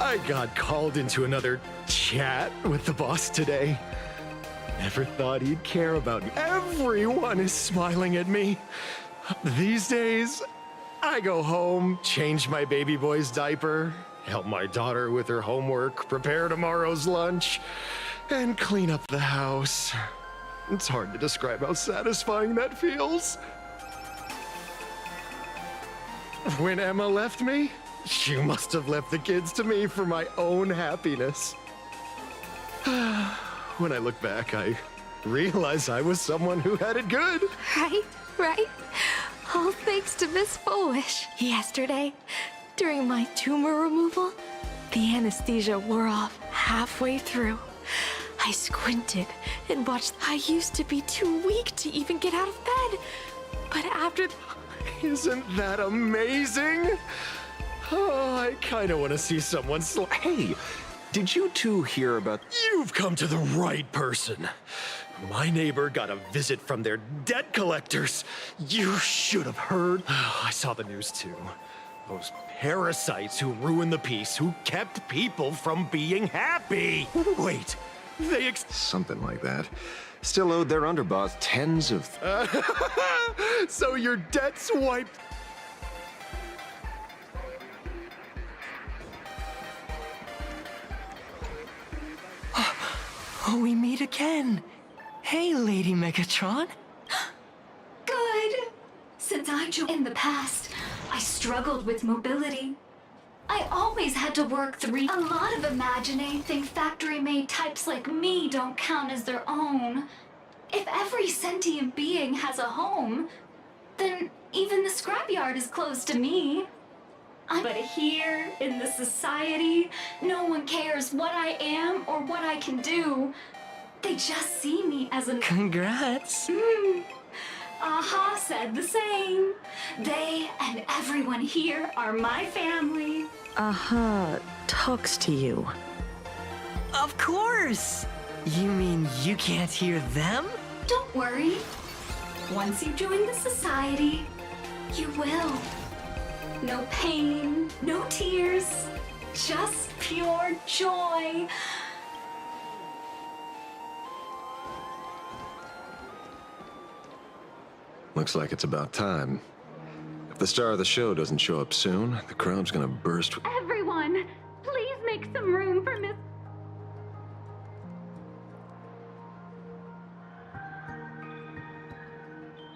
I got called into another chat with the boss today. Never thought he'd care about me. Everyone is smiling at me. These days, I go home, change my baby boy's diaper, help my daughter with her homework, prepare tomorrow's lunch, and clean up the house. It's hard to describe how satisfying that feels. When Emma left me, she must have left the kids to me for my own happiness. When I look back, I realize I was someone who had it good. Right. All thanks to Miss Foolish. Yesterday, during my tumor removal, the anesthesia wore off halfway through. I squinted and watched. I used to be too weak to even get out of bed. But after... Isn't that amazing? Oh, I kind of want to see someone Hey, did you two hear about... You've come to the right person. My neighbor got a visit from their debt collectors. You should have heard. I saw the news too. Those parasites who ruined the peace, who kept people from being happy. Wait, they Something like that. Still owed their underboss tens of... So your debt's wiped. Oh, we meet again. Hey, Lady Megatron. Good. Since I joined in the past, I struggled with mobility. I always had to work A lot of Imagine think factory-made types like me don't count as their own. If every sentient being has a home, then even the scrapyard is close to me. But here, in this society, no one cares what I am or what I can do. They just see me as a... Congrats. Aha said the same. They and everyone here are my family. Aha talks to you. Of course. You mean you can't hear them? Don't worry. Once you join the society, you will. No pain, no tears, just pure joy. Looks like it's about time. If the star of the show doesn't show up soon, the crowd's gonna burst. Everyone, please make some room for Miss...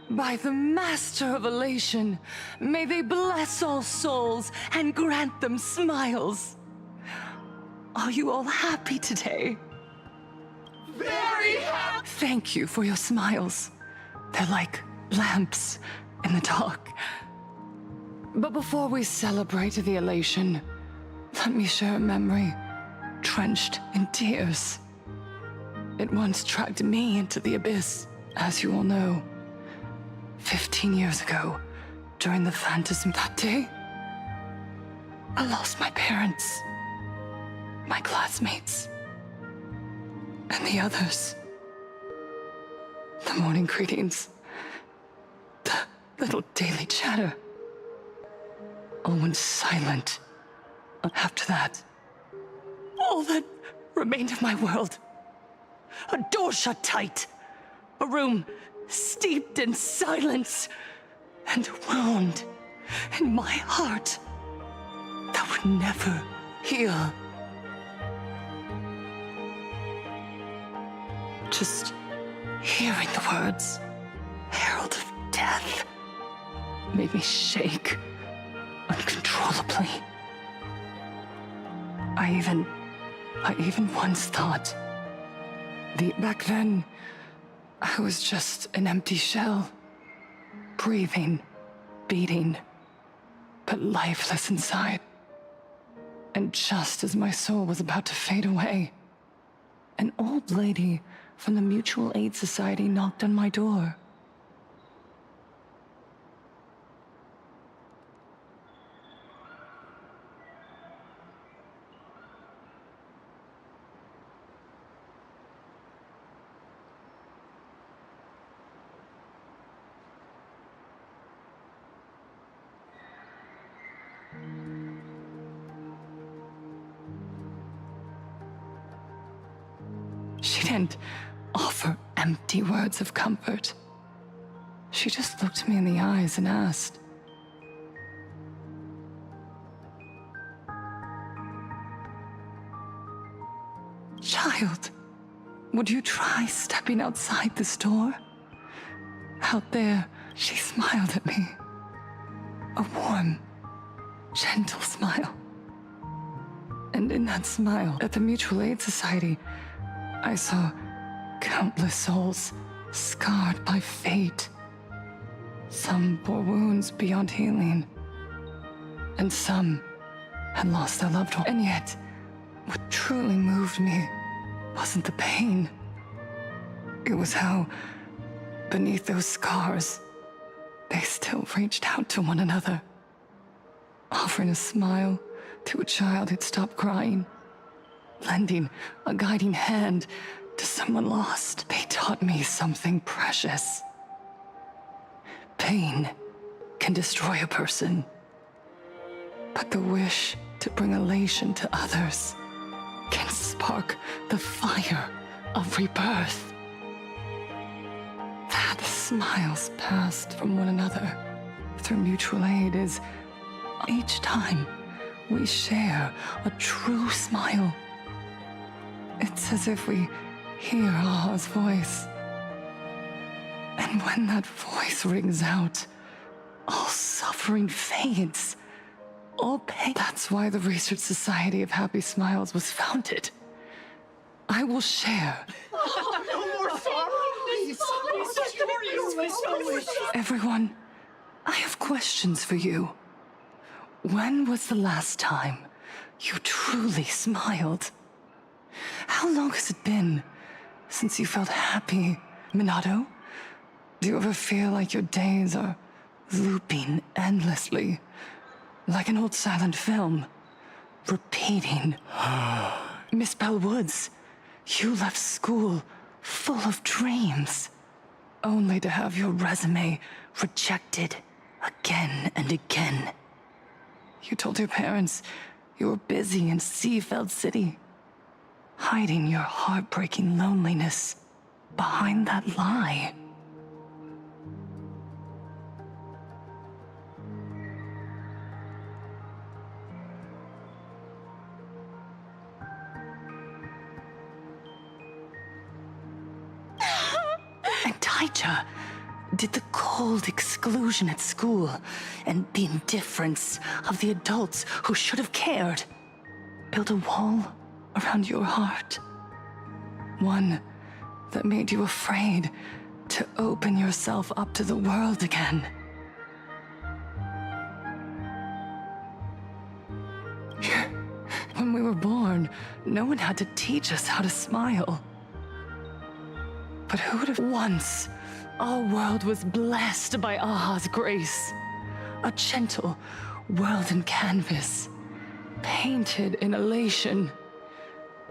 By the Master of Elation, may they bless all souls and grant them smiles. Are you all happy today? Very happy. Thank you for your smiles. They're like lamps in the dark. But before we celebrate the elation, let me share a memory drenched in tears. It once dragged me into the abyss, as you all know. 15 years ago, during the phantasm that day, I lost my parents, my classmates, and the others. The morning greetings, the little daily chatter, all went silent. After that, all that remained of my world, a door shut tight, a room steeped in silence, and a wound in my heart that would never heal. Just hearing the words, herald of death, made me shake uncontrollably. I even once thought, back then, I was just an empty shell, breathing, beating, but lifeless inside. And just as my soul was about to fade away, an old lady from the Mutual Aid Society knocked on my door. She didn't offer empty words of comfort. She just looked me in the eyes and asked, "Child, would you try stepping outside this door?" Out there, she smiled at me. A warm, gentle smile. And in that smile, at the Mutual Aid Society, I saw countless souls scarred by fate. Some bore wounds beyond healing, and some had lost their loved one. And yet, what truly moved me wasn't the pain. It was how, beneath those scars, they still reached out to one another, offering a smile to a child who'd stopped crying, lending a guiding hand to someone lost. They taught me something precious. Pain can destroy a person, but the wish to bring elation to others can spark the fire of rebirth. That smiles passed from one another through mutual aid is each time we share a true smile. It's as if we hear Aha's voice. And when that voice rings out, all suffering fades. All pain. That's why the Research Society of Happy Smiles was founded. I will share. Everyone, I have questions for you. When was the last time you truly smiled? How long has it been since you felt happy, Minato? Do you ever feel like your days are looping endlessly, like an old silent film, repeating? Miss Bell Woods, you left school full of dreams, only to have your resume rejected again and again. You told your parents you were busy in Seafeld City, hiding your heartbreaking loneliness behind that lie. And Taija did the cold exclusion at school and the indifference of the adults who should have cared build a wall around your heart. One that made you afraid to open yourself up to the world again. When we were born, no one had to teach us how to smile. But who would have once our world was blessed by Aha's grace? A gentle world in canvas, painted in elation.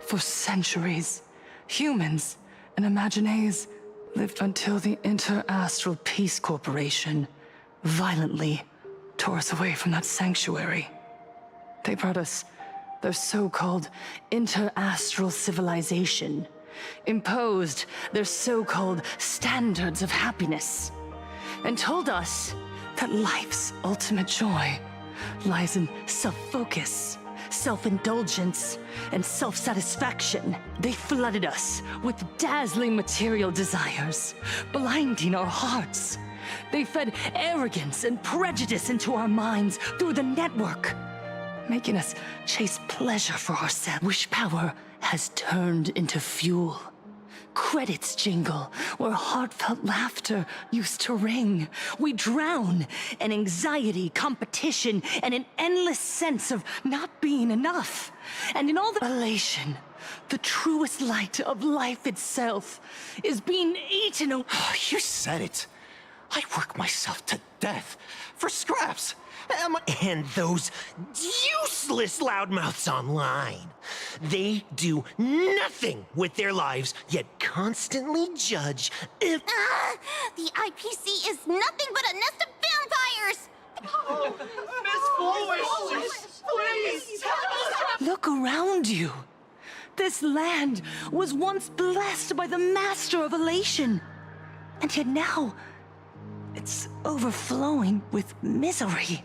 For centuries, humans and Imaginaes lived until the Inter-Astral Peace Corporation violently tore us away from that sanctuary. They brought us their so-called inter-astral civilization, imposed their so-called standards of happiness, and told us that life's ultimate joy lies in self-focus, self-indulgence, and self-satisfaction. They flooded us with dazzling material desires, blinding our hearts. They fed arrogance and prejudice into our minds through the network, making us chase pleasure for ourselves. Wish power has turned into fuel. Credits jingle where heartfelt laughter used to ring. We drown in anxiety, competition, and an endless sense of not being enough. And in all the elation, the truest light of life itself is being eaten away. You said it. I work myself to death for scraps. And those useless loudmouths online. They do nothing with their lives, yet constantly judge if... The IPC is nothing but a nest of vampires! Miss Foolish, please! Look around you. This land was once blessed by the Master of Elation. And yet now, it's overflowing with misery.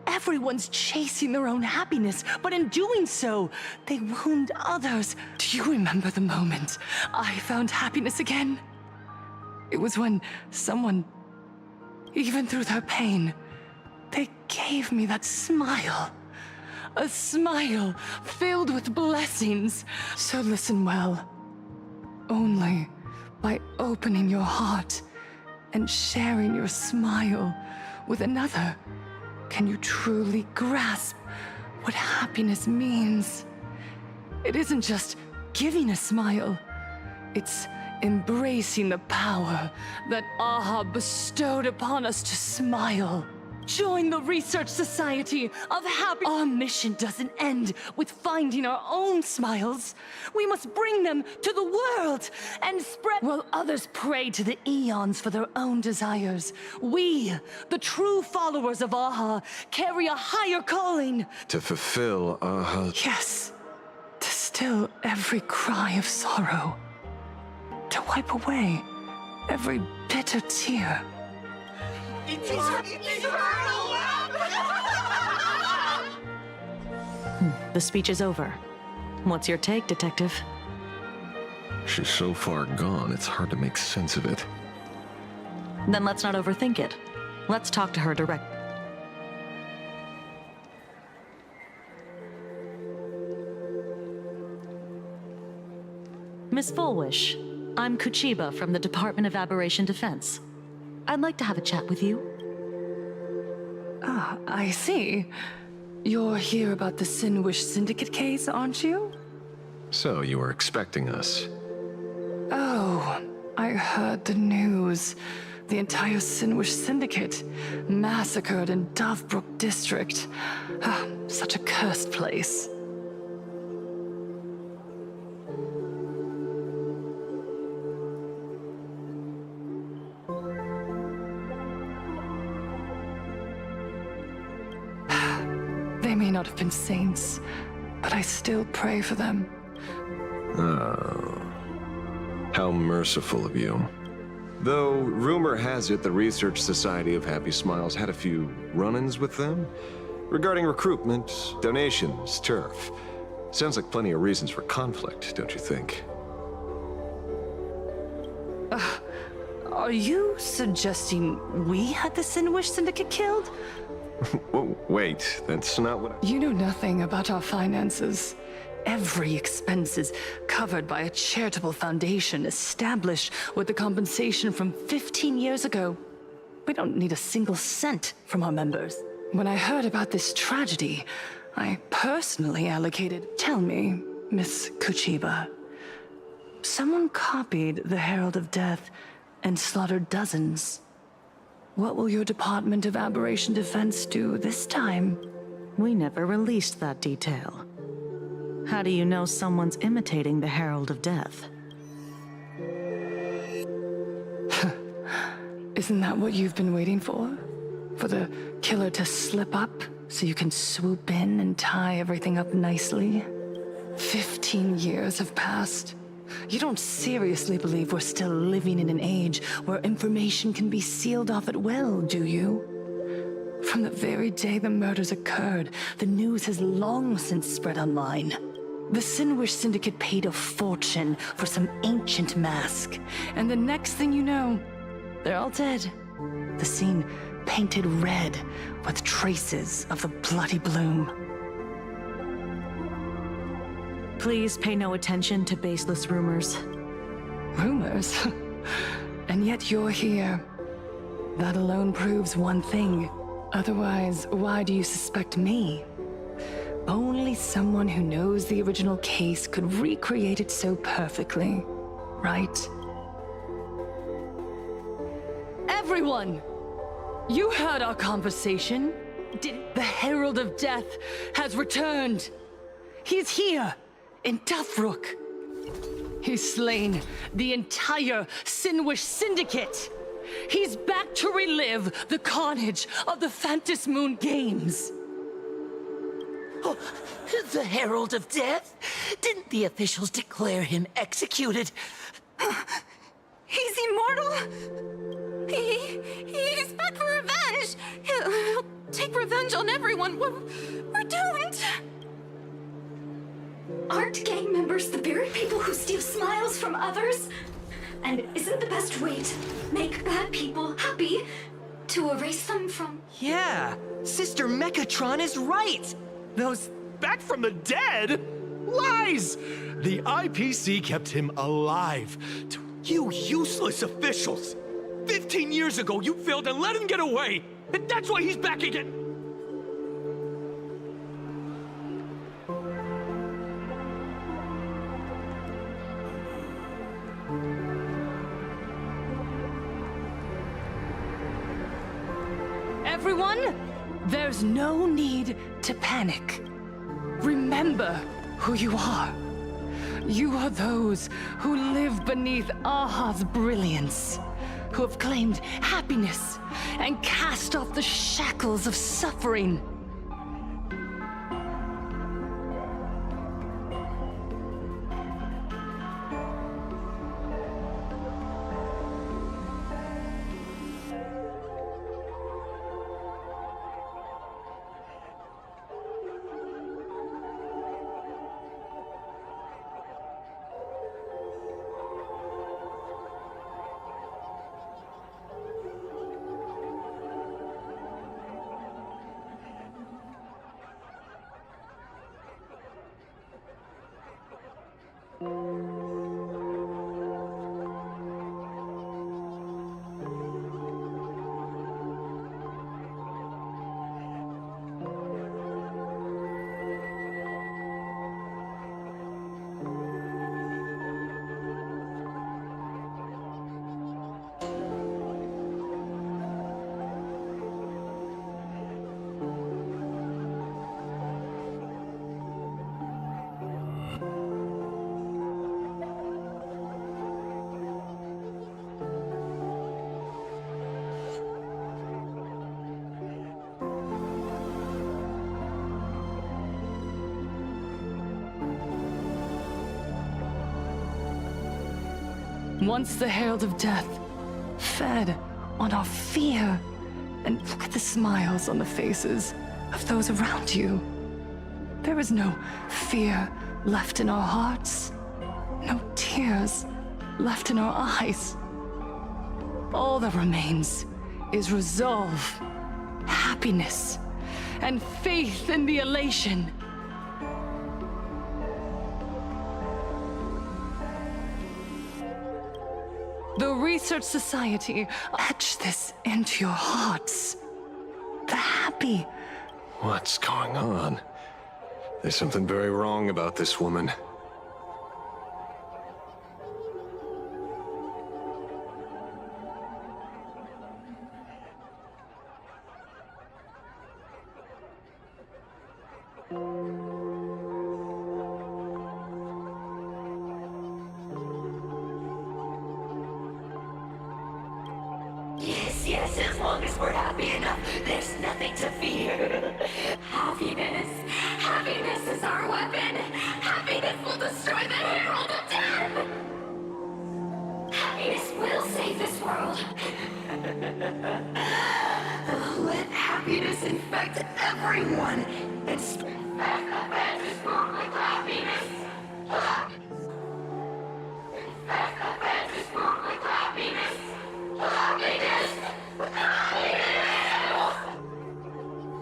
Everyone's chasing their own happiness, but in doing so, they wound others. Do you remember the moment I found happiness again? It was when someone, even through their pain, they gave me that smile. A smile filled with blessings. So listen well. Only by opening your heart and sharing your smile with another can you truly grasp what happiness means. It isn't just giving a smile. It's embracing the power that Aha bestowed upon us to smile. Join the Research Society of Happy. Our mission doesn't end with finding our own smiles. We must bring them to the world and spread. While others pray to the eons for their own desires, we, the true followers of Aha, carry a higher calling. To fulfill Aha. Yes, to still every cry of sorrow. To wipe away every bitter tear. The speech is over. What's your take, Detective? She's so far gone, it's hard to make sense of it. Then let's not overthink it. Let's talk to her direct. Miss Fullwish, I'm Kuchiba from the Department of Aberration Defense. I'd like to have a chat with you. Ah, I see. You're here about the Sinwish Syndicate case, aren't you? So, you were expecting us. Oh, I heard the news. The entire Sinwish Syndicate massacred in Dovebrook District. Ah, such a cursed place. They may not have been saints, but I still pray for them. Oh. How merciful of you. Though, rumor has it the Research Society of Happy Smiles had a few run-ins with them. Regarding recruitment, donations, turf. Sounds like plenty of reasons for conflict, don't you think? Are you suggesting we had the Sinwish Syndicate killed? Whoa, wait, that's not what I... You know nothing about our finances. Every expense is covered by a charitable foundation established with the compensation from 15 years ago. We don't need a single cent from our members. When I heard about this tragedy, I personally allocated... Tell me, Miss Kuchiba. Someone copied the Herald of Death and slaughtered dozens. What will your Department of Aberration Defense do this time? We never released that detail. How do you know someone's imitating the Herald of Death? Isn't that what you've been waiting for? For the killer to slip up so you can swoop in and tie everything up nicely? 15 years have passed. You don't seriously believe we're still living in an age where information can be sealed off at will, do you? From the very day the murders occurred, the news has long since spread online. The Sinwish Syndicate paid a fortune for some ancient mask, and the next thing you know, they're all dead. The scene painted red with traces of the bloody bloom. Please pay no attention to baseless rumors. Rumors? And yet you're here. That alone proves one thing. Otherwise, why do you suspect me? Only someone who knows the original case could recreate it so perfectly, right? Everyone! You heard our conversation. The Herald of Death has returned. He's here, in Dovebrook. He's slain the entire Sinwish Syndicate. He's back to relive the carnage of the Phantasmoon Games. The Herald of Death? Didn't the officials declare him executed? He's immortal? He's back for revenge! He'll take revenge on everyone. We're doomed! Aren't gang members the very people who steal smiles from others? And isn't the best way to make bad people happy to erase them from... Yeah, Sister Mechatron is right! Those Back from the dead? Lies! The IPC kept him alive. you useless officials! 15 years ago, you failed and let him get away! And that's why he's back again! Everyone, there's no need to panic. Remember who you are. You are those who live beneath Aha's brilliance, who have claimed happiness and cast off the shackles of suffering. Once the Herald of Death fed on our fear, and look at the smiles on the faces of those around you. There is no fear left in our hearts, no tears left in our eyes. All that remains is resolve, happiness, and faith in the elation. The Research Society, etch this into your hearts. The happy. What's going on? There's something very wrong about this woman. Yes, as long as we're happy enough, there's nothing to fear. Happiness. Happiness is our weapon. Happiness will destroy the Herald of Death. Happiness will save this world. Let happiness infect everyone and spin back the badges book with happiness. Infect the badges book with happiness. Happiness!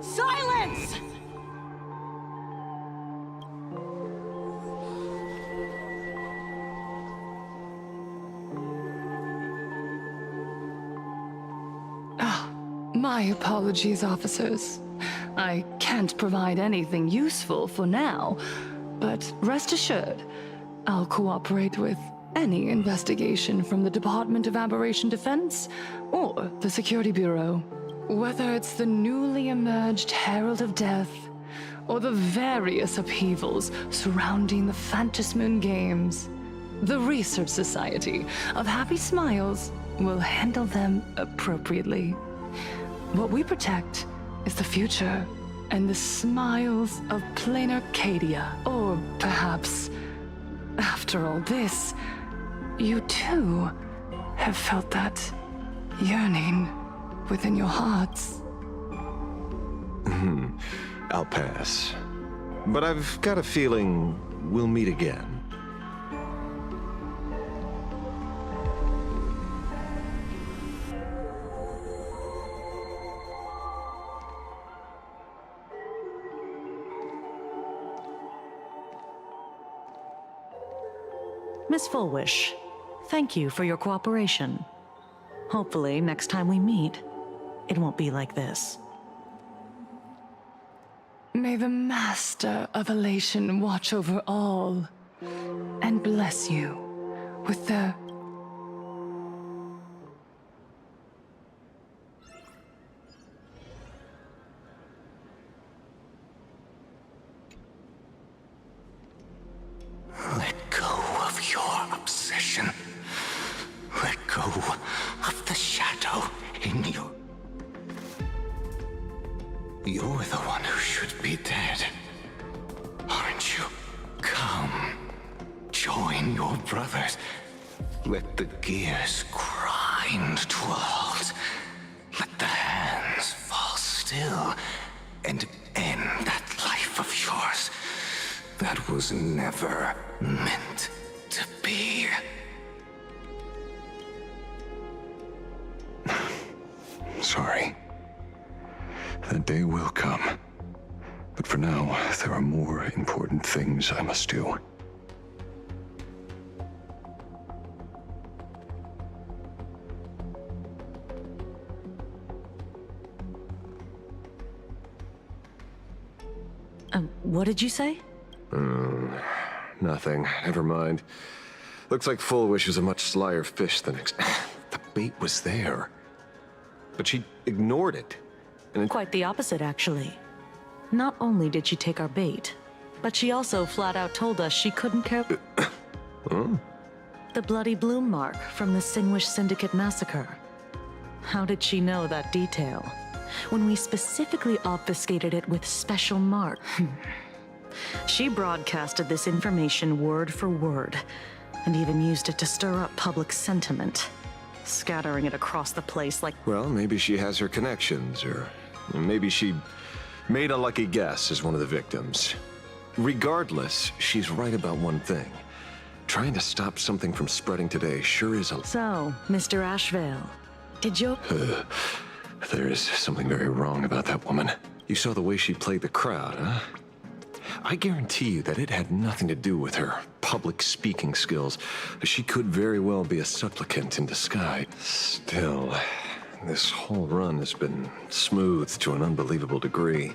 Silence! My apologies, officers. I can't provide anything useful for now, but rest assured, I'll cooperate with any investigation from the Department of Aberration Defense or the Security Bureau. Whether it's the newly emerged Herald of Death or the various upheavals surrounding the Phantasmoon Games, the Research Society of Happy Smiles will handle them appropriately. What we protect is the future and the smiles of Planarcadia, or perhaps After all this, you too have felt that yearning within your hearts. I'll pass. But I've got a feeling we'll meet again. Miss Fullwish, thank you for your cooperation. Hopefully, next time we meet, it won't be like this. May the Master of Elation watch over all and bless you with the... Let go of your obsession. Let go of the shadow in you. You're the one who should be dead. Aren't you? Come. Join your brothers. Let the gears grind to a halt. Let the hands fall still. And end that life of yours that was never meant to be. Sorry. That day will come. But for now, there are more important things I must do. What did you say? Nothing. Never mind. Looks like Fullwish was a much slyer fish than the bait was there. But she ignored it. And Quite the opposite, actually. Not only did she take our bait, but she also flat out told us she couldn't care... The bloody bloom mark from the Sinwish Syndicate massacre. How did she know that detail? When we specifically obfuscated it with special mark. She broadcasted this information word for word, and even used it to stir up public sentiment, scattering it across the place like... well, maybe she has her connections, or maybe she made a lucky guess as one of the victims. Regardless, she's right about one thing. Trying to stop something from spreading today sure is a... So, Mr. Ashvale, did you... There is something very wrong about that woman. You saw the way she played the crowd, huh? I guarantee you that it had nothing to do with her public speaking skills. She could very well be a supplicant in disguise. Still, this whole run has been smoothed to an unbelievable degree.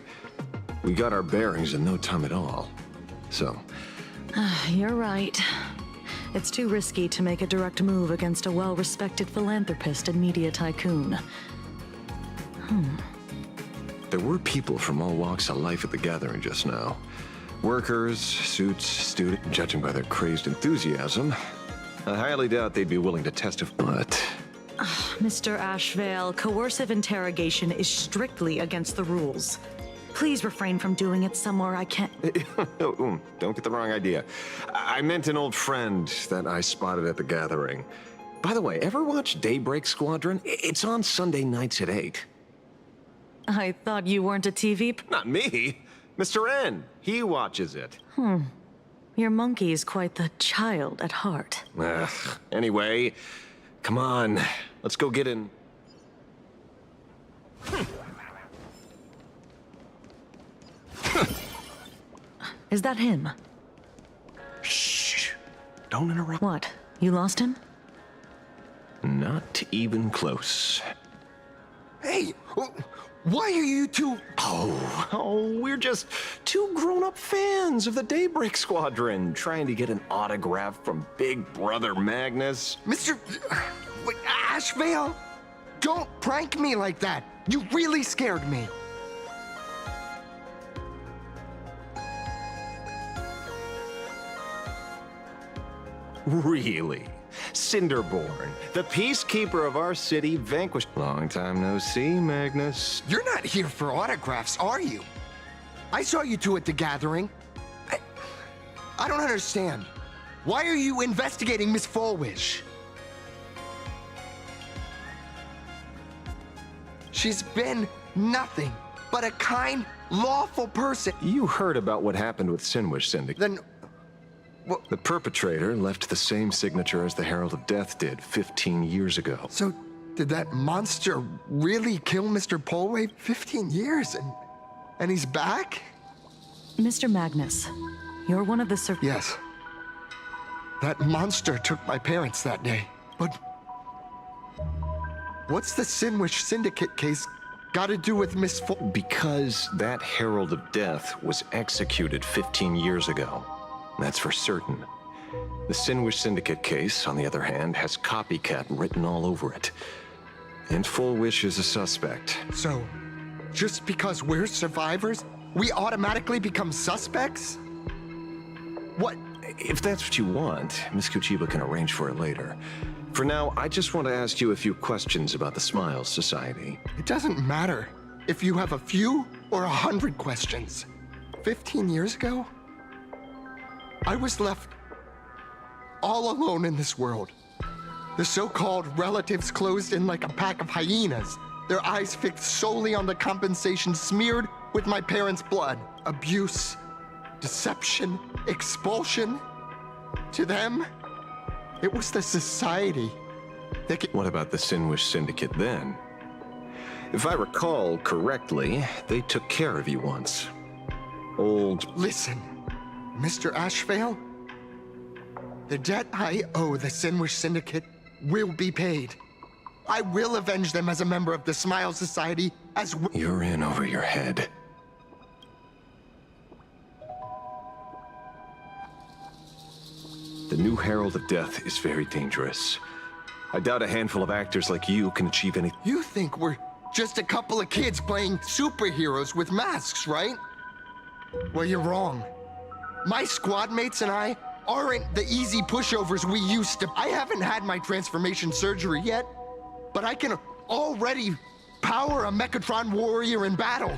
We got our bearings in no time at all. So... You're right. It's too risky to make a direct move against a well-respected philanthropist and media tycoon. There were people from all walks of life at the gathering just now. Workers, suits, students, judging by their crazed enthusiasm. I highly doubt they'd be willing to testify, but... Mr. Ashvale, coercive interrogation is strictly against the rules. Please refrain from doing it somewhere I can't... Don't get the wrong idea. I meant an old friend that I spotted at the gathering. By the way, ever watch Daybreak Squadron? It's on Sunday nights at 8. I thought you weren't a TV... Not me. Mr. N. He watches it. Your monkey's quite the child at heart. Anyway, come on. Let's go get in. Is that him? Shh. Don't interrupt. What? You lost him? Not even close. Hey, why are you two... Oh, we're just two grown-up fans of the Daybreak Squadron trying to get an autograph from Big Brother Magnus. Mr... Ashvale? Don't prank me like that. You really scared me. Really? Cinderborn, the peacekeeper of our city, vanquished... Long time no see, Magnus. You're not here for autographs, are you? I saw you two at the gathering. I don't understand. Why are you investigating Miss Fulwish? She's been nothing but a kind, lawful person. You heard about what happened with Sinwish Syndicate. Then, The perpetrator left the same signature as the Herald of Death did 15 years ago. so did that monster really kill Mr. Polway? 15 years and he's back? Mr. Magnus, you're one of the Yes. That monster took my parents that day. But what's the Sinwish Syndicate case got to do with Miss Because that Herald of Death was executed 15 years ago. That's for certain. The Sinwish Syndicate case, on the other hand, has copycat written all over it. And Fulwish is a suspect. So, just because we're survivors, we automatically become suspects? What? If that's what you want, Miss Kuchiba can arrange for it later. For now, I just want to ask you a few questions about the Smiles Society. It doesn't matter if you have a few or 100 questions. 15 years ago, I was left all alone in this world. The so-called relatives closed in like a pack of hyenas, their eyes fixed solely on the compensation smeared with my parents' blood. Abuse, deception, expulsion. To them, it was the society that What about the Sinwish Syndicate then? If I recall correctly, they took care of you once. Listen, Mr. Ashvale, the debt I owe the Sinwish Syndicate will be paid. I will avenge them as a member of the Smile Society as well. You're in over your head. The new Herald of Death is very dangerous. I doubt a handful of actors like you can achieve anything. You think we're just a couple of kids playing superheroes with masks, right? Well, you're wrong. My squad mates and I aren't the easy pushovers we used to. I haven't had my transformation surgery yet, but I can already power a Mechatron warrior in battle.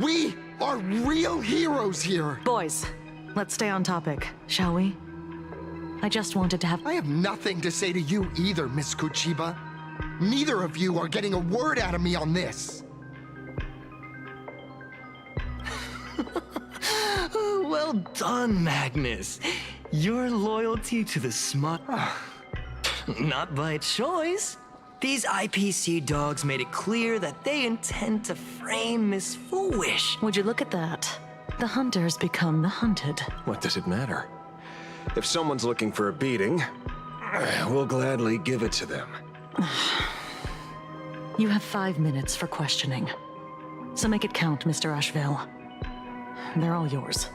We are real heroes here. Boys, let's stay on topic, shall we? I just wanted to have... I have nothing to say to you either, Miss Kuchiba. Neither of you are getting a word out of me on this. Well done, Magnus. Your loyalty to the smut... Not by choice. These IPC dogs made it clear that they intend to frame Miss Fulwish. Would you look at that? The hunters become the hunted. What does it matter? If someone's looking for a beating, we'll gladly give it to them. You have 5 minutes for questioning. So make it count, Mr. Ashvale. They're all yours.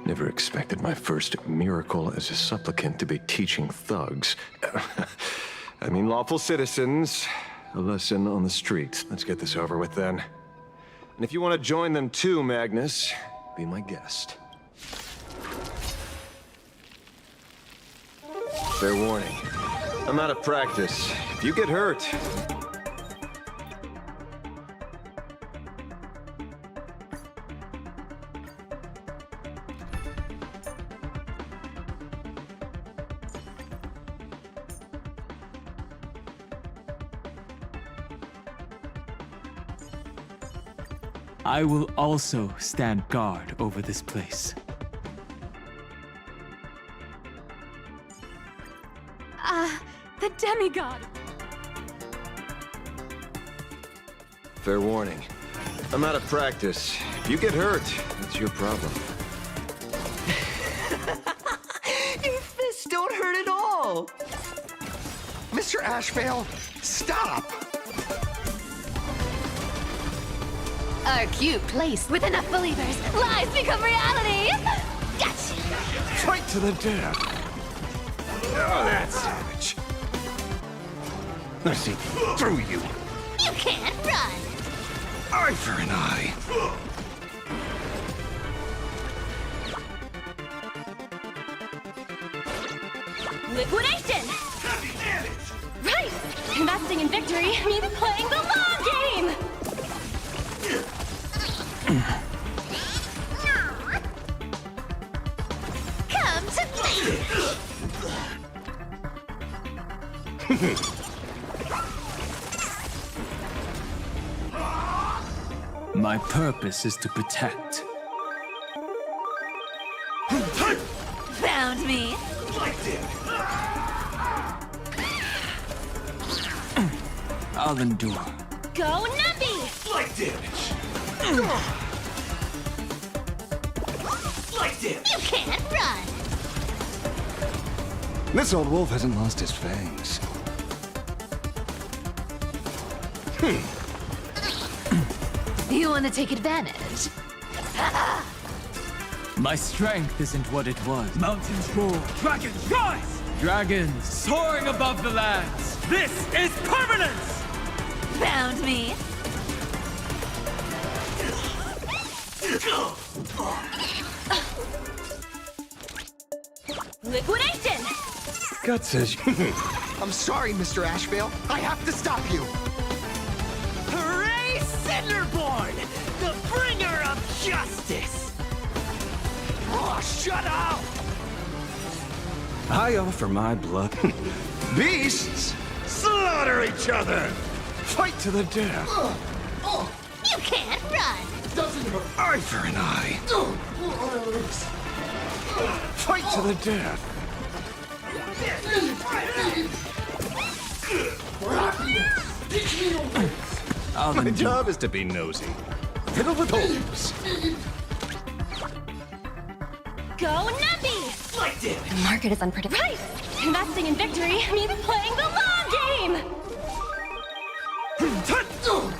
Never expected my first miracle as a supplicant to be teaching thugs. I mean lawful citizens, a lesson on the street. Let's get this over with then. And if you want to join them too, Magnus, be my guest. Fair warning. I'm out of practice. If you get hurt... I will also stand guard over this place. The demigod! Fair warning. I'm out of practice. If you get hurt, it's your problem. Your fists don't hurt at all. Mr. Ashvale, stop! Our cute place with enough believers, lies become reality! Gotcha! Fight to the death! Oh, that's savage. I see through you. You can't run! Eye for an eye. Liquidation! Right! Investing in victory means playing the long game! My purpose is to protect. Found me. I'll endure. Go Numby! Light damage. Light damage. You can't run. This old wolf hasn't lost his fangs. You want to take advantage? My strength isn't what it was. Mountains roar, dragons rise! Dragons soaring above the lands. This is permanence! Found me. Liquidation! Gut says I'm sorry, Mr. Ashvale. I have to stop you. Hooray, Cinderborn! The bringer of justice! Oh, shut up! I offer my blood. Beasts slaughter each other. Fight to the death. You can't run. Eye for an eye. Fight to the death. My job is to be nosy. Fiddle with holes. Go Numby! Light damage. The market is unpredictable. Right! Investing in victory means playing the long game!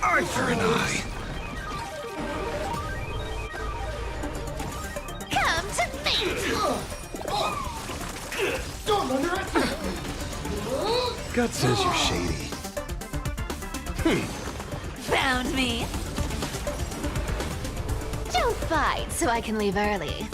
Eye for an eye. Come to me! Don't underestimate me. Gut says you're shady. Found me. Don't fight so I can leave early.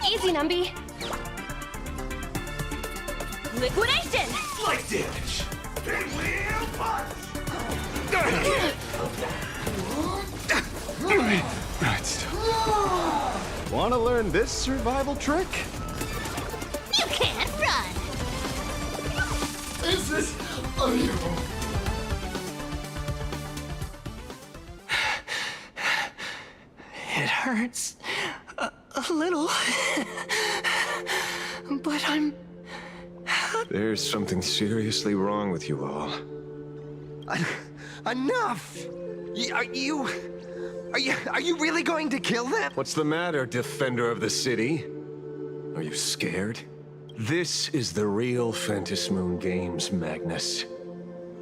Easy, Numby. Liquidation! Light damage. Right, still. Want to learn this survival trick? You can't run! Is this unbelievable? It hurts a little, but I'm. There's something seriously wrong with you all. Enough! Are you really going to kill them? What's the matter, defender of the city? Are you scared? This is the real Phantasmoon Games, Magnus.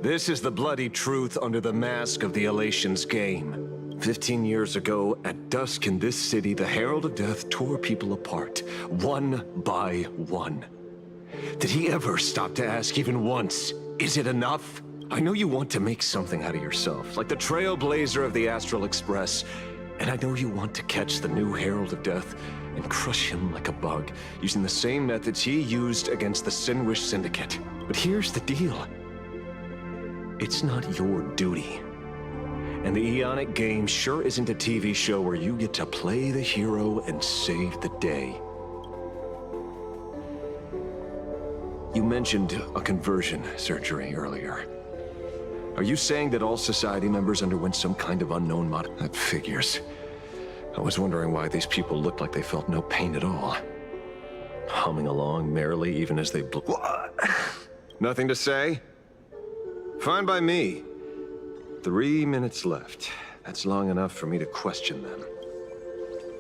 This is the bloody truth under the mask of the Elation's game. 15 years ago, at dusk in this city, the Herald of Death tore people apart, one by one. Did he ever stop to ask even once, is it enough? I know you want to make something out of yourself, like the trailblazer of the Astral Express, and I know you want to catch the new Herald of Death and crush him like a bug, using the same methods he used against the Sinwish Syndicate. But here's the deal. It's not your duty. And the Eonic game sure isn't a TV show where you get to play the hero and save the day. You mentioned a conversion surgery earlier. Are you saying that all Society members underwent some kind of unknown mod? That figures. I was wondering why these people looked like they felt no pain at all. Humming along merrily even as they Nothing to say? Fine by me. 3 minutes left. That's long enough for me to question them.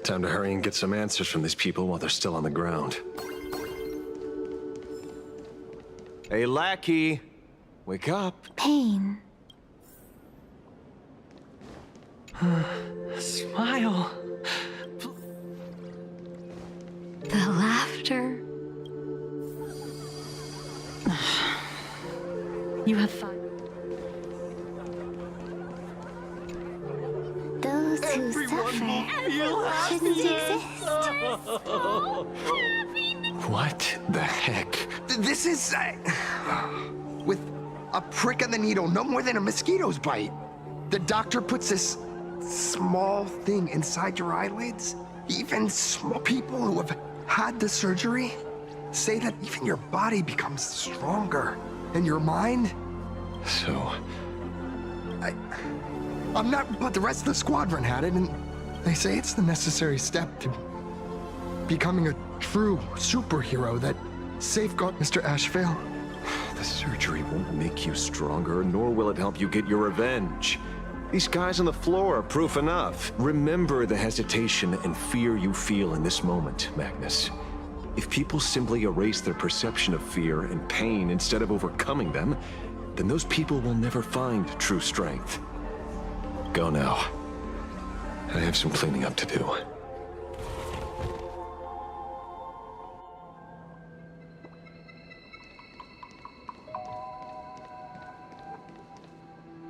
Time to hurry and get some answers from these people while they're still on the ground. Hey, lackey! Wake up! Pain. Smile. The laughter. You have 5. Those who suffer shouldn't exist. What the heck? This is... with a prick of the needle, no more than a mosquito's bite. The doctor puts this small thing inside your eyelids. Even small people who have had the surgery say that even your body becomes stronger. And your mind? So... I'm not, but the rest of the squadron had it, and they say it's the necessary step to becoming a true superhero that safeguard Mr. Ashvale. The surgery won't make you stronger, nor will it help you get your revenge. These guys on the floor are proof enough. Remember the hesitation and fear you feel in this moment, Magnus. If people simply erase their perception of fear and pain instead of overcoming them, then those people will never find true strength. Go now. I have some cleaning up to do.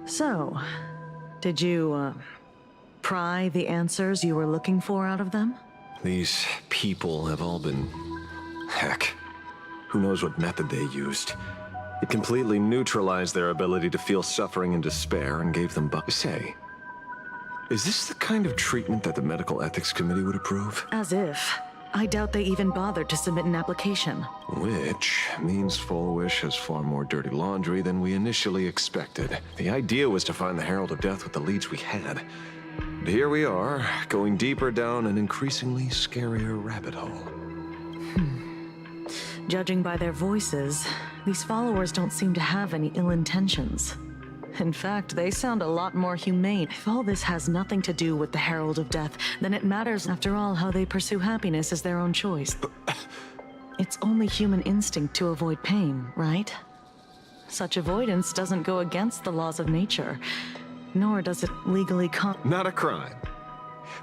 So, did you, pry the answers you were looking for out of them? These people have all been... heck. Who knows what method they used. It completely neutralized their ability to feel suffering and despair and gave them Say, is this the kind of treatment that the Medical Ethics Committee would approve? As if. I doubt they even bothered to submit an application. Which means Fullwish has far more dirty laundry than we initially expected. The idea was to find the Herald of Death with the leads we had. And here we are, going deeper down an increasingly scarier rabbit hole. Judging by their voices, these followers don't seem to have any ill intentions. In fact, they sound a lot more humane. If all this has nothing to do with the Herald of Death, then it matters, after all, how they pursue happiness is their own choice. It's only human instinct to avoid pain, right? Such avoidance doesn't go against the laws of nature, nor does it legally Not a crime.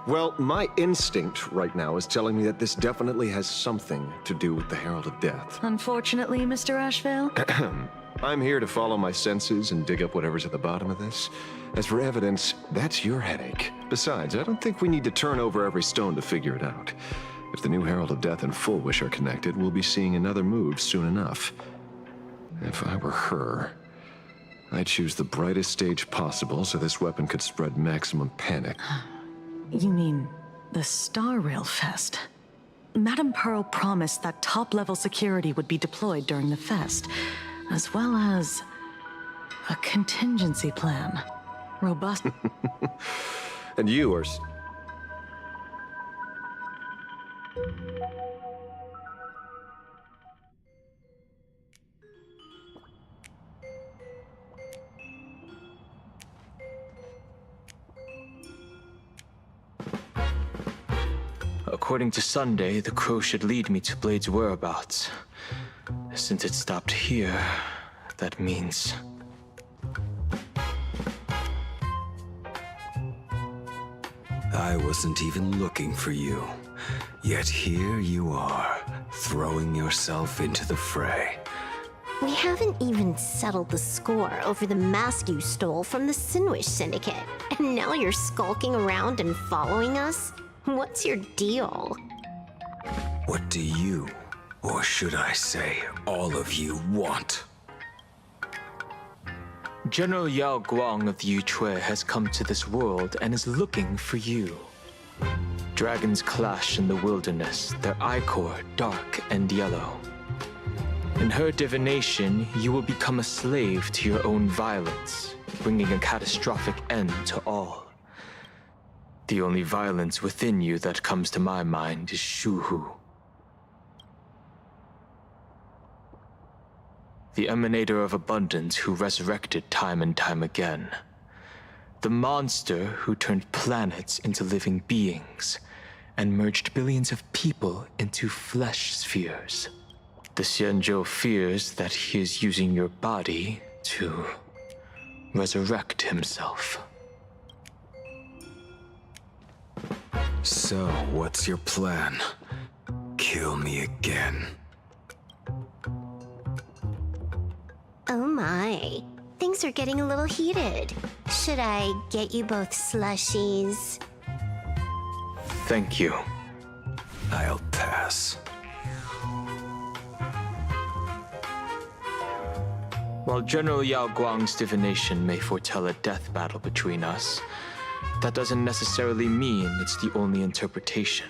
Well, my instinct right now is telling me that this definitely has something to do with the Herald of Death. Unfortunately, Mr. Ashvale? I'm here to follow my senses and dig up whatever's at the bottom of this. As for evidence, that's your headache. Besides, I don't think we need to turn over every stone to figure it out. If the new Herald of Death and Fullwish are connected, we'll be seeing another move soon enough. If I were her, I'd choose the brightest stage possible so this weapon could spread maximum panic. You mean the Star Rail Fest? Madame Pearl promised that top-level security would be deployed during the fest, as well as a contingency plan. Robust. And you are... According to Sunday, the crow should lead me to Blade's whereabouts. Since it stopped here, that means... I wasn't even looking for you. Yet here you are, throwing yourself into the fray. We haven't even settled the score over the mask you stole from the Sinwish Syndicate. And now you're skulking around and following us? What's your deal? What do you, or should I say, all of you, want? General Yao Guang of the Yuchui has come to this world and is looking for you. Dragons clash in the wilderness, their ichor dark and yellow. In her divination, you will become a slave to your own violence, bringing a catastrophic end to all. The only violence within you that comes to my mind is Shuhu. The emanator of abundance who resurrected time and time again. The monster who turned planets into living beings and merged billions of people into flesh spheres. The Xianzhou fears that he is using your body to resurrect himself. So, what's your plan? Kill me again. Oh my. Things are getting a little heated. Should I get you both slushies? Thank you. I'll pass. While General Yao Guang's divination may foretell a death battle between us, that doesn't necessarily mean it's the only interpretation.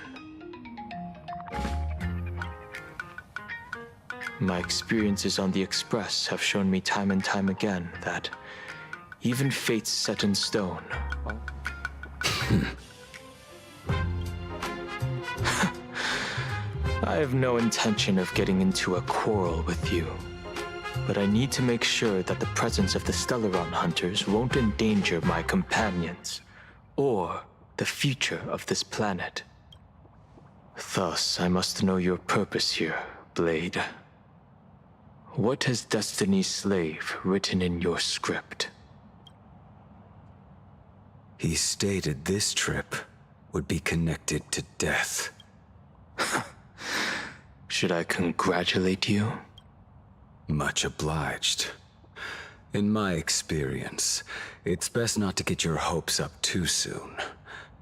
My experiences on the Express have shown me time and time again that even fates set in stone. I have no intention of getting into a quarrel with you, but I need to make sure that the presence of the Stellaron hunters won't endanger my companions or the future of this planet. Thus, I must know your purpose here, Blade. What has Destiny's Slave written in your script? He stated this trip would be connected to death. Should I congratulate you? Much obliged. In my experience, it's best not to get your hopes up too soon.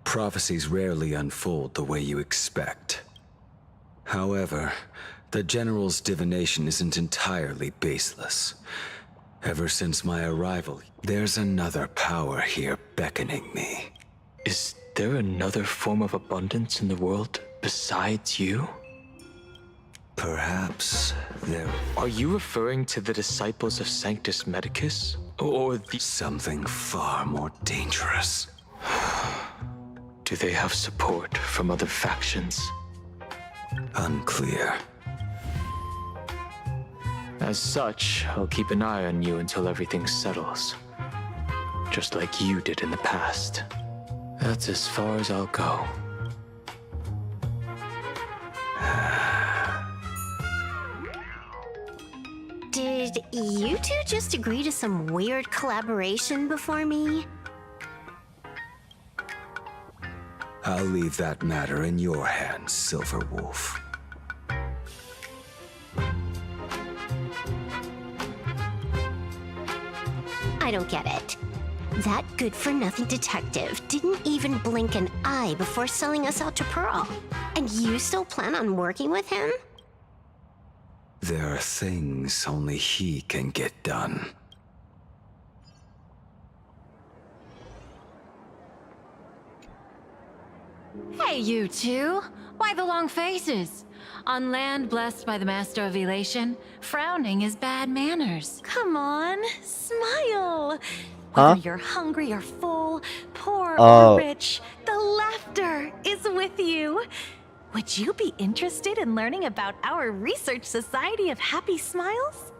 Prophecies rarely unfold the way you expect. However, the General's divination isn't entirely baseless. Ever since my arrival, there's another power here beckoning me. Is there another form of abundance in the world besides you? Perhaps there... Are you referring to the disciples of Sanctus Medicus? Or the... Something far more dangerous. Do they have support from other factions? Unclear. As such, I'll keep an eye on you until everything settles. Just like you did in the past. That's as far as I'll go. Did you two just agree to some weird collaboration before me? I'll leave that matter in your hands, Silver Wolf. I don't get it. That good-for-nothing detective didn't even blink an eye before selling us out to Pearl. And you still plan on working with him? There are things only he can get done. Hey, you two! Why the long faces? On land blessed by the Master of Elation, frowning is bad manners. Come on, smile! Huh? Whether you're hungry or full, poor or rich, the laughter is with you. Would you be interested in learning about our Research Society of Happy Smiles?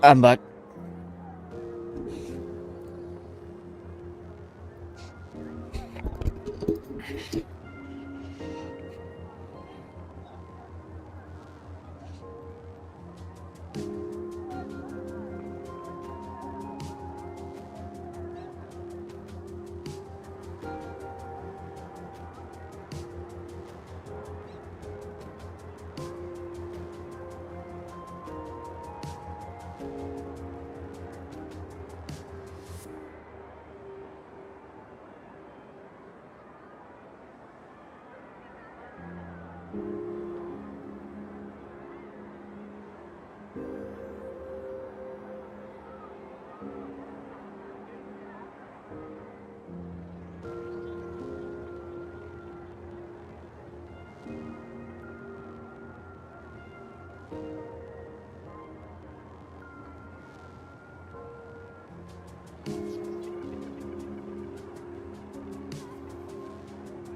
I'm back.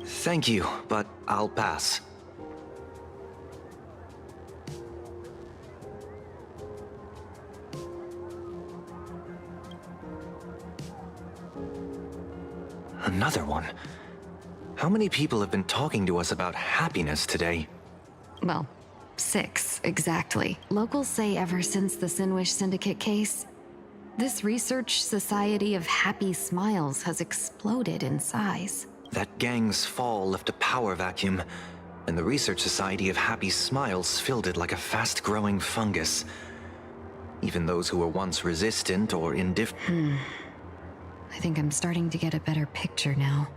Thank you, but I'll pass. Another one? How many people have been talking to us about happiness today? Well, 6, exactly. Locals say ever since the Sinwish Syndicate case, this research society of happy smiles has exploded in size. That gang's fall left a power vacuum, and the Research Society of Happy Smiles filled it like a fast-growing fungus. Even those who were once resistant or indifferent. I think I'm starting to get a better picture now.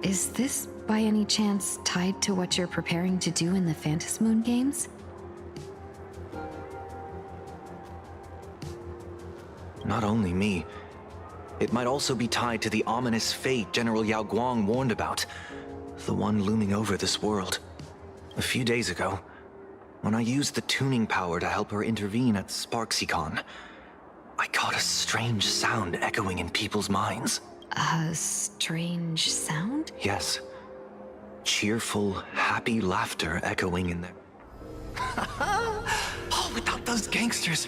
Is this, by any chance, tied to what you're preparing to do in the Phantasmoon games? Not only me. It might also be tied to the ominous fate General Yao Guang warned about. The one looming over this world. A few days ago, when I used the tuning power to help her intervene at SparksyCon, I caught a strange sound echoing in people's minds. A strange sound? Yes. Cheerful, happy laughter echoing in there. Oh, without those gangsters.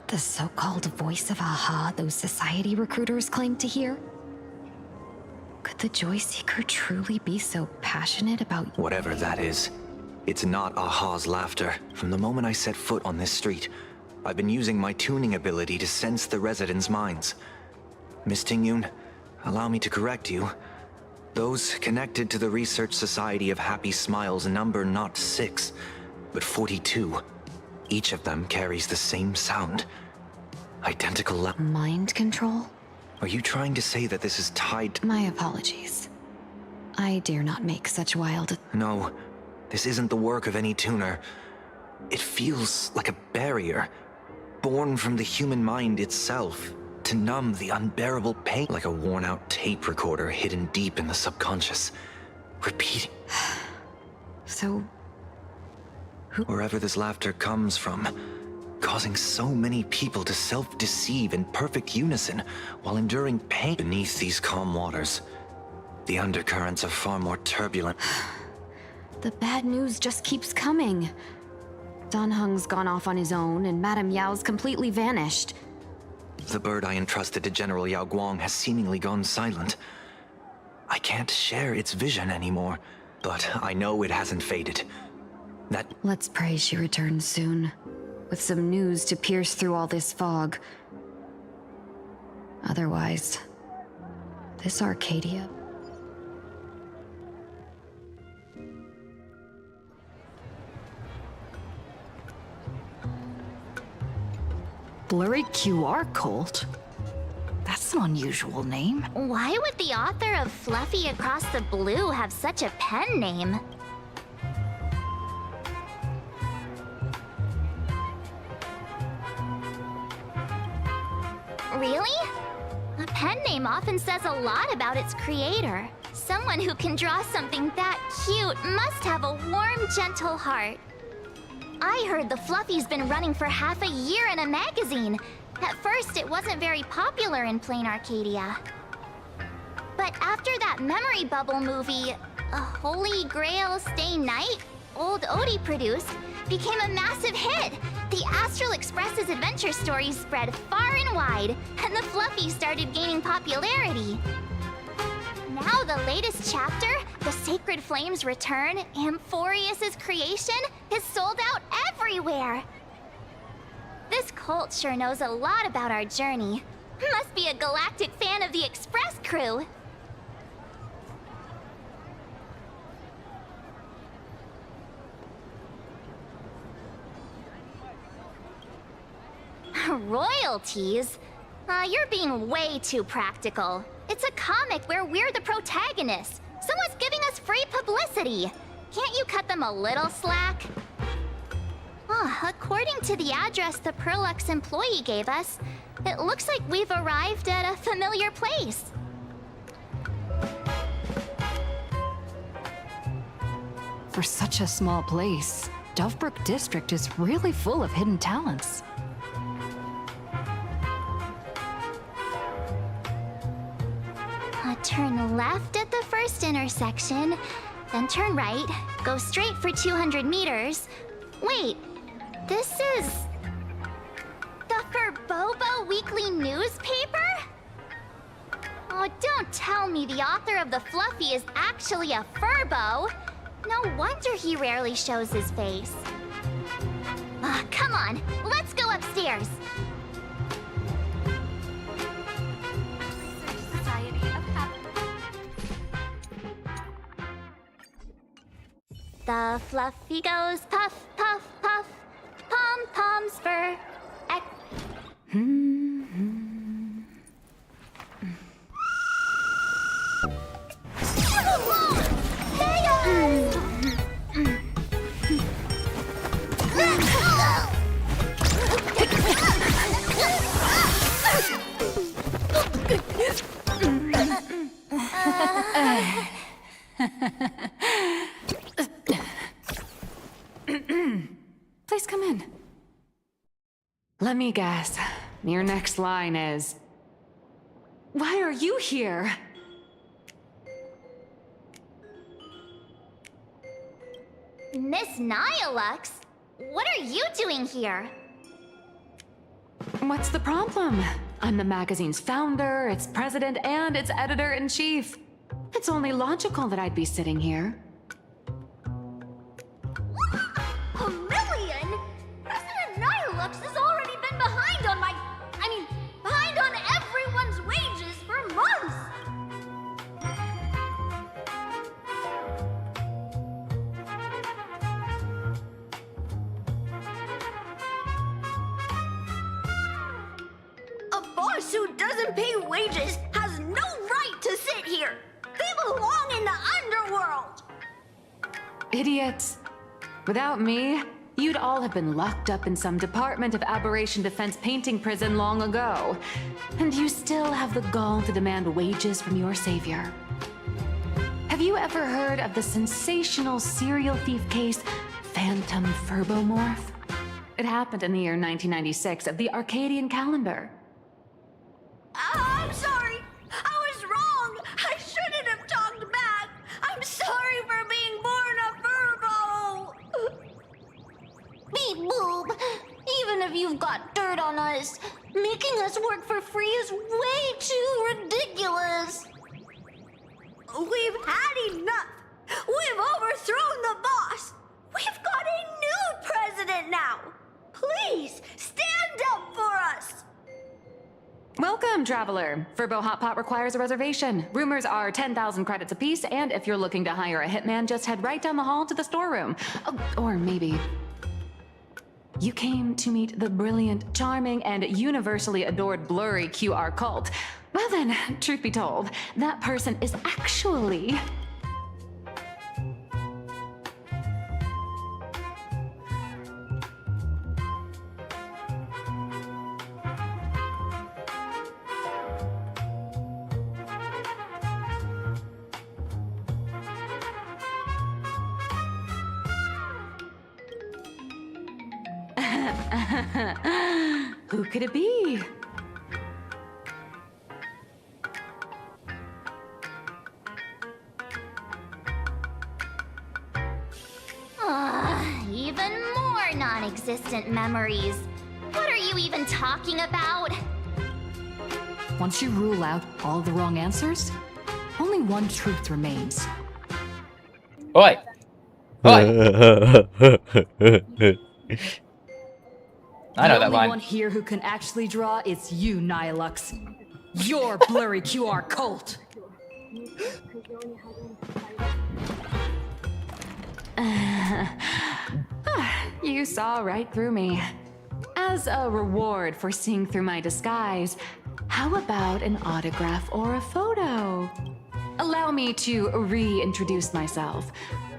The so-called voice of Aha those society recruiters claim to hear? Could the Joy Seeker truly be so passionate about— Whatever that is, it's not Aha's laughter. From the moment I set foot on this street, I've been using my tuning ability to sense the residents' minds. Miss Tingyun, allow me to correct you. Those connected to the Research Society of Happy Smiles number not 6, but 42. Each of them carries the same sound. Identical mind control? Are you trying to say that this is tied to— My apologies. I dare not make such wild— No, this isn't the work of any tuner. It feels like a barrier, born from the human mind itself, to numb the unbearable pain, like a worn-out tape recorder hidden deep in the subconscious, repeating. So, wherever this laughter comes from, causing so many people to self-deceive in perfect unison while enduring pain. Beneath these calm waters, the undercurrents are far more turbulent. The bad news just keeps coming. Dan Heng's gone off on his own, and Madame Yao's completely vanished. The bird I entrusted to General Yao Guang has seemingly gone silent. I can't share its vision anymore, but I know it hasn't faded. Let's pray she returns soon, with some news to pierce through all this fog. Otherwise, this Arcadia... Blurry QR cult? That's That's an unusual name. Why would the author of Fluffy Across the Blue have such a pen name? Really? A pen name often says a lot about its creator. Someone who can draw something that cute must have a warm, gentle heart. I heard the Fluffy's been running for half a year in a magazine. At first, it wasn't very popular in Planarcadia. But after that memory bubble movie, A Holy Grail Stay Night, Old Odie produced, became a massive hit. The Astral Express's adventure stories spread far and wide, and the Fluffy started gaining popularity. Now the latest chapter, The Sacred Flames Return, Amphorius's creation, is sold out everywhere. This cult sure knows a lot about our journey. Must be a galactic fan of the Express crew. Royalties? You're being way too practical. It's a comic where we're the protagonists. Someone's giving us free publicity. Can't you cut them a little slack? According to the address the Perlux employee gave us, it looks like we've arrived at a familiar place. For such a small place, Dovebrook District is really full of hidden talents. Turn left at the first intersection, then turn right, go straight for 200 meters. Wait, this is... the Furbobo Weekly newspaper? Oh, don't tell me the author of the Fluffy is actually a Furbo. No wonder he rarely shows his face. Come on, let's go upstairs. The Fluffy goes puff, puff, puff, pom-poms for... Please come in. Let me guess. Your next line is... Why are you here? Miss Nihilux? What are you doing here? What's the problem? I'm the magazine's founder, its president, and its editor-in-chief. It's only logical that I'd be sitting here. A million? President Nihilux has already been behind on behind on everyone's wages for months! A boss who doesn't pay wages has no right to sit here! They belong in the underworld! Idiots. Without me, you'd all have been locked up in some Department of Aberration Defense painting prison long ago. And you still have the gall to demand wages from your savior. Have you ever heard of the sensational serial thief case, Phantom Furbomorph? It happened in the year 1996 of the Arcadian calendar. I'm sorry! I was wrong! I shouldn't have talked back! I'm sorry for being born a Furbo! Beep boop! Even if you've got dirt on us, making us work for free is way too ridiculous! We've had enough! We've overthrown the boss! We've got a new president now! Please, stand up for us! Welcome, traveler. Furbo Hot Pot requires a reservation. Rumors are 10,000 credits apiece, and if you're looking to hire a hitman, just head right down the hall to the storeroom. Oh, or maybe... You came to meet the brilliant, charming, and universally adored Blurry QR cult. Well then, truth be told, that person is actually... Who could it be? Even more non-existent memories. What are you even talking about? Once you rule out all the wrong answers, only one truth remains. Oi! I know the that only line. one here who can actually draw is you, Nihilux. Your blurry QR cult. You saw right through me. As a reward for seeing through my disguise, how about an autograph or a photo? Allow me to reintroduce myself.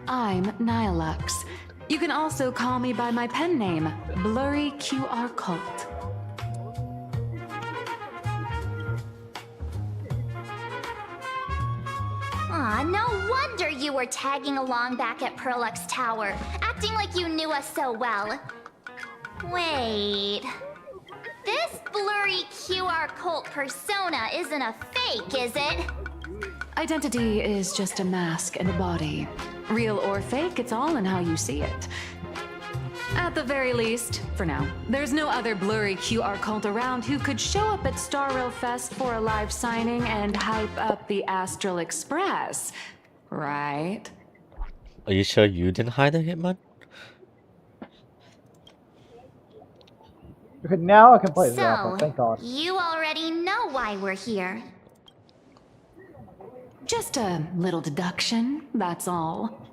I'm Nihilux. You can also call me by my pen name, Blurry QR Cult. Aw, no wonder you were tagging along back at Perlux Tower, acting like you knew us so well. Wait... This blurry QR cult persona isn't a fake, is it? Identity is just a mask and a body. Real or fake, it's all in how you see it. At the very least, for now, there's no other blurry QR cult around who could show up at Star Rail Fest for a live signing and hype up the Astral Express, right? Are you sure you didn't hide the Hitman? Okay, now I can play So, Zappa, thank God. you already know why we're here. Just a little deduction, that's all.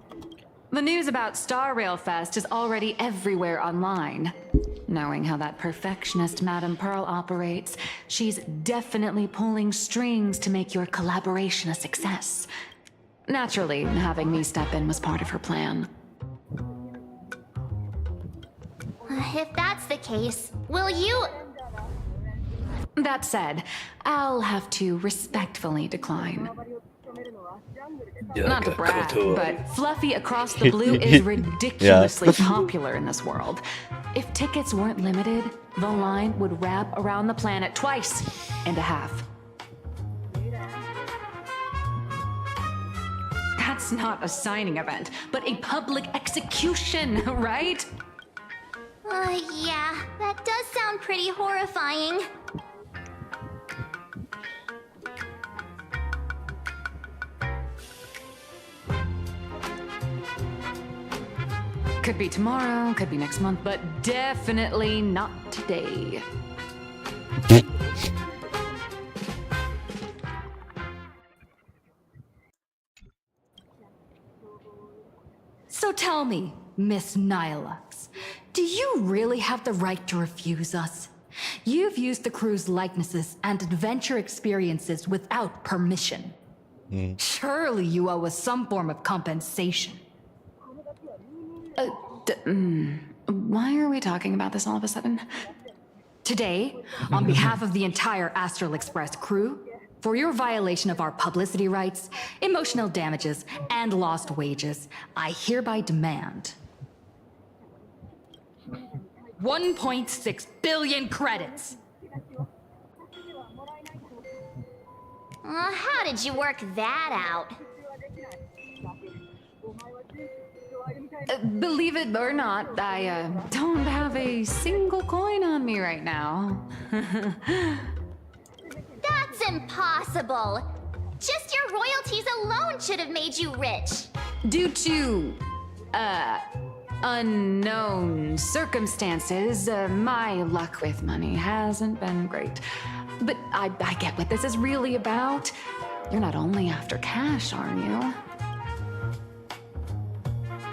The news about Star Rail Fest is already everywhere online. Knowing how that perfectionist Madame Pearl operates, she's definitely pulling strings to make your collaboration a success. Naturally, having me step in was part of her plan. If that's the case, will you... That said, I'll have to respectfully decline. Not to brag, but Fluffy Across the Blue is ridiculously popular in this world. If tickets weren't limited, the line would wrap around the planet twice and a half. That's not a signing event, but a public execution, right? Yeah, that does sound pretty horrifying. Could be tomorrow, could be next month, but definitely not today. So tell me, Miss Nihilux, do you really have the right to refuse us? You've used the crew's likenesses and adventure experiences without permission. Surely you owe us some form of compensation. Why are we talking about this all of a sudden? Today, on behalf of the entire Astral Express crew, for your violation of our publicity rights, emotional damages, and lost wages, I hereby demand 1.6 billion credits. How did you work that out? Believe it or not, I don't have a single coin on me right now. That's impossible! Just your royalties alone should have made you rich! Due to, unknown circumstances, my luck with money hasn't been great. But I get what this is really about. You're not only after cash, are you?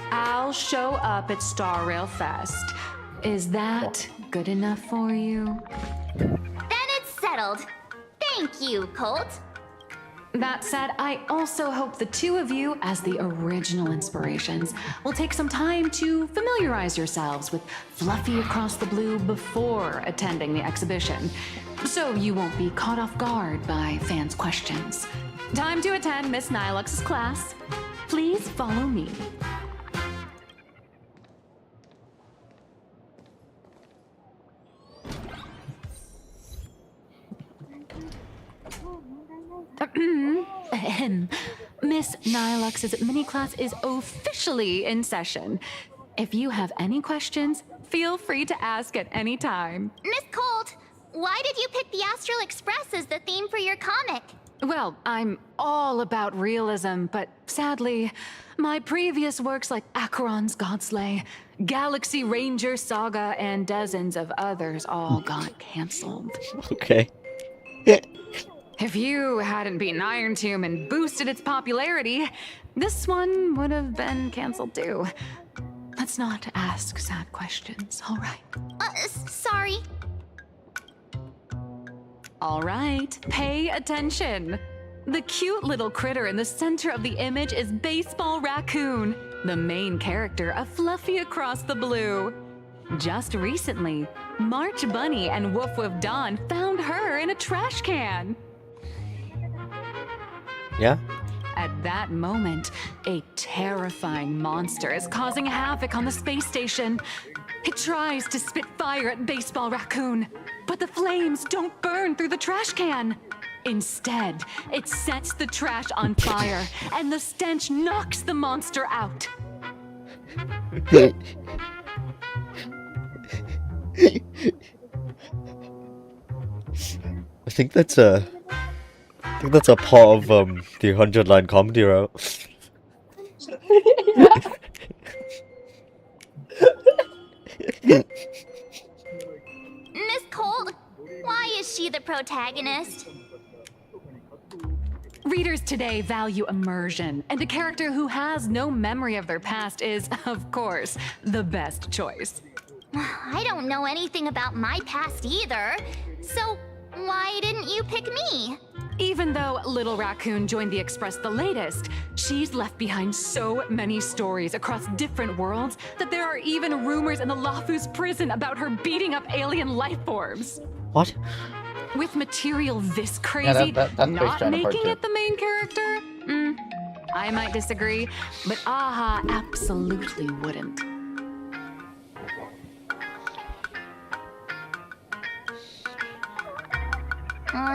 I'll show up at Star Rail Fest. Is that good enough for you? Then it's settled. Thank you, Colt. That said, I also hope the two of you, as the original inspirations, will take some time to familiarize yourselves with Fluffy Across the Blue before attending the exhibition, so you won't be caught off guard by fans' questions. Time to attend Miss Nilux's class. Please follow me. Miss Nilux's mini class is officially in session. If you have any questions, feel free to ask at any time. Miss Colt, why did you pick the Astral Express as the theme for your comic? Well, I'm all about realism, but sadly, my previous works like Acheron's Godslay, Galaxy Ranger Saga, and dozens of others all got cancelled. Okay. If you hadn't beaten Iron Tomb and boosted its popularity, this one would have been cancelled too. Let's not ask sad questions, all right? Sorry. All right, pay attention. The cute little critter in the center of the image is Baseball Raccoon, the main character of Fluffy Across the Blue. Just recently, March Bunny and Woof Woof Dawn found her in a trash can. Yeah? At that moment, a terrifying monster is causing havoc on the space station. It tries to spit fire at Baseball Raccoon, but the flames don't burn through the trash can. Instead, it sets the trash on fire, and the stench knocks the monster out. I think that's a part of the 100-line comedy route. Miss Colt, why is she the protagonist? Readers today value immersion, and a character who has no memory of their past is, of course, the best choice. I don't know anything about my past either, so why didn't you pick me? Even though Little Raccoon joined the Express the latest, she's left behind so many stories across different worlds that there are even rumors in the Lafus prison about her beating up alien life forms. What? With material this crazy, that's not Trying to making part it the main character? I might disagree, but Aha absolutely wouldn't.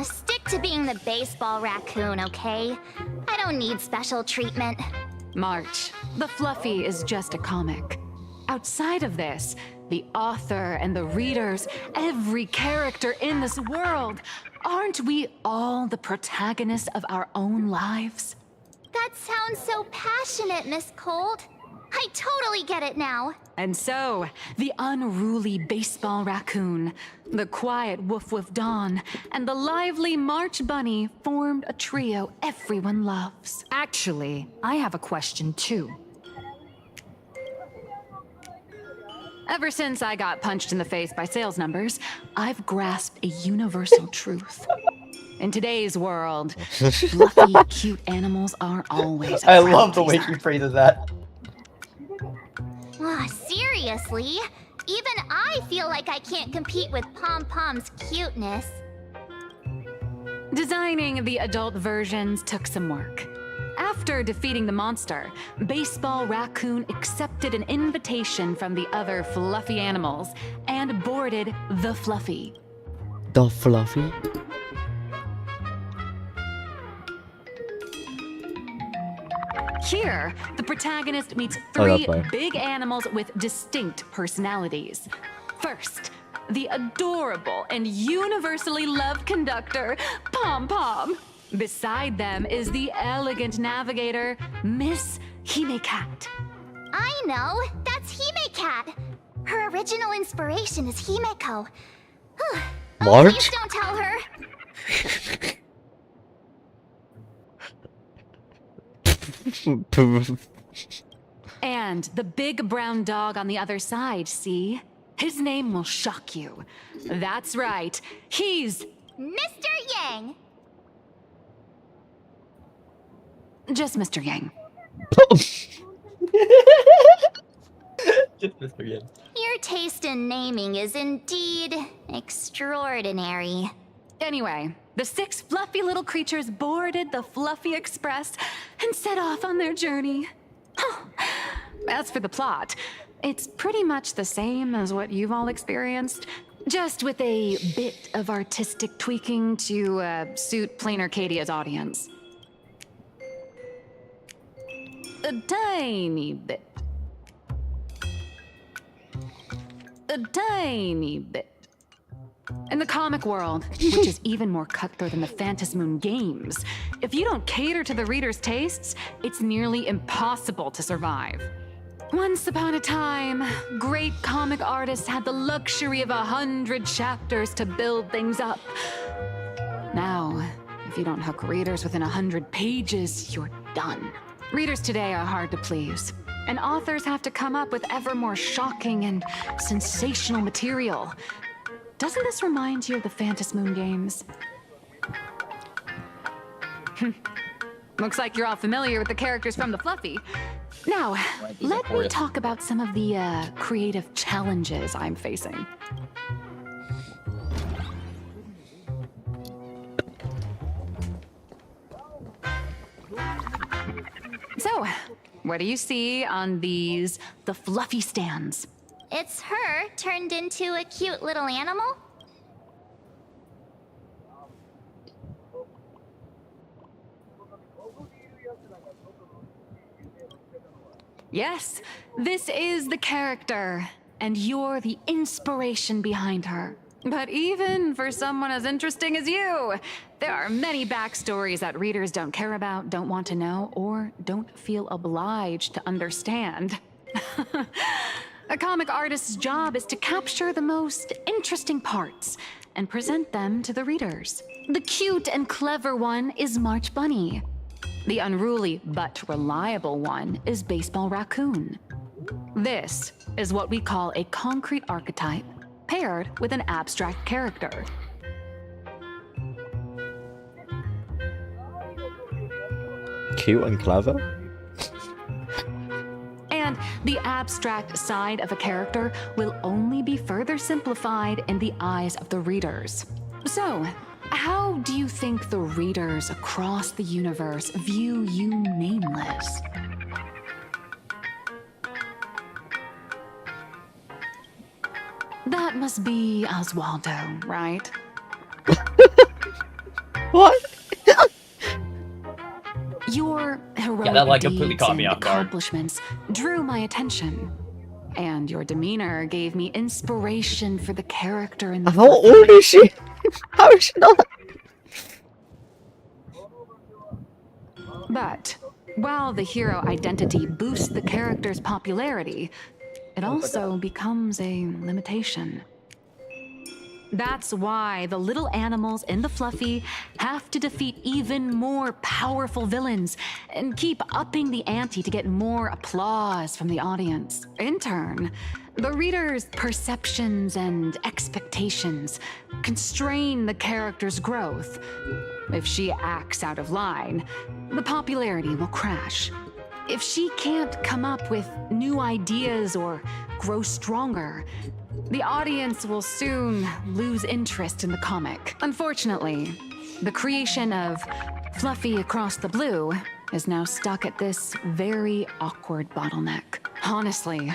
Stick to being the Baseball Raccoon, okay? I don't need special treatment. March, the Fluffy is just a comic. Outside of this, the author and the readers, every character in this world, aren't we all the protagonists of our own lives? That sounds so passionate, Miss Colt. I totally get it now. And so, the unruly Baseball Raccoon, the quiet Woof Woof Dawn, and the lively March Bunny formed a trio everyone loves. Actually, I have a question too. Ever since I got punched in the face by sales numbers, I've grasped a universal truth. In today's world, fluffy, cute animals aren't always. I love the way she phrases that. Seriously? Even I feel like I can't compete with Pom Pom's cuteness. Designing the adult versions took some work. After defeating the monster, Baseball Raccoon accepted an invitation from the other fluffy animals and boarded the Fluffy. The Fluffy? Here, the protagonist meets Oh, three that's fine. big animals with distinct personalities. First, the adorable and universally loved conductor, Pom Pom. Beside them is the elegant navigator, Miss Hime-Cat. I know, that's Hime-Cat. Her original inspiration is Himeko. March? Please don't tell her. And the big brown dog on the other side, see? His name will shock you. That's right, he's Mr. Yang. Just Mr. Yang. Your taste in naming is indeed extraordinary. Anyway, the 6 fluffy little creatures boarded the Fluffy Express and set off on their journey. As for the plot, it's pretty much the same as what you've all experienced, just with a bit of artistic tweaking to suit Planarcadia's audience. A tiny bit. A tiny bit. In the comic world, which is even more cutthroat than the Phantom Moon games, if you don't cater to the reader's tastes, it's nearly impossible to survive. Once upon a time, great comic artists had the luxury of 100 chapters to build things up. Now, if you don't hook readers within 100 pages, you're done. Readers today are hard to please, and authors have to come up with ever more shocking and sensational material. Doesn't this remind you of the Phantom Moon games? Looks like you're all familiar with the characters from the Fluffy. Now, let me talk about some of the creative challenges I'm facing. So, what do you see on the Fluffy stands? It's her turned into a cute little animal? Yes, this is the character, and you're the inspiration behind her. But even for someone as interesting as you, there are many backstories that readers don't care about, don't want to know, or don't feel obliged to understand. A comic artist's job is to capture the most interesting parts and present them to the readers. The cute and clever one is March Bunny. The unruly but reliable one is Baseball Raccoon. This is what we call a concrete archetype paired with an abstract character. Cute and clever? And the abstract side of a character will only be further simplified in the eyes of the readers. So, how do you think the readers across the universe view you nameless? That must be Oswaldo, right? What? Your heroic Yeah, that like completely deeds caught me and off guard. accomplishments drew my attention. And your demeanor gave me inspiration for the character in the How old is she? How is she not? But while the hero identity boosts the character's popularity, it also becomes a limitation. That's why the little animals in the Fluffy have to defeat even more powerful villains and keep upping the ante to get more applause from the audience. In turn, the reader's perceptions and expectations constrain the character's growth. If she acts out of line, the popularity will crash. If she can't come up with new ideas or grow stronger, the audience will soon lose interest in the comic. Unfortunately, the creation of Fluffy Across the Blue is now stuck at this very awkward bottleneck. Honestly,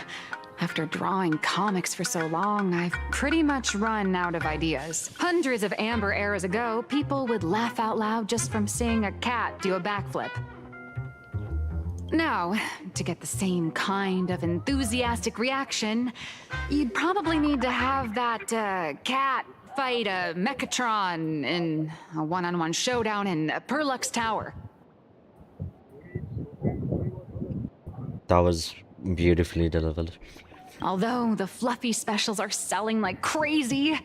after drawing comics for so long, I've pretty much run out of ideas. Hundreds of Amber eras ago, people would laugh out loud just from seeing a cat do a backflip. Now, to get the same kind of enthusiastic reaction, you'd probably need to have that cat fight a Mechatron in a one-on-one showdown in Perlux Tower. That was beautifully delivered. Although the Fluffy specials are selling like crazy,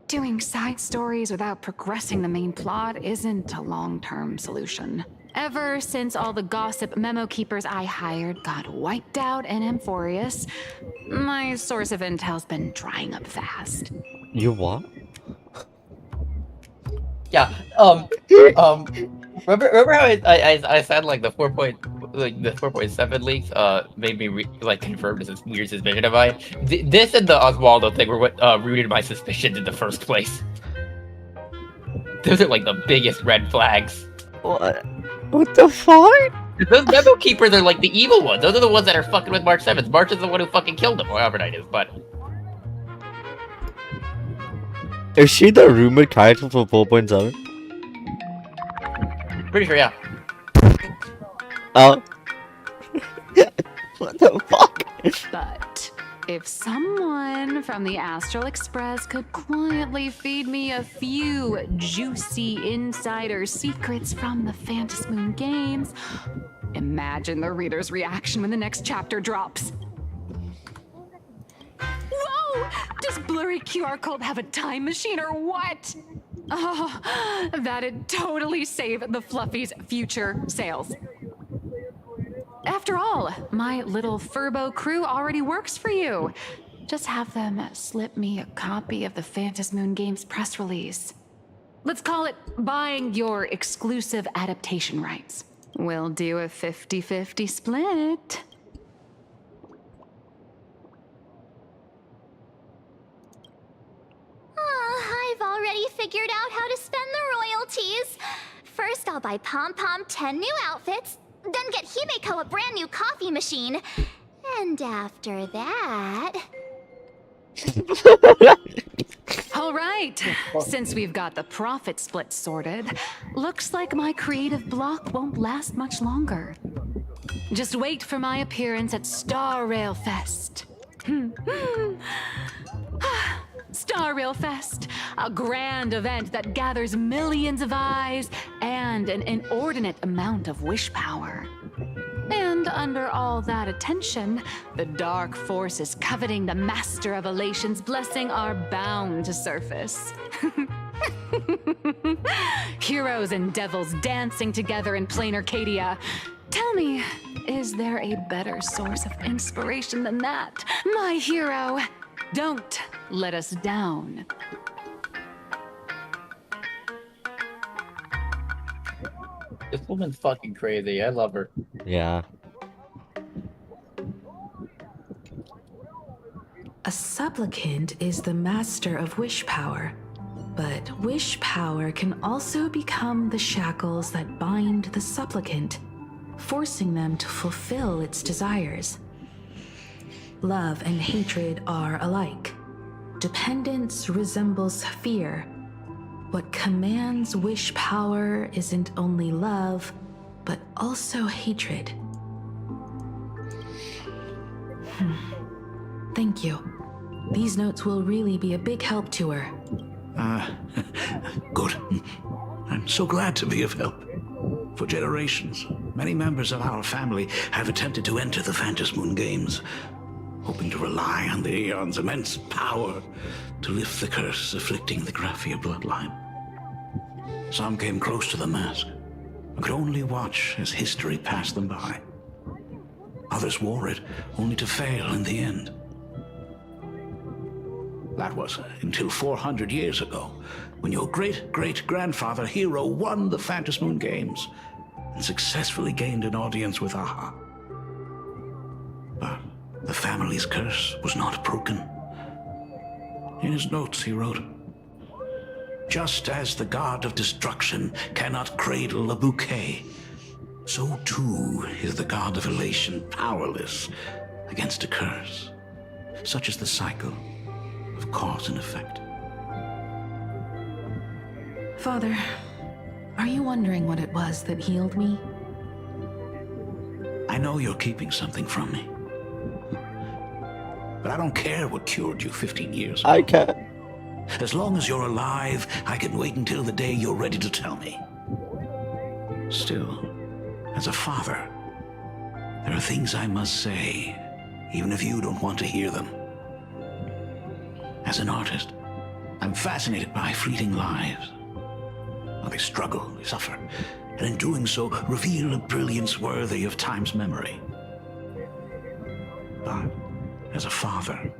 doing side stories without progressing the main plot isn't a long-term solution. Ever since all the gossip memo keepers I hired got wiped out in Amphorius, my source of intel's been drying up fast. You what? Yeah, Remember how I said like the 4.7 leaks made me confirm this weird suspicion of mine. This and the Oswaldo thing were what rooted my suspicions in the first place. Those are like the biggest red flags. What? What the fuck? Those memo keepers are like the evil ones. Those are the ones that are fucking with March 7th. March is the one who fucking killed him, or however that is, but... Is she the rumored character for 4.7? Pretty sure, yeah. Oh. What the fuck? But if someone from the Astral Express could quietly feed me a few juicy insider secrets from the Phantasmoon games, imagine the reader's reaction when the next chapter drops. Whoa! Does Blurry QR Code have a time machine or what? Oh, that'd totally save the Fluffy's future sales. After all, my little Furbo crew already works for you. Just have them slip me a copy of the Phantasmoon Games press release. Let's call it buying your exclusive adaptation rights. We'll do a 50-50 split. I've already figured out how to spend the royalties. First, I'll buy Pom Pom 10 new outfits, then get Himeko a brand new coffee machine. And after that... All right, since we've got the profit split sorted, looks like my creative block won't last much longer. Just wait for my appearance at Star Rail Fest. Star Rail Fest, a grand event that gathers millions of eyes and an inordinate amount of wish power. And under all that attention, the dark forces coveting the Master of Elation's blessing are bound to surface. Heroes and devils dancing together in Planarcadia. Tell me, is there a better source of inspiration than that? My hero, don't let us down. This woman's fucking crazy. I love her. Yeah. A supplicant is the master of wish power, but wish power can also become the shackles that bind the supplicant, forcing them to fulfill its desires. Love and hatred are alike. Dependence resembles fear. What commands wish power isn't only love, but also hatred. Thank you. These notes will really be a big help to her. Good. I'm so glad to be of help. For generations, many members of our family have attempted to enter the Phantasmoon Games, hoping to rely on the Aeon's immense power to lift the curse afflicting the Graphia bloodline. Some came close to the mask, but could only watch as history passed them by. Others wore it, only to fail in the end. That was until 400 years ago, when your great-great-grandfather Hero won the Phantasmoon Games and successfully gained an audience with Aha. But the family's curse was not broken. In his notes, he wrote, "Just as the god of destruction cannot cradle a bouquet, so too is the god of elation powerless against a curse. Such is the cycle of cause and effect." Father, are you wondering what it was that healed me? I know you're keeping something from me. But I don't care what cured you 15 years ago. I care. As long as you're alive, I can wait until the day you're ready to tell me. Still, as a father, there are things I must say, even if you don't want to hear them. As an artist, I'm fascinated by fleeting lives. How they struggle, they suffer, and in doing so, reveal a brilliance worthy of time's memory. But as a father,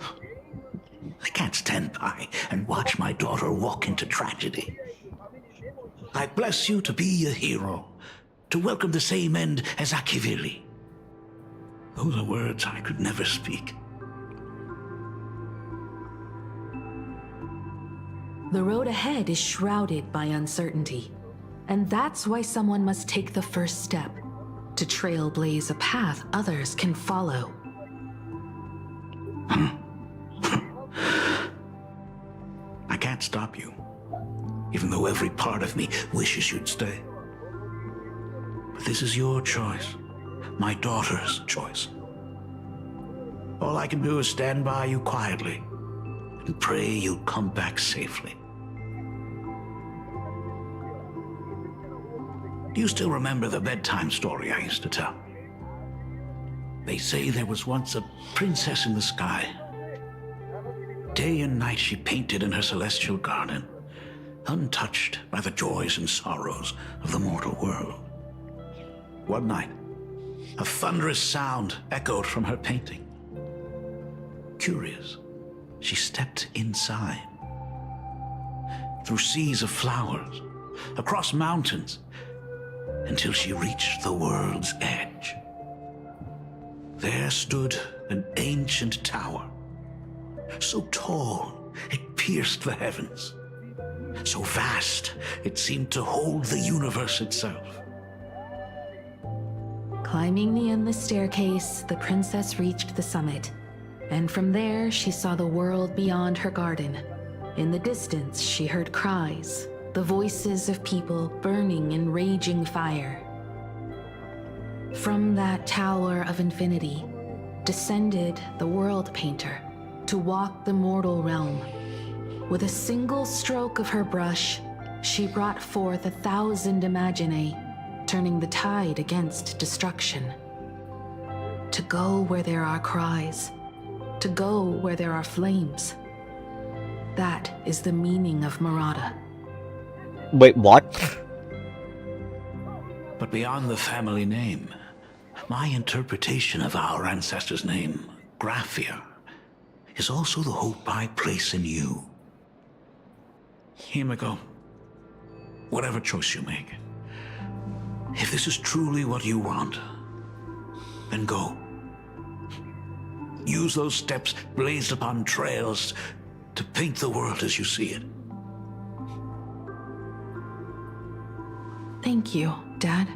I can't stand by and watch my daughter walk into tragedy. I bless you to be a hero, to welcome the same end as Akivili. Those are words I could never speak. The road ahead is shrouded by uncertainty. And that's why someone must take the first step, to trailblaze a path others can follow. I can't stop you, even though every part of me wishes you'd stay. But this is your choice, my daughter's choice. All I can do is stand by you quietly and pray you'll come back safely. Do you still remember the bedtime story I used to tell? They say there was once a princess in the sky. Day and night she painted in her celestial garden, untouched by the joys and sorrows of the mortal world. One night, a thunderous sound echoed from her painting. Curious, she stepped inside. Through seas of flowers, across mountains, until she reached the world's edge. There stood an ancient tower, so tall it pierced the heavens, so vast it seemed to hold the universe itself. Climbing the endless staircase, the princess reached the summit, and from there she saw the world beyond her garden. In the distance, she heard cries, the voices of people burning in raging fire. From that tower of infinity descended the world painter to walk the mortal realm. With a single stroke of her brush, she brought forth 1,000 imaginae, turning the tide against destruction. To go where there are cries, to go where there are flames. That is the meaning of Murata. Wait, what? But beyond the family name, my interpretation of our ancestor's name, Graphia, is also the hope I place in you. Himiko, whatever choice you make, if this is truly what you want, then go. Use those steps blazed upon trails to paint the world as you see it. Thank you, Dad.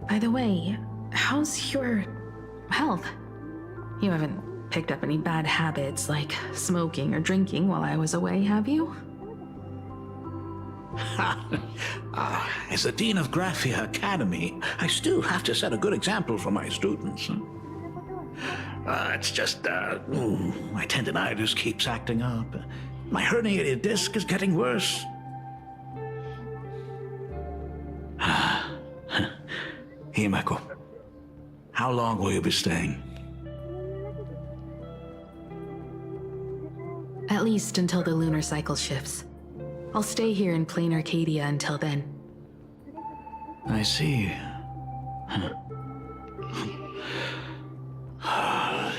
By the way, how's your health? You haven't picked up any bad habits like smoking or drinking while I was away, have you? As the Dean of Graphia Academy, I still have to set a good example for my students. It's just, my tendinitis keeps acting up. My herniated disc is getting worse. Himeko, how long will you be staying? At least until the lunar cycle shifts. I'll stay here in Planarcadia until then. I see.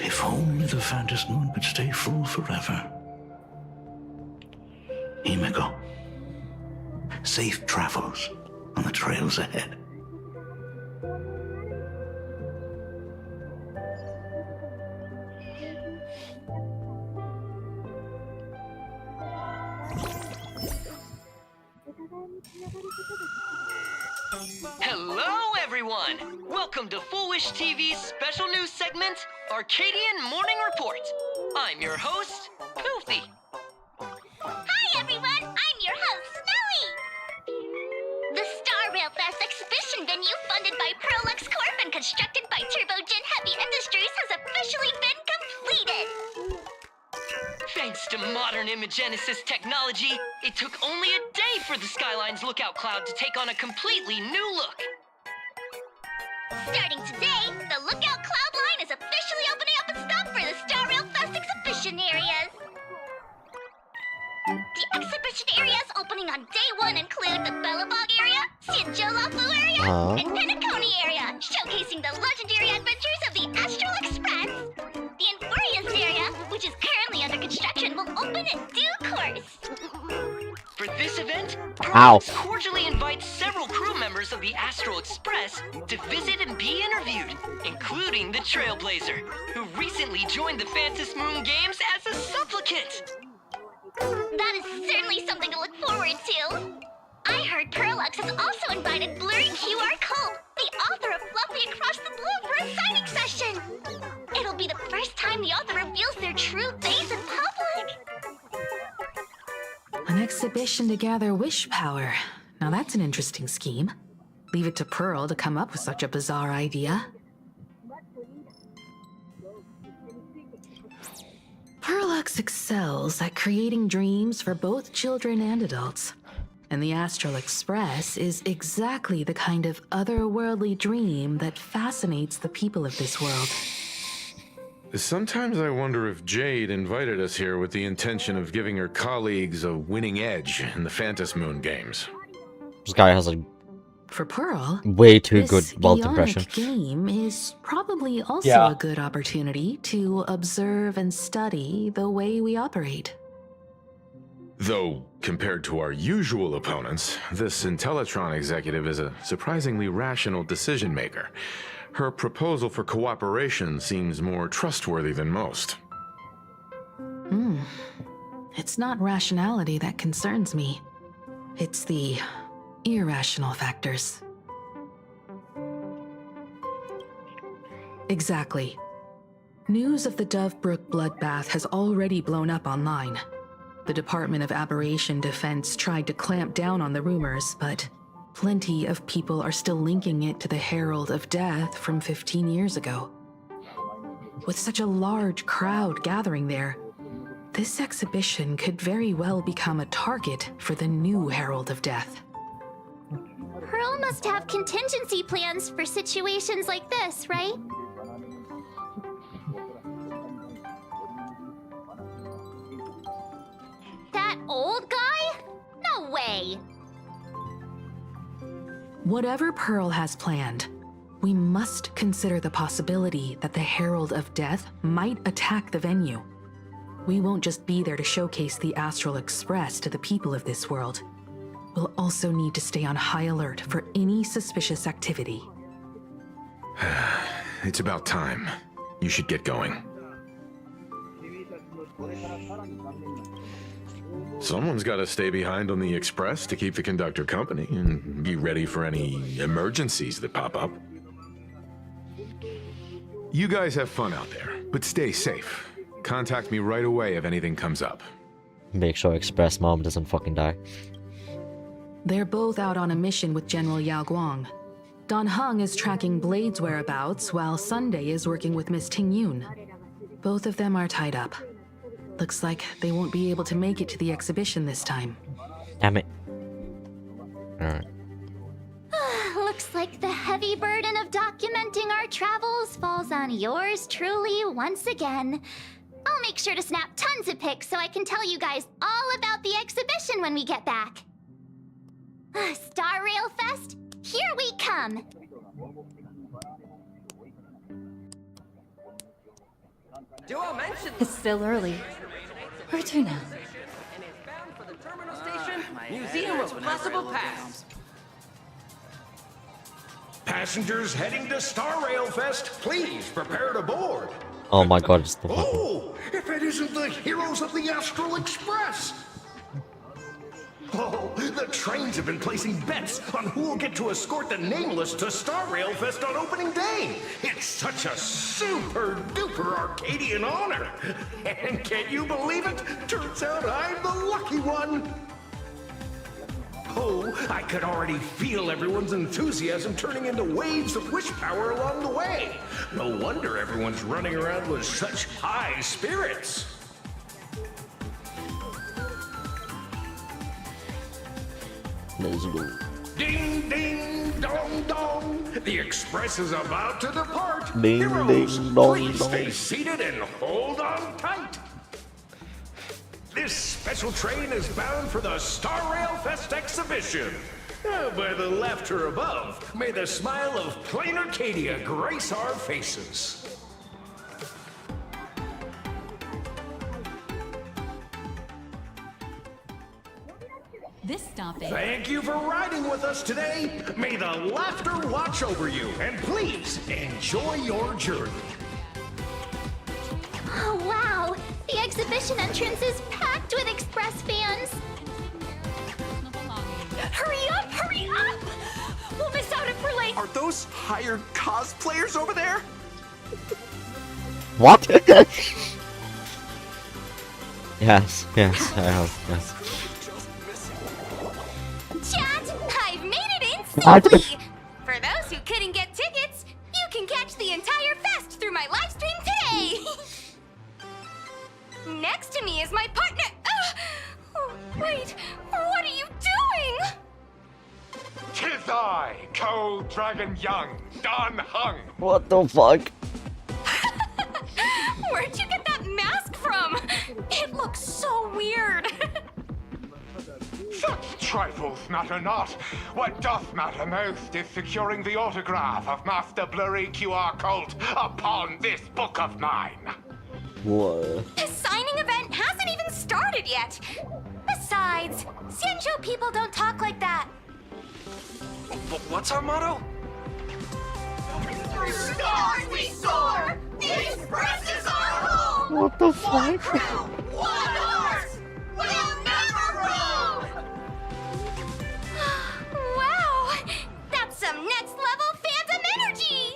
If only the Phantom Moon could stay full forever. Himeko, safe travels on the trails ahead. Hello, everyone! Welcome to Foolish TV's special news segment, Arcadian Morning Report. I'm your host, Goofy. Hi, everyone! I'm your host, Snowy! The Star Rail Fest exhibition venue funded by Prolux Corp and constructed by Turbogen Heavy Industries has officially been completed! Thanks to modern imagenesis technology, it took only a day for the Skyline's lookout cloud to take on a completely new look. Starting today, the lookout cloud line is officially opening up its stop for the Star Rail Fest exhibition areas. The exhibition areas opening on day one include the Bellabog area, Sinjolafu area, and Penacony area, showcasing the legendary adventures of the Astral Express. The Enfurious area, which is currently under construction, will open happen in due course. For this event, Ow. Perlux cordially invites several crew members of the Astral Express to visit and be interviewed, including the Trailblazer, who recently joined the Phantom Moon Games as a supplicant. That is certainly something to look forward to. I heard Perlux has also invited Blurry QR Code, the author of Fluffy Across the Blue, for a signing session. It'll be the first time the author reveals their true face in public. An exhibition to gather wish power. Now that's an interesting scheme. Leave it to Pearl to come up with such a bizarre idea. Perlux excels at creating dreams for both children and adults. And the Astral Express is exactly the kind of otherworldly dream that fascinates the people of this world. Sometimes I wonder if Jade invited us here with the intention of giving her colleagues a winning edge in the Phantom Moon games. This guy has a For Pearl, way too this good wealth Ionic impression. game is probably also Yeah. a good opportunity to observe and study the way we operate. Though, compared to our usual opponents, this Intellitron executive is a surprisingly rational decision maker. Her proposal for cooperation seems more trustworthy than most. It's not rationality that concerns me. It's the irrational factors. Exactly. News of the Dovebrook bloodbath has already blown up online. The Department of Aberration Defense tried to clamp down on the rumors, but plenty of people are still linking it to the Herald of Death from 15 years ago. With such a large crowd gathering there, this exhibition could very well become a target for the new Herald of Death. Pearl must have contingency plans for situations like this, right? That old guy? No way! Whatever Pearl has planned, we must consider the possibility that the Herald of Death might attack the venue. We won't just be there to showcase the Astral Express to the people of this world. We'll also need to stay on high alert for any suspicious activity. It's about time. You should get going. Someone's got to stay behind on the express to keep the conductor company and be ready for any emergencies that pop up. You guys have fun out there, but stay safe. Contact me right away if anything comes up. Make sure Express Mom doesn't fucking die. They're both out on a mission with General Yao Guang. Don Hung is tracking Blade's whereabouts, while Sunday is working with Miss Ting Yun. Both of them are tied up. Looks like they won't be able to make it to the exhibition this time. Damn it. Alright. Looks like the heavy burden of documenting our travels falls on yours truly once again. I'll make sure to snap tons of pics so I can tell you guys all about the exhibition when we get back. Star Rail Fest, here we come! It's still early. Where to now? Museum of Possible Past. Passengers heading to Star Rail Fest, please prepare to board. Oh my god, it's the fucking... Oh, if it isn't the heroes of the Astral Express! Oh, the trains have been placing bets on who will get to escort the Nameless to Star Rail Fest on opening day. It's such a super-duper Arcadian honor. And can you believe it? Turns out I'm the lucky one. Oh, I could already feel everyone's enthusiasm turning into waves of wish power along the way. No wonder everyone's running around with such high spirits. Let's go. Ding, ding, dong, dong. The express is about to depart. Ding, Heroes, ding, dong, please dong. stay seated and hold on tight. This special train is bound for the Star Rail Fest exhibition. By the laughter above, may the smile of Planarcadia grace our faces. this stopping. Thank you for riding with us today. May the laughter watch over you, and please enjoy your journey. Oh, wow! The exhibition entrance is packed with Express fans! Hurry up! Hurry up! We'll miss out if we're late! Are those hired cosplayers over there? What? Yes, yes, I have, yes. Chat, I've made it in What? safely! For those who couldn't get tickets, you can catch the entire fest through my live stream today! Next to me is my partner. Oh, wait, what are you doing? 'Tis I, Cold Dragon Young, Don Hung. What the fuck? Where'd you get that mask from? It looks so weird. Such trifles matter not. What doth matter most is securing the autograph of Master Blurry QR Cult upon this book of mine. What? The signing event hasn't even started yet. Besides, Xianzhou people don't talk like that. What's our motto? Through stars we soar! The Express is our home! What the fuck? One crew, one horse! We'll never roam! Wow! That's some next level phantom energy!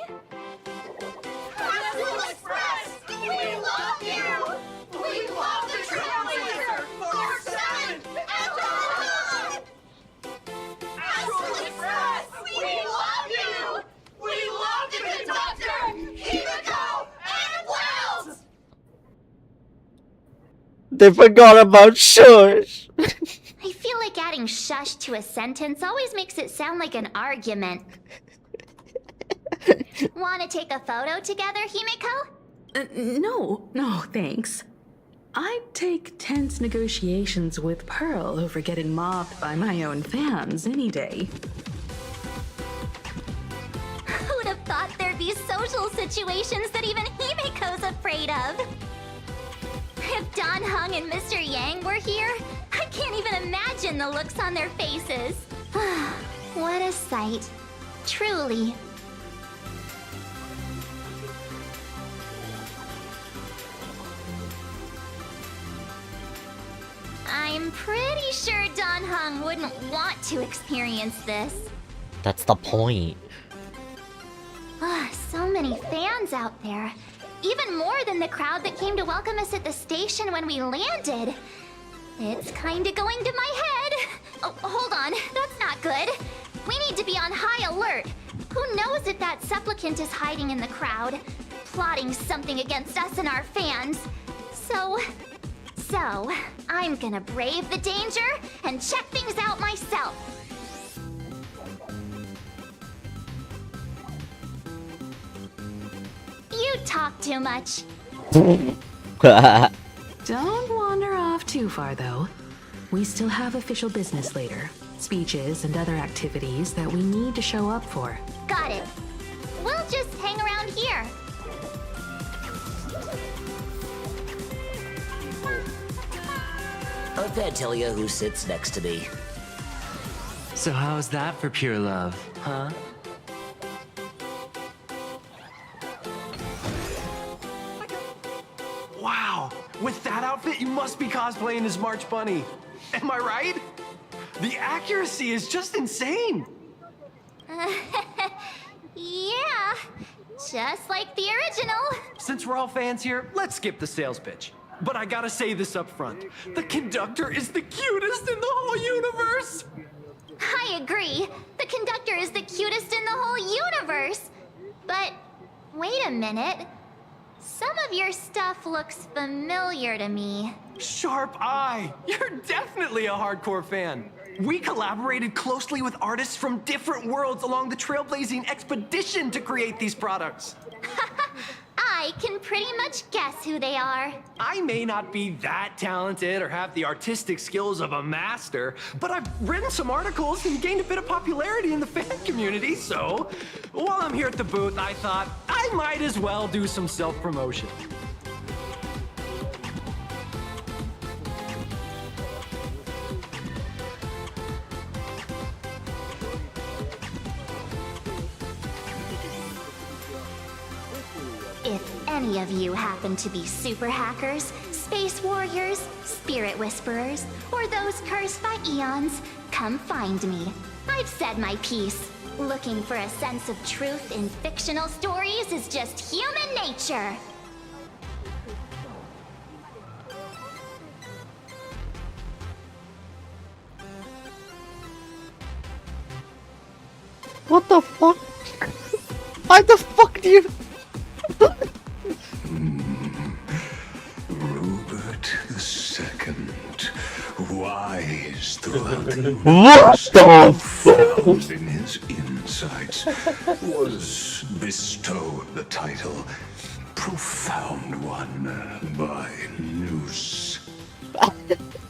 Astral Express! We love you! We love the Trailblazer! 4-7 and on! Astral Express! We love you! We love the conductor! Himiko and Wells! They forgot about shush. I feel like adding shush to a sentence always makes it sound like an argument. Want to take a photo together, Himiko? No, thanks. I'd take tense negotiations with Pearl over getting mobbed by my own fans any day. Who'd have thought there'd be social situations that even Himiko's afraid of? If Don Hung and Mr. Yang were here, I can't even imagine the looks on their faces. What a sight. Truly. I'm pretty sure Don Hung wouldn't want to experience this. That's the point. So many fans out there. Even more than the crowd that came to welcome us at the station when we landed. It's kinda going to my head. Oh, hold on. That's not good. We need to be on high alert. Who knows if that supplicant is hiding in the crowd, plotting something against us and our fans. So, I'm gonna brave the danger and check things out myself. You talk too much. Don't wander off too far, though. We still have official business later. Speeches and other activities that we need to show up for. Got it. We'll just hang around here. I can't tell you who sits next to me. So how's that for pure love, huh? Wow, with that outfit, you must be cosplaying as March Bunny. Am I right? The accuracy is just insane. Yeah, just like the original. Since we're all fans here, let's skip the sales pitch. But I gotta say this up front. The conductor is the cutest in the whole universe! I agree. The conductor is the cutest in the whole universe. But wait a minute. Some of your stuff looks familiar to me. Sharp eye! You're definitely a hardcore fan. We collaborated closely with artists from different worlds along the trailblazing expedition to create these products. I can pretty much guess who they are. I may not be that talented or have the artistic skills of a master, but I've written some articles and gained a bit of popularity in the fan community, so while I'm here at the booth, I thought I might as well do some self-promotion. If any of you happen to be super hackers, space warriors, spirit whisperers, or those cursed by eons, come find me. I've said my piece. Looking for a sense of truth in fictional stories is just human nature. What the fuck? Why the fuck do you... Rupert II, wise throughout the What the fuck? In his insights, was bestowed the title Profound One by Noose.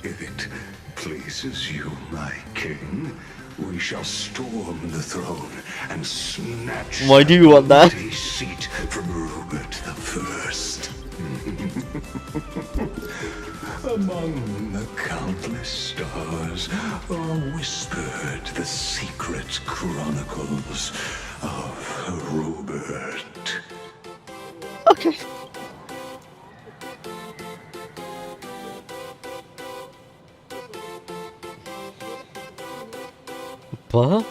If it pleases you, my king, we shall storm the throne and snatch Why do you want that? a seat from Rupert the First. Among the countless stars are whispered the secret chronicles of Rupert. Okay. What?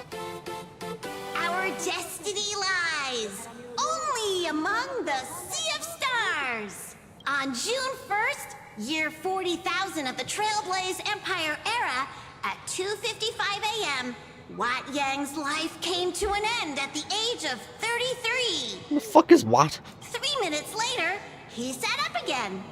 Our destiny lies only among the Sea of Stars. On June 1st, year 40,000 of the Trailblaze Empire era, at 2:55 a.m., Wat Yang's life came to an end at the age of 33. What the fuck is what? 3 minutes later, he sat up again.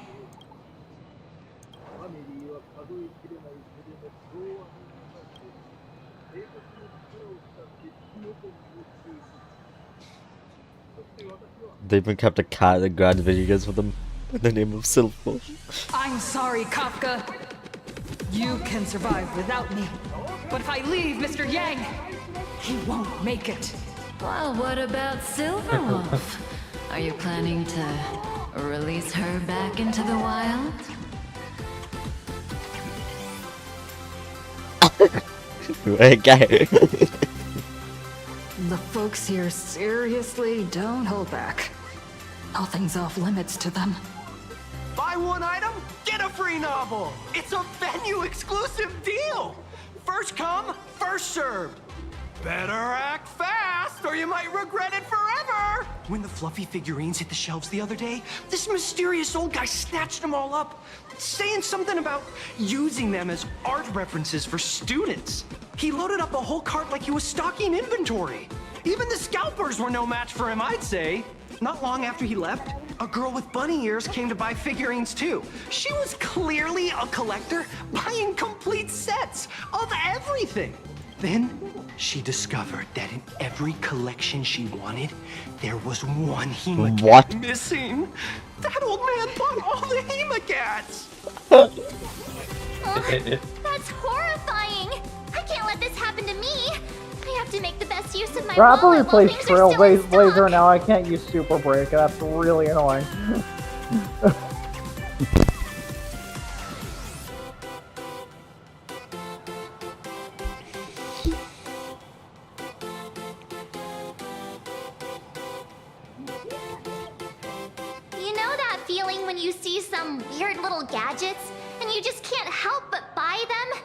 They even kept a cat that grabbed video games for them in the name of Silver. I'm sorry, Kafka. You can survive without me. But if I leave Mr. Yang, he won't make it. Well, what about Silverwolf? Are you planning to release her back into the wild? Okay. The folks here seriously don't hold back. Nothing's off limits to them. Buy one item, get a free novel. It's a venue exclusive deal. First come, first served. Better act fast or you might regret it forever. When the fluffy figurines hit the shelves the other day, this mysterious old guy snatched them all up, saying something about using them as art references for students. He loaded up a whole cart like he was stocking inventory. Even the scalpers were no match for him, I'd say. Not long after he left, a girl with bunny ears came to buy figurines too. She was clearly a collector, buying complete sets of everything. Then she discovered that in every collection she wanted, there was one Hemacat What? missing. That old man bought all the Hemacats. That's horrifying. I can't let this happen to me. I have to make the best use of my Rapidly wallet while replace things are still in stock. Trailblazer now. I can't use Super Break. That's really annoying. You know that feeling when you see some weird little gadgets and you just can't help but buy them?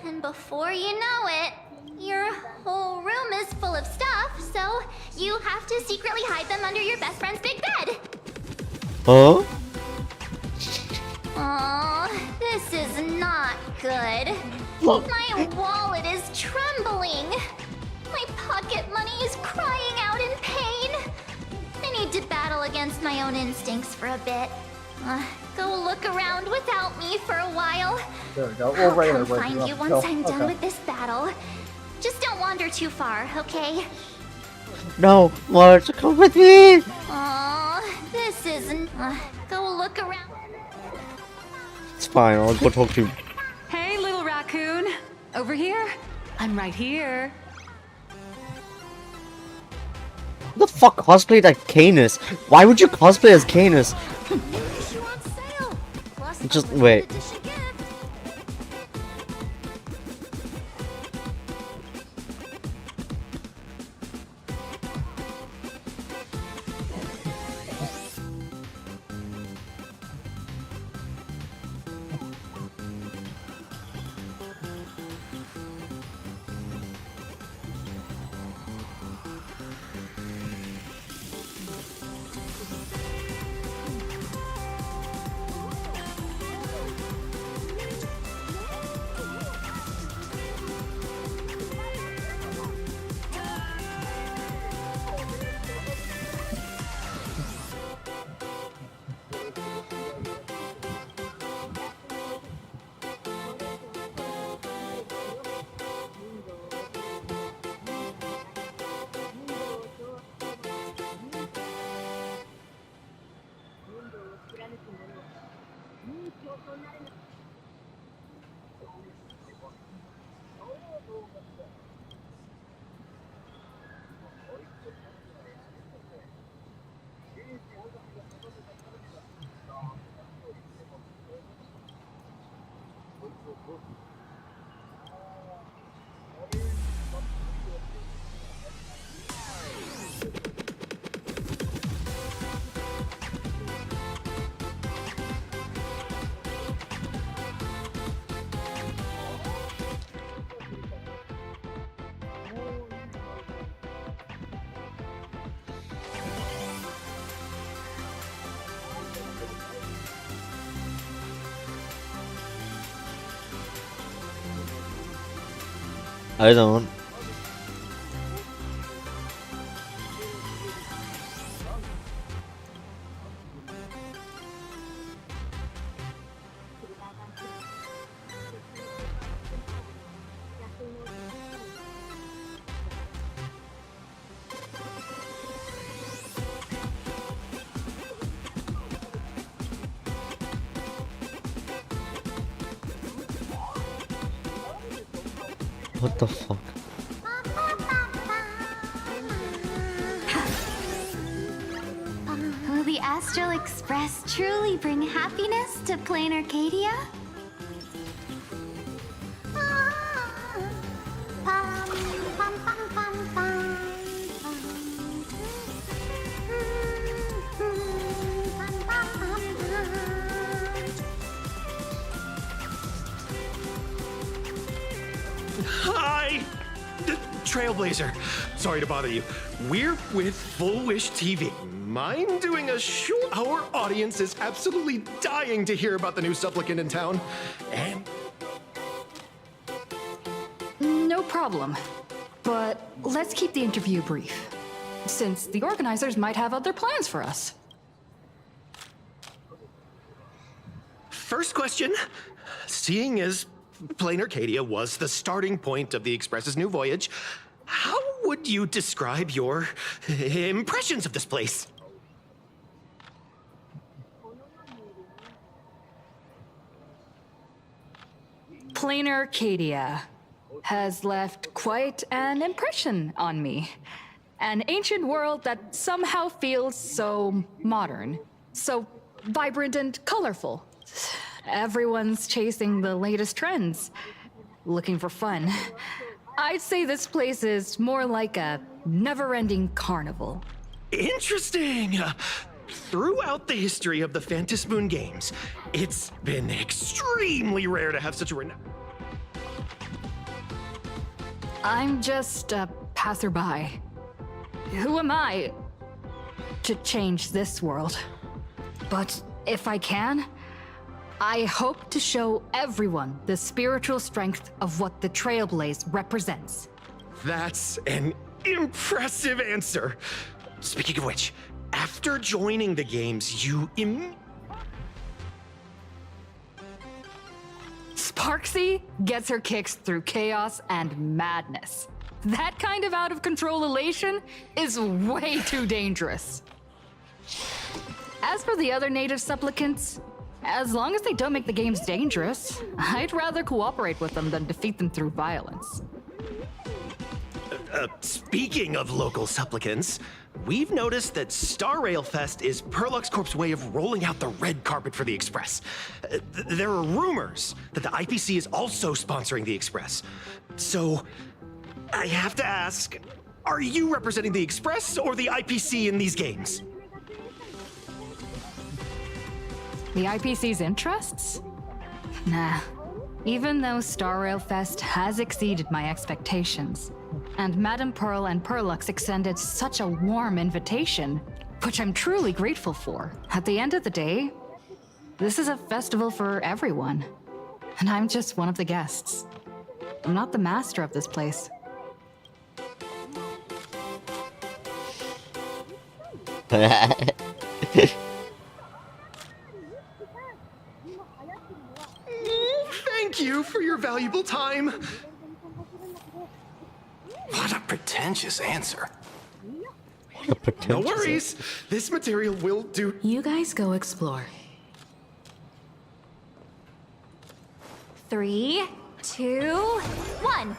And before you know it, your whole room is full of stuff, so you have to secretly hide them under your best friend's big bed. Huh? Aww, this is not good. My wallet is trembling. My pocket money is crying out in pain. I need to battle against my own instincts for a bit. Go look around without me for a while. There we go. I'll We'll come find you once Go. I'm done Okay. with this battle. Just don't wander too far, okay? No, Marge, come with me. Aww, this isn't... go look around. It's fine, I'll go talk to you. Hey, little raccoon. Over here? I'm right here. Who the fuck cosplayed as Canis? Why would you cosplay as Canis? Just wait. I don't. What the fuck? Will the Astral Express truly bring happiness to Planarcadia? Hi! Trailblazer. Sorry to bother you. We're with Full Wish TV. Mind doing a show? Our audience is absolutely dying to hear about the new supplicant in town. And No problem. But let's keep the interview brief, since the organizers might have other plans for us. first question, seeing as Planarcadia was the starting point of the Express's new voyage, how would you describe your impressions of this place? Planarcadia has left quite an impression on me. An ancient world that somehow feels so modern, so vibrant and colorful. Everyone's chasing the latest trends, looking for fun. I'd say this place is more like a never-ending carnival. Interesting! Throughout the history of the Phantom Moon games, it's been extremely rare to have such a renowned... I'm just a passerby. Who am I to change this world? But if I can, I hope to show everyone the spiritual strength of what the Trailblaze represents. That's an impressive answer. Speaking of which, after joining the games, you Sparksy gets her kicks through chaos and madness. That kind of out-of-control elation is way too dangerous. As for the other native supplicants, as long as they don't make the games dangerous, I'd rather cooperate with them than defeat them through violence. Speaking of local supplicants, we've noticed that Star Rail Fest is Perlux Corp's way of rolling out the red carpet for the Express. There are rumors that the IPC is also sponsoring the Express. So, I have to ask, are you representing the Express or the IPC in these games? The IPC's interests? Nah. Even though Star Rail Fest has exceeded my expectations, and Madame Pearl and Perlux extended such a warm invitation, which I'm truly grateful for, at the end of the day, this is a festival for everyone. And I'm just one of the guests. I'm not the master of this place. Thank you for your valuable time. What a pretentious answer. No worries. This material will do. You guys go explore. 3, 2, 1.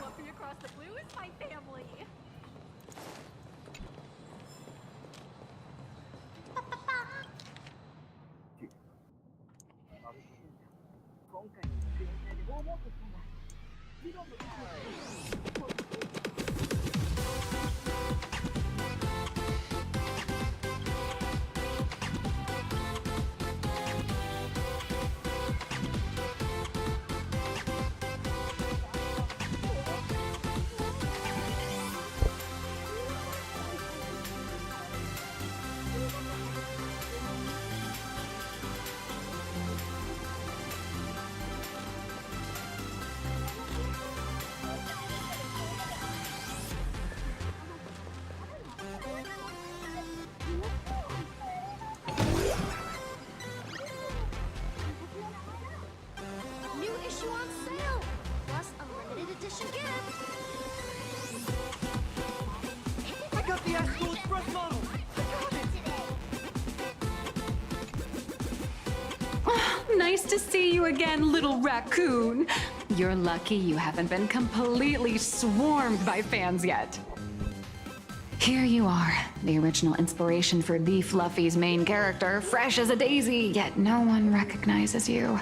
New issue on sale, plus unlimited edition gift. I got the Astral Express model! Nice to see you again, little raccoon. You're lucky you haven't been completely swarmed by fans yet. Here you are, the original inspiration for the Fluffy's main character, fresh as a daisy, yet no one recognizes you.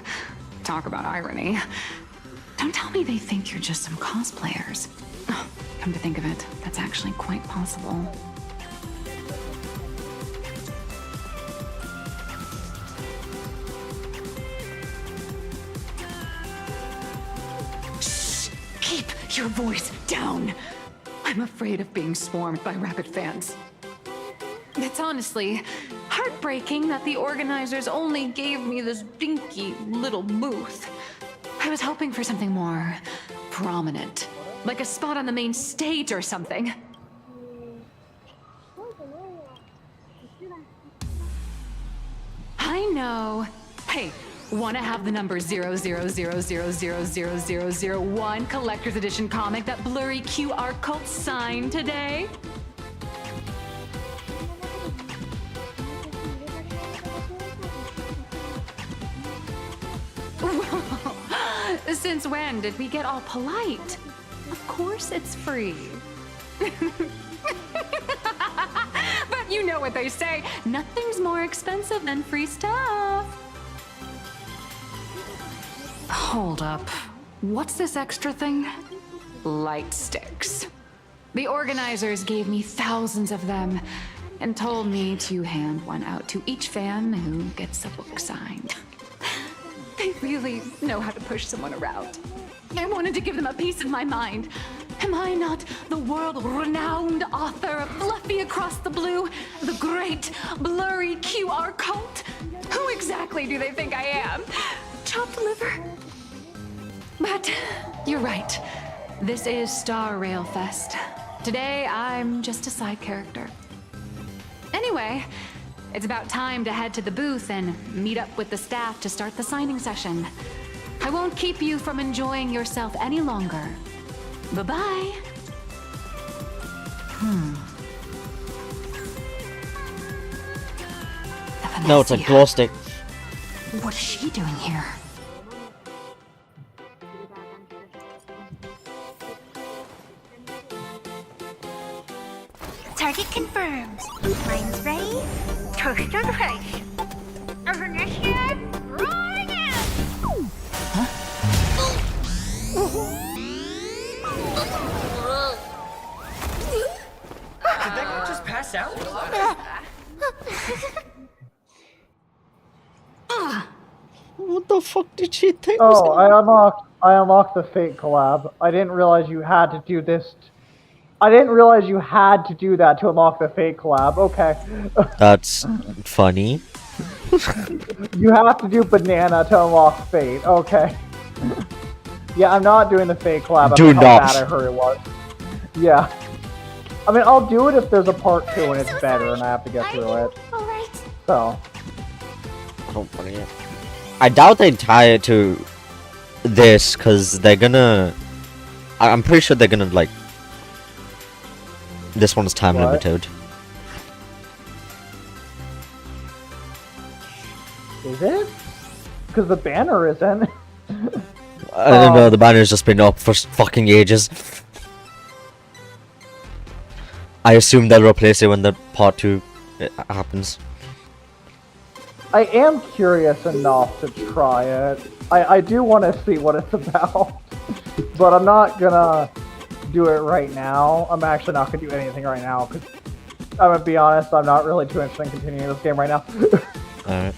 Talk about irony. Don't tell me they think you're just some cosplayers. Oh, come to think of it, that's actually quite possible. Shh! Keep your voice down! I'm afraid of being swarmed by rabid fans. It's honestly heartbreaking that the organizers only gave me this dinky little booth. I was hoping for something more prominent, like a spot on the main stage or something. I know. Hey, wanna have the number 000000001 collector's edition comic that blurry QR cult signed today? Since when did we get all polite? Of course it's free. But you know what they say, nothing's more expensive than free stuff. Hold up. What's this extra thing? Light sticks. The organizers gave me thousands of them and told me to hand one out to each fan who gets a book signed. They really know how to push someone around. I wanted to give them a piece of my mind. Am I not the world-renowned author of Fluffy Across the Blue, the great blurry QR cult? Who exactly do they think I am? Chopped liver? But you're right. This is Star Rail Fest. Today, I'm just a side character. Anyway, it's about time to head to the booth and meet up with the staff to start the signing session. I won't keep you from enjoying yourself any longer. Bye-bye. No, it's a glow stick. What is she doing here? Target confirmed. Mine's ready. Toaster price. Initiate right now. Did that guy just pass out? What the fuck did she think? Oh, I unlocked the fake collab. I didn't realize you had to do this. I didn't realize you had to do that to unlock the fake collab. Okay. That's funny. You have to do banana to unlock fate. Okay. Yeah, I'm not doing the fake collab. Do how not. bad I heard it was. Yeah. I mean, I'll do it if there's a part 2 and it's better and I have to get through it. Alright. So. I doubt they tie it to this because they're gonna. I'm pretty sure they're gonna like. This one's time limited. Is it? Because the banner isn't. I don't know, the banner's just been up for fucking ages. I assume they'll replace it when the part 2 happens. I am curious enough to try it. I do want to see what it's about, but I'm not gonna do it right now. I'm actually not gonna do anything right now because I'm gonna be honest. I'm not really too interested in continuing this game right now. Alright.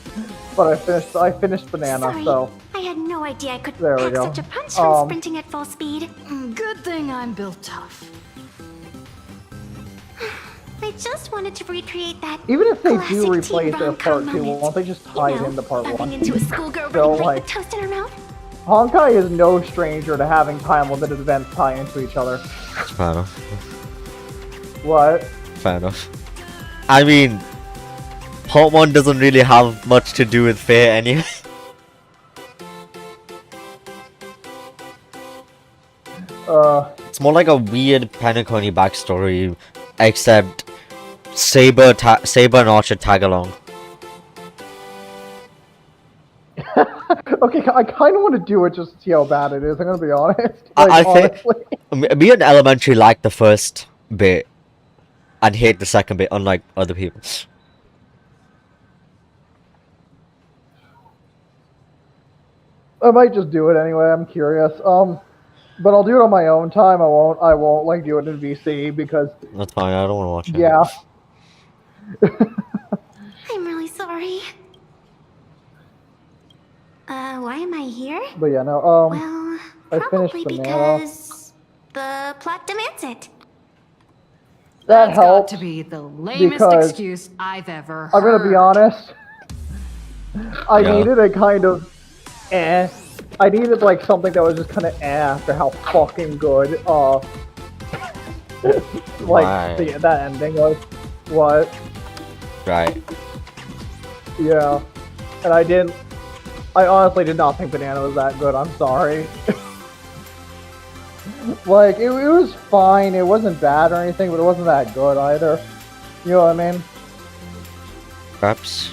But I finished Banana, Sorry, so I had no idea I could there we pack go. such a punch from sprinting at full speed. Good thing I'm built tough. I just wanted to recreate that. Even if they classic do teen replace it with part rom-com 2, moment. won't they just tie it into part Bumping 1? into a schoolgirl So, running like, with toast in her mouth. Honkai is no stranger to having time-limited events tie into each other. Fair enough. What? Fair enough. I mean, part 1 doesn't really have much to do with Fate anyway. It's more like a weird Penacony backstory, except Saber and Archer tag along. Okay, I kind of want to do it just to see how bad it is. I'm gonna be honest. I Like, think me and Elementary like the first bit and hate the second bit, unlike other people. I might just do it anyway. I'm curious. But I'll do it on my own time. I won't like do it in VC because. That's fine. I don't want to watch it. Yeah. I'm really sorry. Why am I here? But yeah, no. Well, I probably finished Banana. because the plot demands it. That That's got helped to be the lamest because excuse I've ever heard. I'm gonna be honest. I Yeah. needed a kind of I needed like something that was just kind of after how fucking good like Right. that ending was. What? Right. Yeah. And I honestly did not think Banana was that good. I'm sorry. Like it was fine. It wasn't bad or anything, but it wasn't that good either. You know what I mean? Perhaps.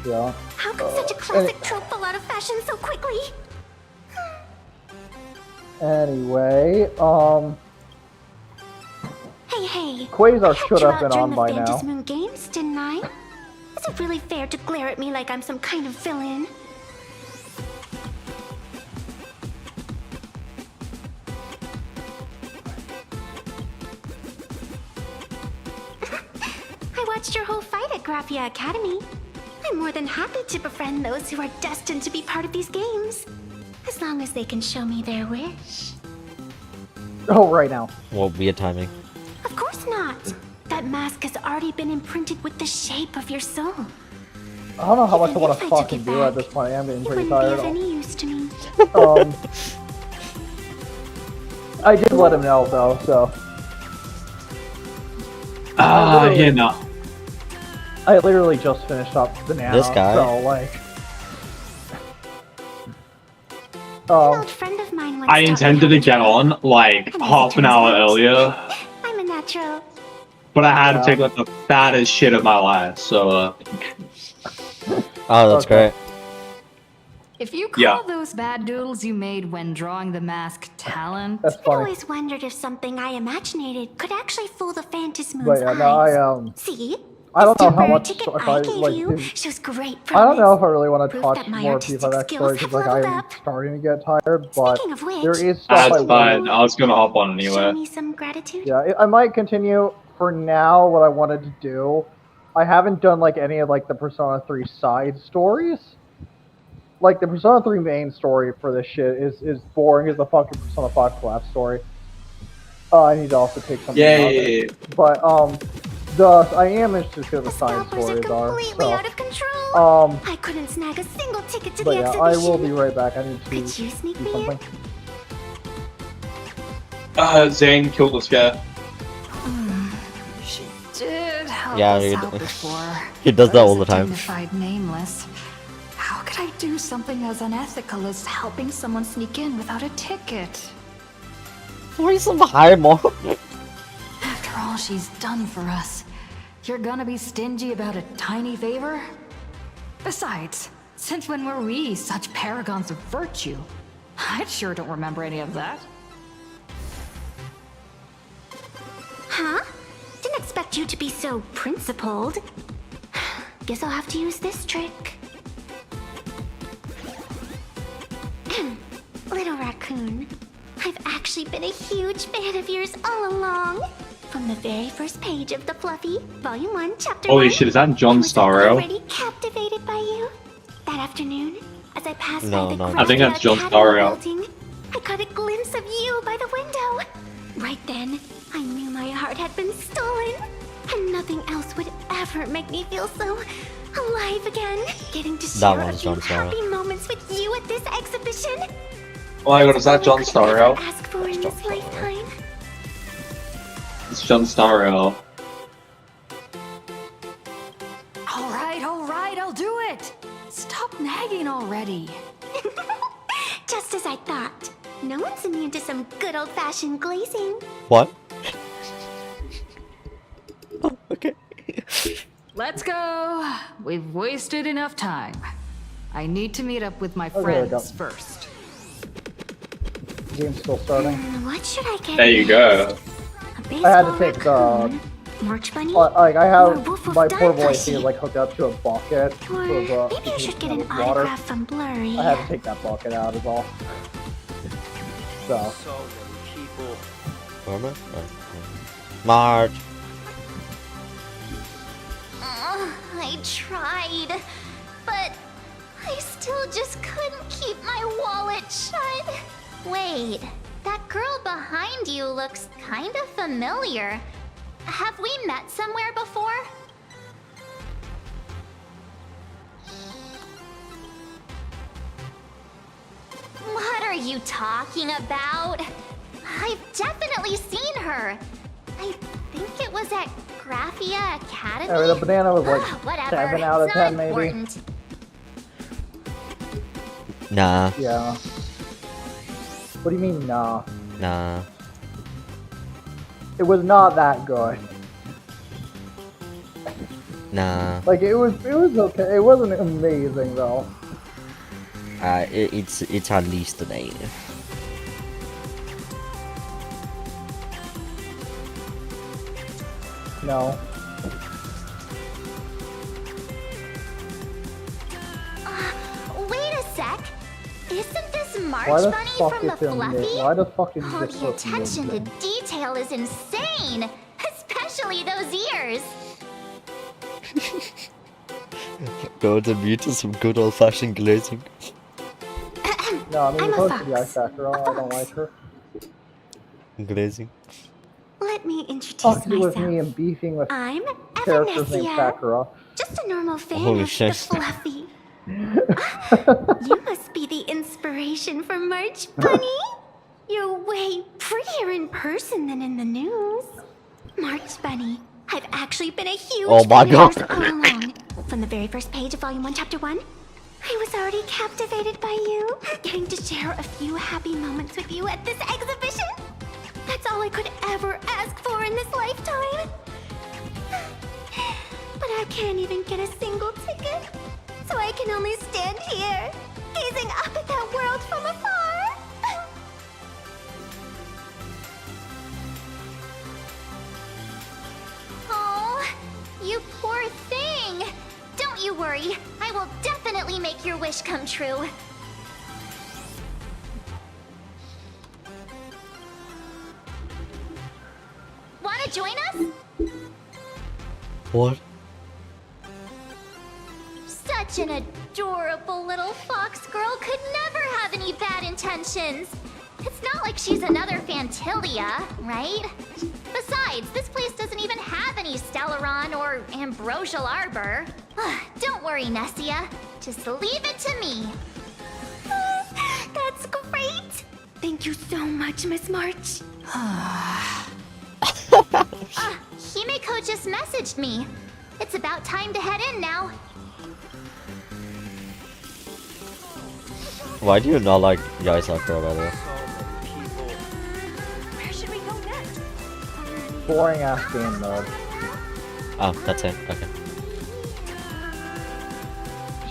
Yeah. How could such a classic trope fall out of fashion so quickly? Anyway, Hey, Quasar I should helped you have out been during on the by Phantasm now. Moon Games, didn't I? Is it really fair to glare at me like I'm some kind of villain? I watched your whole fight at Graphia Academy. I'm more than happy to befriend those who are destined to be part of these games. As long as they can show me their wish. Oh, right now. Well, weird timing. Of course not. That mask has already been imprinted with the shape of your soul. I don't know how much I Even want if to I took fucking it do back, at this point. I am getting It pretty wouldn't be tired. of any use to me. I did let him know though, so. Yeah, no. I literally just finished up Banana. This guy? So like. An old friend of mine once I taught me intended how to to get draw. on like half an hour earlier, I'm a natural. but I had to take like the fattest shit of my life, so Oh, that's great. If you call Yeah. those bad doodles you made when drawing the mask talent, That's I funny. always wondered if something I imaginated could actually fool the Phantasmoon's But yeah, eyes. no, See? I don't know how temporary much ticket if I I gave like. you do- shows great I don't know promise. if I really want to Proof touch that my more artistic FIFA skills backstory because have like leveled I'm up. starting to get tired. But Speaking of which, there is stuff I that's want. fine. I was gonna hop on Show anyway. me some gratitude. Yeah, I might continue for now. What I wanted to do, I haven't done like any of like the Persona 3 side stories. Like the Persona 3 main story for this shit is boring as the fucking Persona 5 collapse story. I need to also take something out of Yay! it. But I am interested to see what the side stories are. Completely out of control. So, I couldn't snag a single ticket to but the yeah, exhibition. I will be right back. I need to Could you sneak do me in? something. Zane killed this guy. she did help Yeah, us he- out before. he does But that as all the a time. dignified nameless, how could I do something as unethical as helping someone sneak in without a ticket? Reason behind more. After all she's done for us, you're gonna be stingy about a tiny favor? Besides, Since when were we such paragons of virtue? I sure don't remember any of that. Huh? Didn't expect you to be so principled. Guess I'll have to use this trick. Little raccoon, I've actually been a huge fan of yours all along. From the very first page of the Fluffy, Volume 1, Chapter 1. Holy shit, is that John Starro? Already captivated by you. That afternoon, as I passed by the I think that's John Academy Starro. building, I caught a glimpse of you by the window. Right then, I knew my heart had been stolen, and nothing else would ever make me feel so alive again. Getting to share a few happy moments with you at this exhibition. Oh my god, is that John Starro? Ask for in this lifetime. It's John Starro. All right, I'll do it. Stop nagging already. Just as I thought. No one's immune to some good old-fashioned glazing. What? Let's go. We've wasted enough time. I need to meet up with my Okay, there we go. friends first. Game's still starting. What should I get? There you go. I had to take the. March Bunny? Like I Or have Wolf of my portable Daikashi? AC like hooked up to a bucket Or maybe I should get an water. autograph from Blurry. I had to take that bucket out as well. So. Where am I? Marge. I tried, but I still just couldn't keep my wallet shut. Wait, that girl behind you looks kind of familiar. Have we met somewhere before? What are you talking about? I've definitely seen her. I think it was at Graphia Academy. Yeah, the banana was like Whatever. 7 out of It's 10 not maybe. important. Nah. Yeah. What do you mean, nah? Nah. It was not that good. Nah. Like it was okay. It wasn't amazing though. It's at least an 8. No. Wait a sec. Isn't this March Why the Bunny fuck from the is him Fluffy? Why the fuck is Oh, this the person attention to doing detail is insane, especially those ears. Go to mute to some good old fashioned glazing. No, I mean I'm a supposed to be fox. Sakura. I don't like her. Glazing. Let me introduce Fuck you with myself. me and beefing with I'm characters named Evanescia. Sakura. Just a normal fan Holy of shit. the Fluffy. You must be the inspiration for March Bunny. You're way prettier in person than in the news. March Bunny, I've actually been a huge Oh my fan of yours God. all along. From the very first page of Volume 1, Chapter 1, I was already captivated by you. Getting to share a few happy moments with you at this exhibition. That's all I could ever ask for in this lifetime. But I can't even get a single ticket. So I can only stand here, gazing up at that world from afar. Oh, you poor thing. Don't you worry. I will definitely make your wish come true. Wanna join us? What? Such an adorable little fox girl could never have any bad intentions. It's not like she's another Fantilia, right? Besides, this place doesn't even have any Stellaron or Ambrosial Arbor. Don't worry, Nessia. Just leave it to me. That's great. Thank you so much, Miss March. Himeko just messaged me. It's about time to head in now. Why do you not like Yai Sakura, by the way? Where should we go next? Boring ass game mode. Oh, that's it. Okay.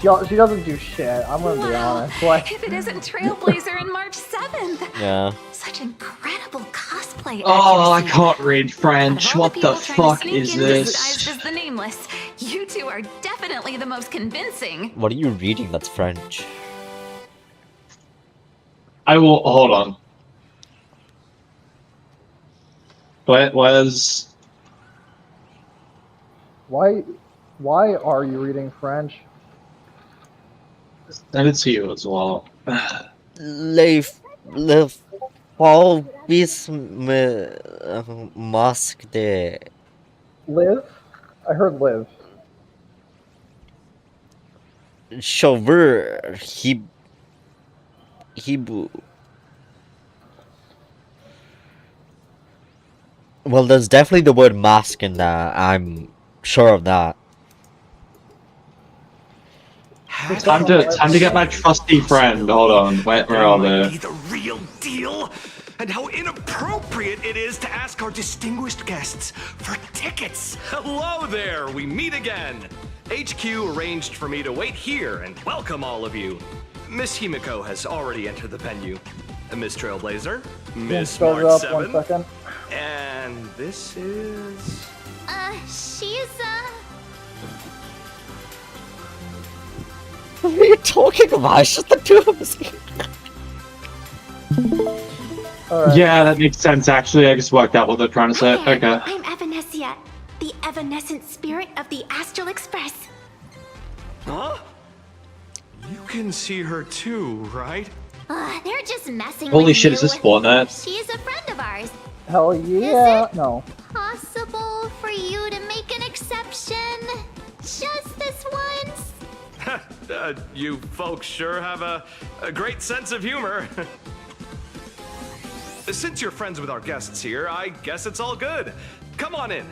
She doesn't do shit. I'm gonna be honest. Like, If it isn't Trailblazer and March 7th. Yeah. Such incredible cosplay. Oh, I accuracy. can't read French. What the fuck is this? Disguised as the Nameless. You two are definitely the most convincing. What are you reading that's French? I will hold on. What was? why are you reading French? Send it to you as well. Le Falvis Masque de Live? I heard live. Chauver Hebrew. Well, there's definitely the word mask in that. I'm sure of that. Time to get my trusty friend. Hold on. Where are they? Be the real deal, and how inappropriate it is to ask our distinguished guests for tickets. Hello there, we meet again. HQ arranged for me to wait here and welcome all of you. Miss Himiko has already entered the venue. Miss Trailblazer, Miss Start it March up 1 7, second. and this is... She's, What are you talking about? It's just the two of us. Yeah, that makes sense. Actually, I just worked out what they're trying to say. Okay. I'm Evanescia, the evanescent spirit of the Astral Express. Huh? You can see her too, right? They're just messing Holy with shit, you. is this Fortnite? She's a friend of ours. Hell yeah. No. Possible for you to make an exception? Just this once? You folks sure have a great sense of humor. Since you're friends with our guests here, I guess it's all good. Come on in.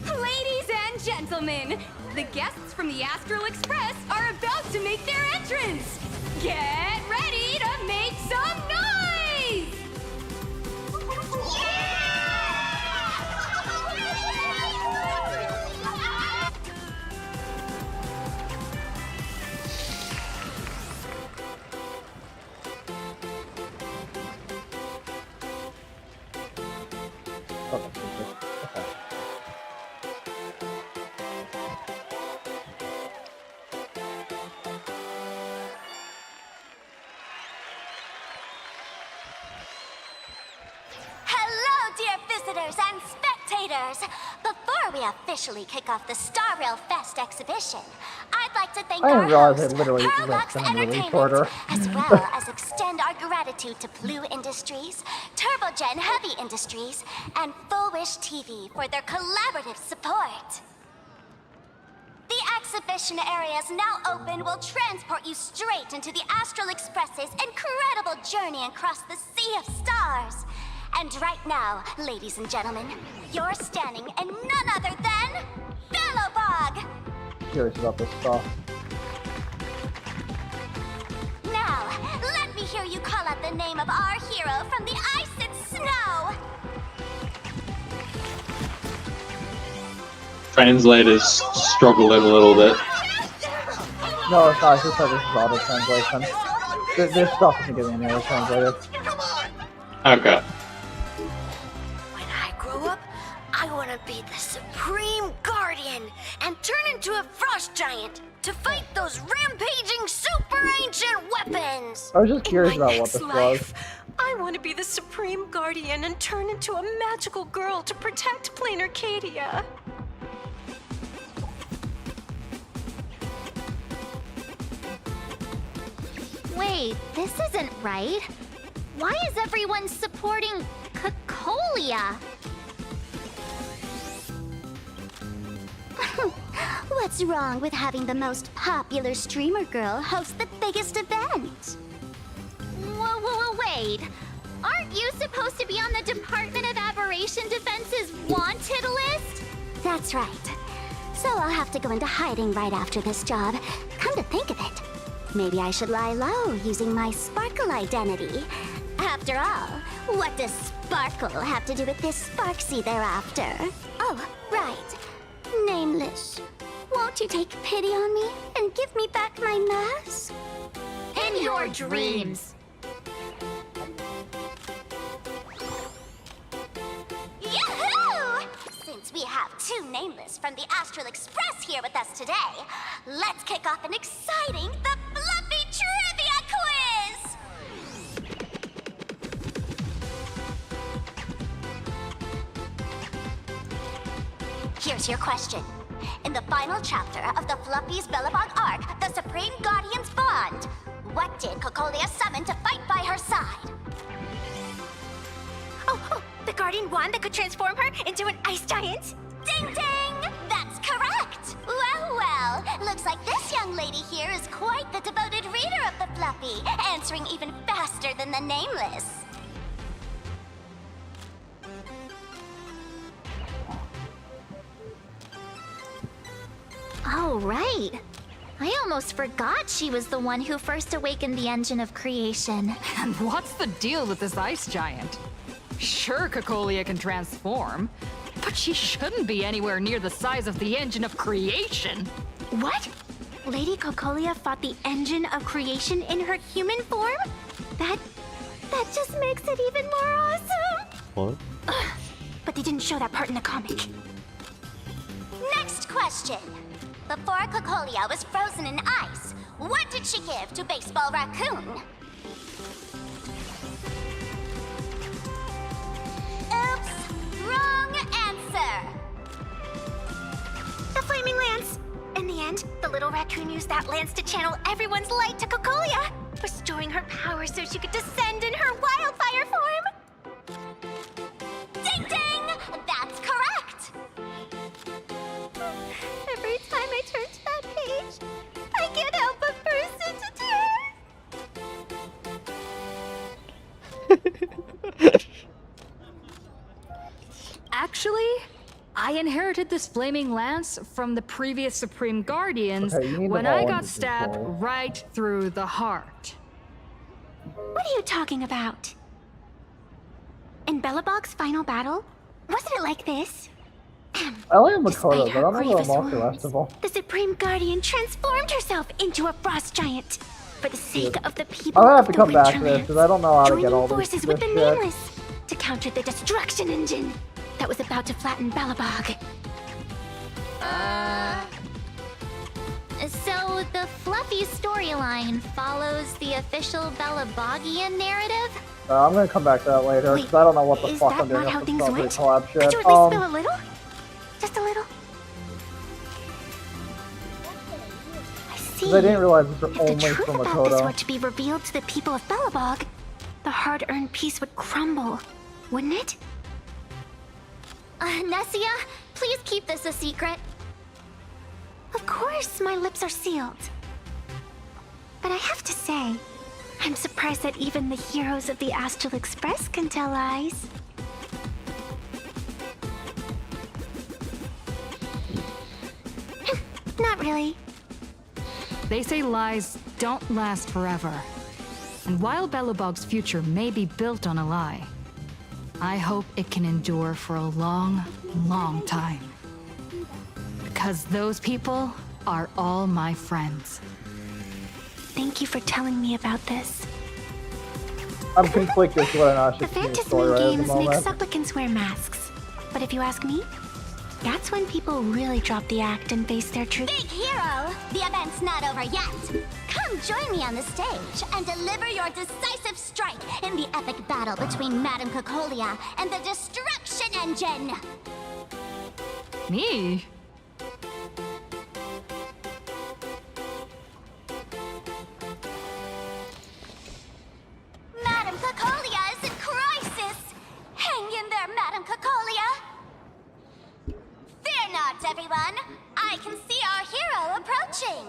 Ladies and gentlemen, the guests from the Astral Express are about to make their entrance. Get ready to make some noise! Hello, dear visitors and spectators! Before we officially kick off the Star Rail Fest exhibition, I'd like to thank I our didn't realize host, it literally Parallax was really Entertainment, shorter. as well as extend our gratitude to Blue Industries, Turbogen Heavy Industries, and Full Wish TV for their collaborative support. The exhibition area is now open. Will transport you straight into the Astral Express's incredible journey across the Sea of Stars. And right now, ladies and gentlemen, you're standing in none other than Bellowbog! Curious about this stuff. Now, let me hear you call out the name of our hero from the ice and snow! Translators struggling a little bit. No, it's not. I just said this is auto translation. This stuff isn't getting any other translated. Okay. When I grow up, I want to be the Supreme Guardian and turn into a frost giant to fight those rampaging super ancient weapons. I was just curious about what this was. I want to be the Supreme Guardian and turn into a magical girl to protect Planarcadia. Wait, this isn't right. Why is everyone supporting Cacolia? What's wrong with having the most popular streamer girl host the biggest event? Whoa, wait. Aren't you supposed to be on the Department of Aberration Defense's wanted list? That's right. So I'll have to go into hiding right after this job. Come to think of it, maybe I should lie low using my Sparkle identity. After all, what does Sparkle have to do with this Sparksy thereafter? Oh, right. wish. Won't you take pity on me and give me back my mask? In your dreams. Yahoo! Since we have two nameless from the Astral Express here with us today, let's kick off an exciting The Fluffy Trivia Quiz! Here's your question. In the final chapter of the Fluffy's Bellabog arc, the Supreme Guardian's Bond, what did Cocolia summon to fight by her side? Oh, the Guardian wand that could transform her into an ice giant? Ding ding! That's correct! Well, looks like this young lady here is quite the devoted reader of the Fluffy, answering even faster than the nameless. Oh, right. I almost forgot she was the one who first awakened the engine of creation. And what's the deal with this ice giant? Sure, Cocolia can transform, but she shouldn't be anywhere near the size of the engine of creation. What? Lady Cocolia fought the engine of creation in her human form? That just makes it even more awesome! What? But they didn't show that part in the comic. Next question. Before Cocolia was frozen in ice, what did she give to Baseball Raccoon? Oops, wrong answer. The Flaming Lance! In the end, the little raccoon used that lance to channel everyone's light to Cocolia, restoring her power so she could descend in her wildfire form! Ding ding! That's correct! Every time I turn to that page, I can't help but burst into tears. Actually, I inherited this flaming lance from the previous Supreme Guardians when I got stabbed right through the heart. What are you talking about? In Bellabog's final battle, wasn't it like this? I like Makoto, Despite but I her don't know grievous about the wounds, rest of them. the Supreme Guardian transformed herself into a frost giant for the sake of the people I'm gonna have of to the come back to this Winterlands, because I don't know how to get joining all this forces with the shit. Nameless to counter the destruction engine that was about to flatten Bellabog. So the Fluffy storyline follows the official Bellabogian narrative? I'm gonna come back to that later because I don't know what the fuck I'm doing Not how with things the went? collab shit. Could you at least spill a little? Just a little? I see. 'cause I didn't realize these were If the only truth from about this were Makoto. to be revealed to the people of Bellabog, the hard-earned peace would crumble, wouldn't it? Nessia, please keep this a secret. Of course, my lips are sealed. But I have to say, I'm surprised that even the heroes of the Astral Express can tell lies. Not really. They say lies don't last forever. And while Bellabog's future may be built on a lie, I hope it can endure for a long, long time. Because those people are all my friends. Thank you for telling me about this. I'm conflicted as to whether or not I The should continue the story Phantasm right at the games make moment. supplicants wear masks. But if you ask me, that's when people really drop the act and face their truth. Big hero! The event's not over yet. Come join me on the stage and deliver your decisive strike in the epic battle between Madame Cocolia and the Destruction Engine! Me? Madame Cocolia is in crisis! Hang in there, Madame Cocolia! Fear not, everyone! I can see our hero approaching!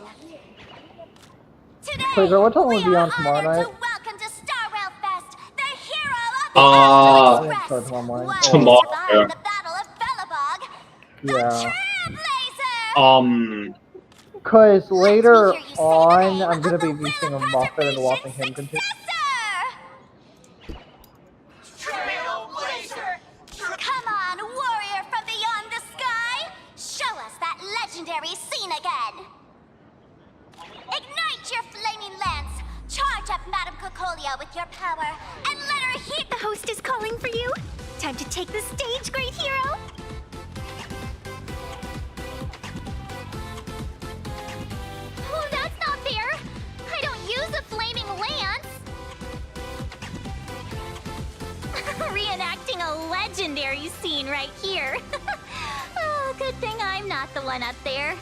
Today, Wait, what time will we it be are on tomorrow honored night? to welcome to Starrail Fest the hero of I the think Astral so, tomorrow morning. Express! Tomorrow, One who survived yeah. the Battle of Bellabog, Yeah. Trailblazer! Because later on, I'm gonna be visiting a Muffin and watching him continue. Trailblazer! Come on, warrior from beyond the sky! Show us that Cacolia with your power and let her hit. The host is calling for you. Time to take the stage, great hero. Oh, that's not fair. I don't use a flaming lance. Reenacting a legendary scene right here. Oh, good thing I'm not the one up there.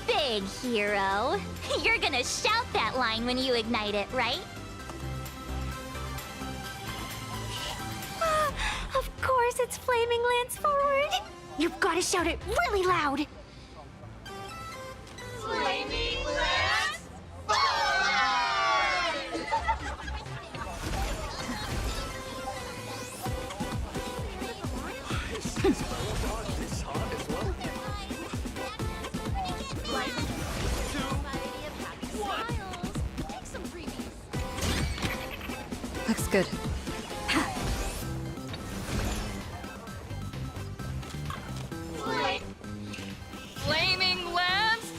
Big hero. You're gonna shout that line when you ignite it, right? Of course, it's Flaming Lance forward. You've gotta shout it really loud. Flaming Lance Looks good. Flaming Lance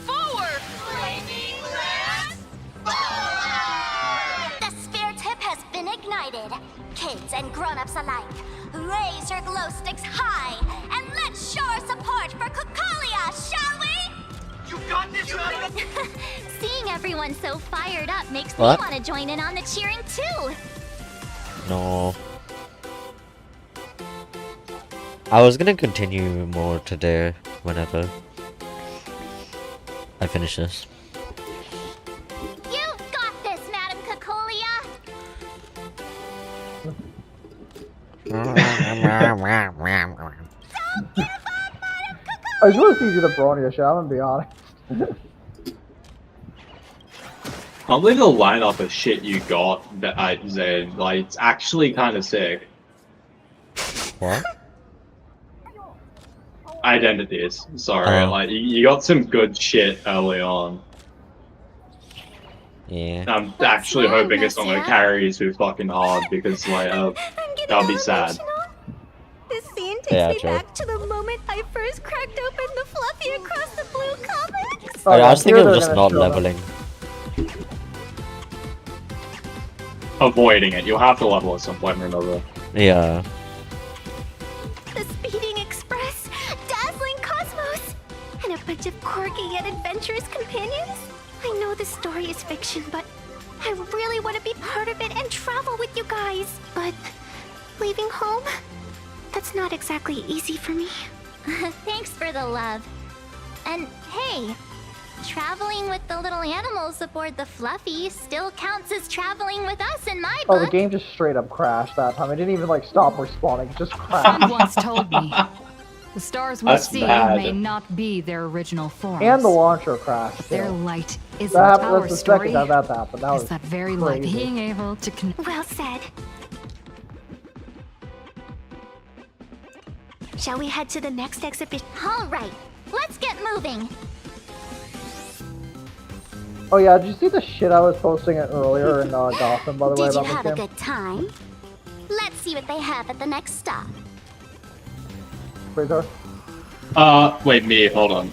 forward! Flaming Lance forward! The spare tip has been ignited. Kids and grown-ups alike, raise your glow sticks high and let's show our support for Cacolia, shall we? You got this, Madam! Seeing everyone so fired up makes What? me want to join in on the cheering too. No. I was gonna continue more today whenever I finish this. You've got this, Madam Cacolia. I just want to see you the Bronya shit, I'm gonna be honest. Can't believe the lineup of shit you got that I said. Like, it's actually kind of sick. What? Identities. Sorry, like you got some good shit early on. Yeah. I'm actually hoping it's not gonna carry you too fucking hard because like that'll be sad. This scene takes Yeah, me true. back to the moment I first cracked open the Fluffy Across the Blue comics. Oh, I was thinking here of they're just gonna not show them. leveling. Avoiding it. You'll have to level at some point or another. Yeah. The Speeding Express, Dazzling Cosmos, and a bunch of quirky yet adventurous companions. I know the story is fiction, but I really want to be part of it and travel with you guys. But leaving home, that's not exactly easy for me. Thanks for the love. And hey, traveling with the little animals aboard the Fluffy still counts as traveling with us in my Oh, book. the game just straight up crashed that time. It didn't even like stop respawning, it just crashed. Friend once told me, the stars we That's see bad. may not be their original forms. And the launcher crashed. Their too. light is That happened, our that's the story. second time that happened. That Is was that very light crazy. being able to Well said. Shall we head to the next exhibition? All right, let's get moving. Oh yeah, did you see the shit I was posting earlier in Gotham, by the way, Did you about have this a game? good time? Let's see what they have at the next stop. Freezer? Wait, me, hold on.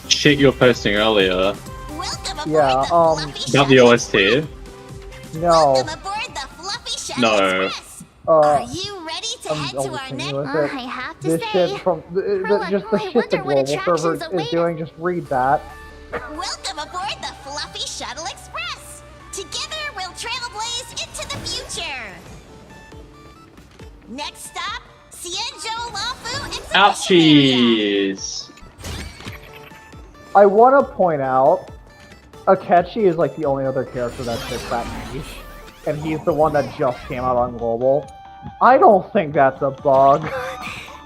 Shit you were posting earlier. Yeah, About the OST? no. No. Are you ready to I'm head to our continuing next? with I it. have to This say, shit from just the I shit the wonder what global server attractions is doing. Just read that. Welcome aboard the Fluffy Shuttle Express. Together we'll trailblaze into the future. Next stop, Cienjo Lafu Exhibition Area. Ouchies! I want to point out, Akechi is like the only other character that fits that niche, and he's the one that just came out on global. I don't think that's a bug.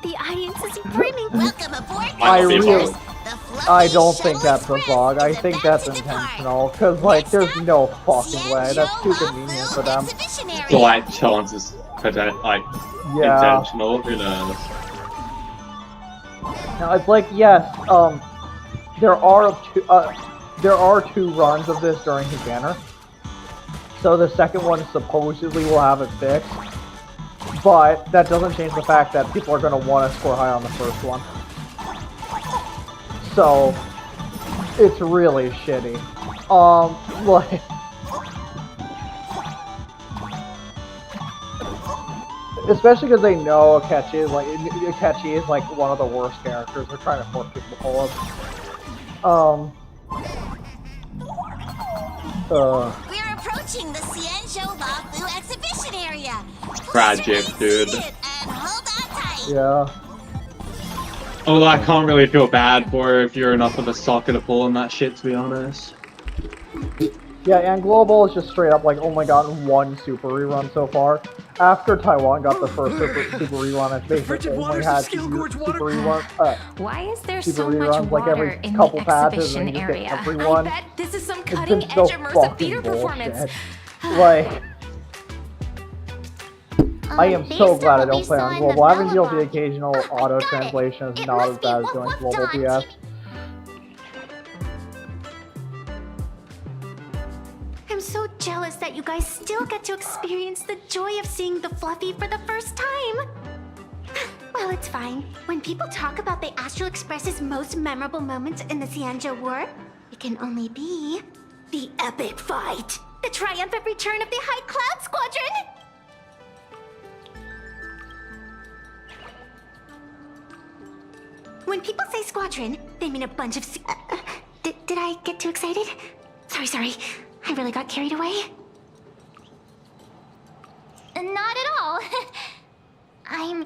The audience is brimming. Welcome aboard the I Express. really, The Fluffy I don't think Shuttle that's a Express bug. I is think about that's to depart. intentional, cause like there's no fucking way. That's too convenient for them. Exhibition area. So like chances like Yeah. intentional, who knows? Now it's like yes, there are two runs of this during his banner. So the second one supposedly will have it fixed, but that doesn't change the fact that people are going to want to score high on the first one. So it's really shitty. Like especially because they know Akechi is like one of the worst characters. They're trying to force people to pull him. We're approaching the Xianzhou Lafu exhibition area. Tragic, dude. Yeah. Although I can't really feel bad for her if you're enough of a sucker to pull in that shit, to be honest. Yeah, and Global is just straight up like only gotten one super rerun so far. After Taiwan got the first super rerun, it's basically only had two super rerun. Why is there super so much reruns, like water every in couple the patches, and exhibition you just get area? everyone. I bet this is some It's been cutting-edge so immersive fucking theater performance. bullshit. Like, I am so glad I don't play on Global. Having to deal with the occasional auto translation is not as bad as doing Global PS. I'm so jealous that you guys still get to experience the joy of seeing the Fluffy for the first time. Well, it's fine. When people talk about the Astral Express's most memorable moments in the Xianzhou War, it can only be the epic fight, the triumphant return of the High Cloud Squadron. When people say squadron, they mean a bunch of... did I get too excited? Sorry. I really got carried away. Not at all.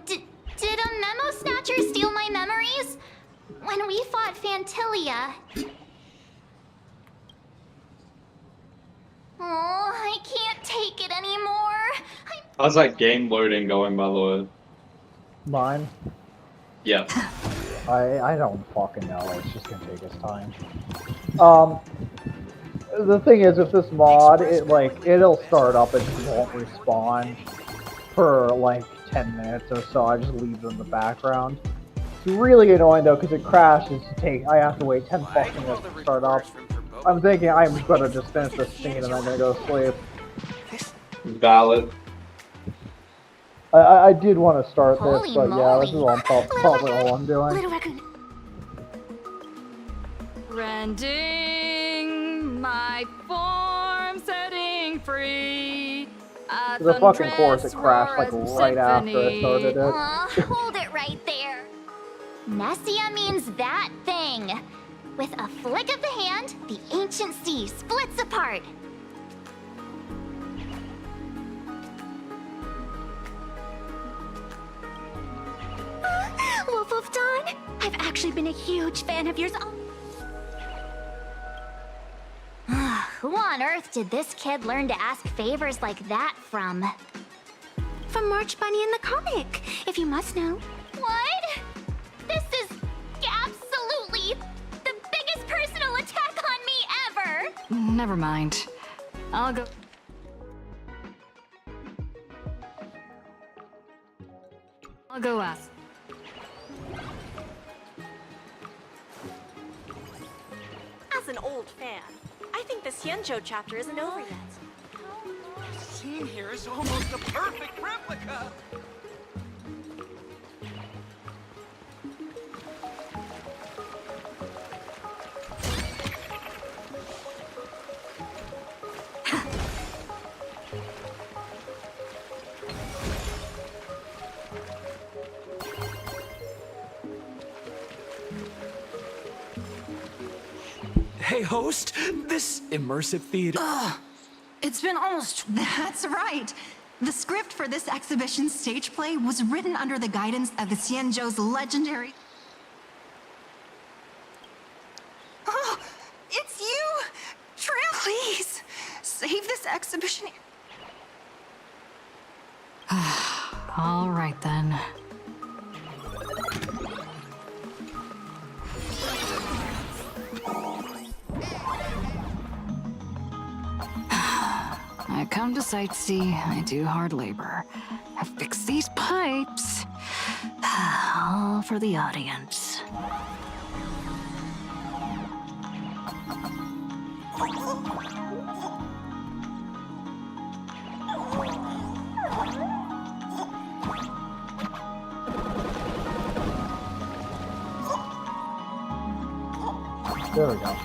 Did a memo snatcher steal my memories? When we fought Fantilia... Oh, I can't take it anymore. How's that game loading going, by the way? Mine? Yep. I don't fucking know. It's just gonna take us time. The thing is, with this mod, it'll start up and just won't respawn for like 10 minutes or so. I just leave it in the background. It's really annoying though, because it crashes. I have to wait 10 fucking minutes to start up. I'm thinking I'm gonna just finish this scene and I'm gonna go to sleep. Valid. I did want to start this, Holy but yeah, this is moly. probably all I'm doing. Little Raccoon. Rending my form, setting free. The fucking chorus, it crashed like right after I started it. Hold it right there. Nessia means that thing. With a flick of the hand, the ancient sea splits apart. Wolf of Dawn, I've actually been a huge fan of yours. Who on earth did this kid learn to ask favors like that from? From March Bunny in the comic, if you must know. What? This is absolutely the biggest personal attack on me ever! Never mind. I'll go. Ask. As an old fan, I think the Xianzhou chapter isn't over yet. The scene here is almost a perfect replica. Hey, host, this immersive theater... It's been almost... That's right. The script for this exhibition stage play was written under the guidance of the Xianzhou's legendary... Oh, it's you! Trail, please, save this exhibition. All right then. I come to sightsee, I do hard labor. I fix these pipes. All for the audience. There we go.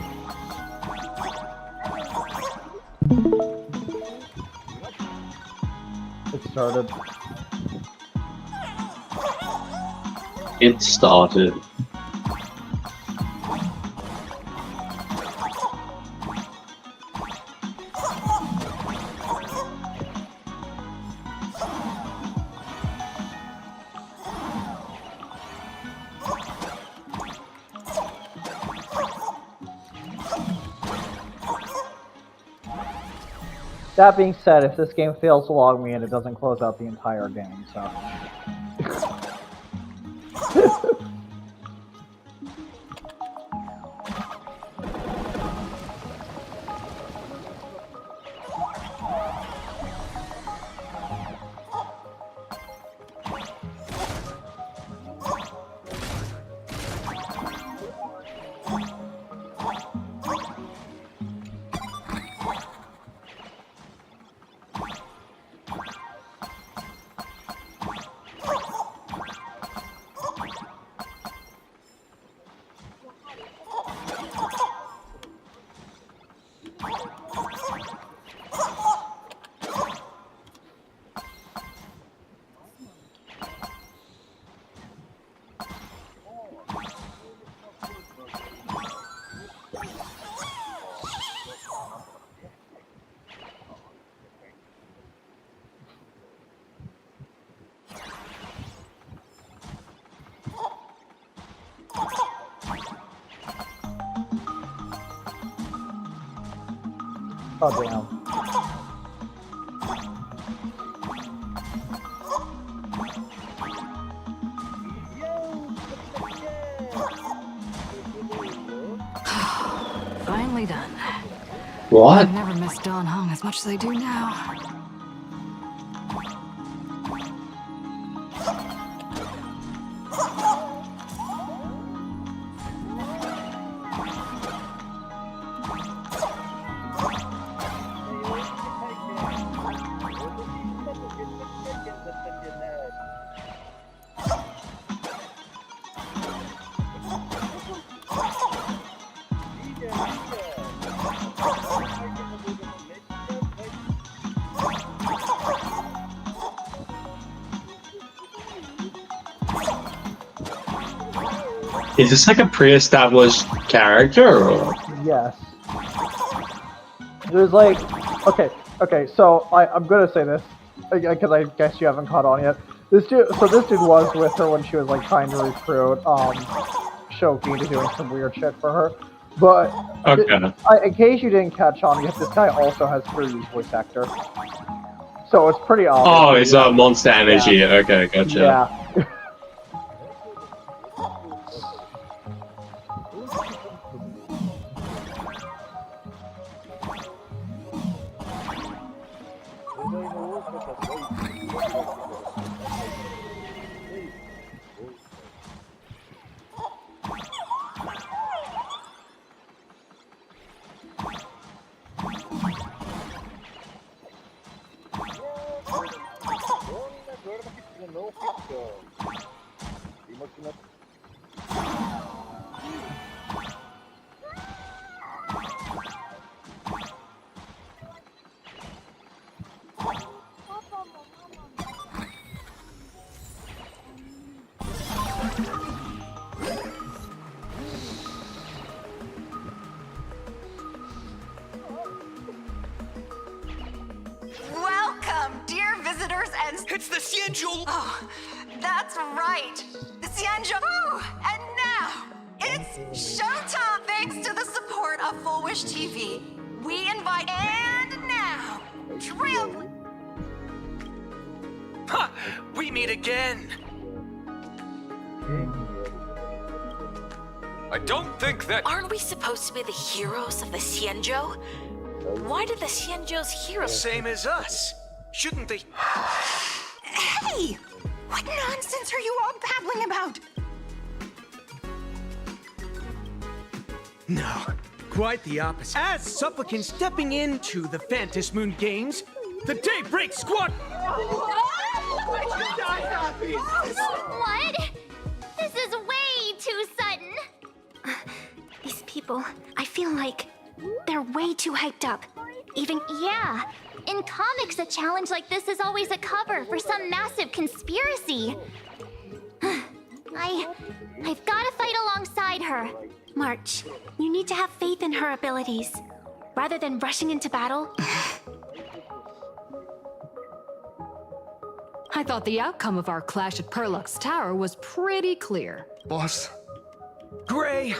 It started. It started. That being said, if this game fails to log me in, it doesn't close out the entire game, so. Oh, damn. Finally done. What? I've never missed Dawn Hong as much as I do now. Is this like a pre-established character or? Yes. There's like, okay, so I'm gonna say this, because I guess you haven't caught on yet. This dude was with her when she was like trying to recruit, Shoki into doing some weird shit for her. But, Okay. in case you didn't catch on yet, this guy also has Fury's voice actor. So it's pretty obvious. Oh, it's Monster Energy. Yeah. Okay, gotcha. Yeah. Welcome, dear visitors and... It's the Xianzhou! Oh, that's right. The Xianzhou. Ooh, and now, it's showtime. Thanks to the support of Full Wish TV, we invite... And now, Trail... Ha! We meet again! I don't think that... Aren't we supposed to be the heroes of the Xianzhou? Why did the Xianzhou's heroes... Same as us. Shouldn't they... Hey! What nonsense are you all babbling about? No, quite the opposite. As supplicants stepping into the Phantom Moon Games, the Daybreak Squad... What? This is way too sudden. These people, I feel like they're way too hyped up. Yeah. In comics, a challenge like this is always a cover for some massive conspiracy. I've got to fight alongside her. March, you need to have faith in her abilities. Rather than rushing into battle. I thought the outcome of our clash at Perlux Tower was pretty clear. Boss. Gray,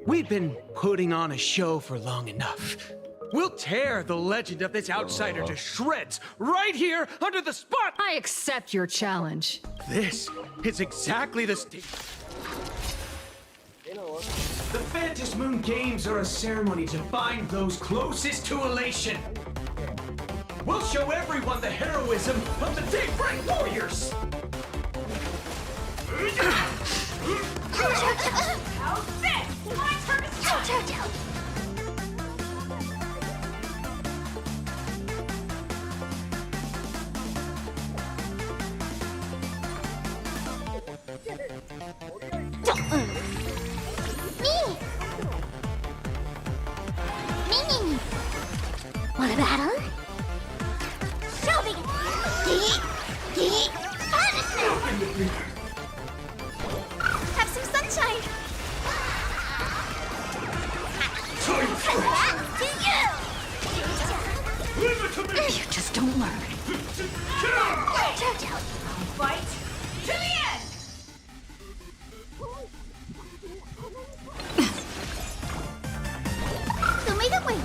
we've been putting on a show for long enough. We'll tear the legend of this outsider to shreds right here under the spot. I accept your challenge. This is exactly the The Fantasy Moon Games are a ceremony to find those closest to elation. We'll show everyone the heroism of the Daybreak Warriors! How's this? My turn to start! Me. Want a battle? Show me. Have some sunshine. You just don't learn. Fight to the end! Show me the way.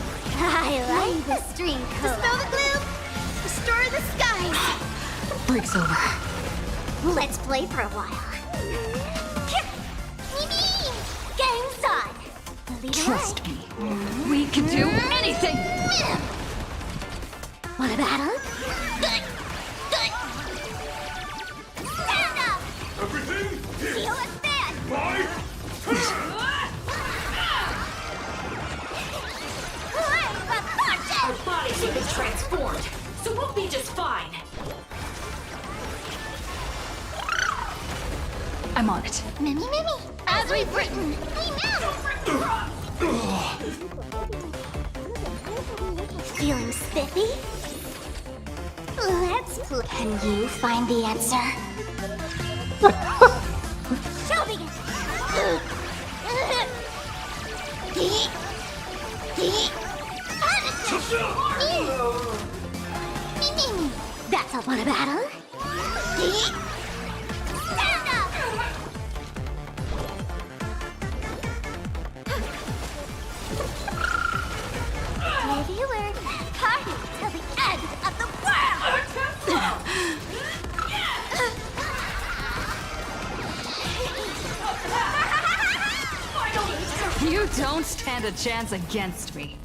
I like the string code. Dispel the gloom. Restore the skies. Break's over. Let's play for a while. Me. Game's on. Lead Trust me. We can do anything. Want a battle? Good. Stand up. Everything Feel a stand. Our bodies have been transformed, so we'll be just fine. I'm on it. Mimi. As we've written. Feeling spiffy? Let's play. Can you find the answer? Shall begin. Me. That's a want a battle? Stand up! Maybe you learn. Party till the end of the world! You don't stand a chance against me.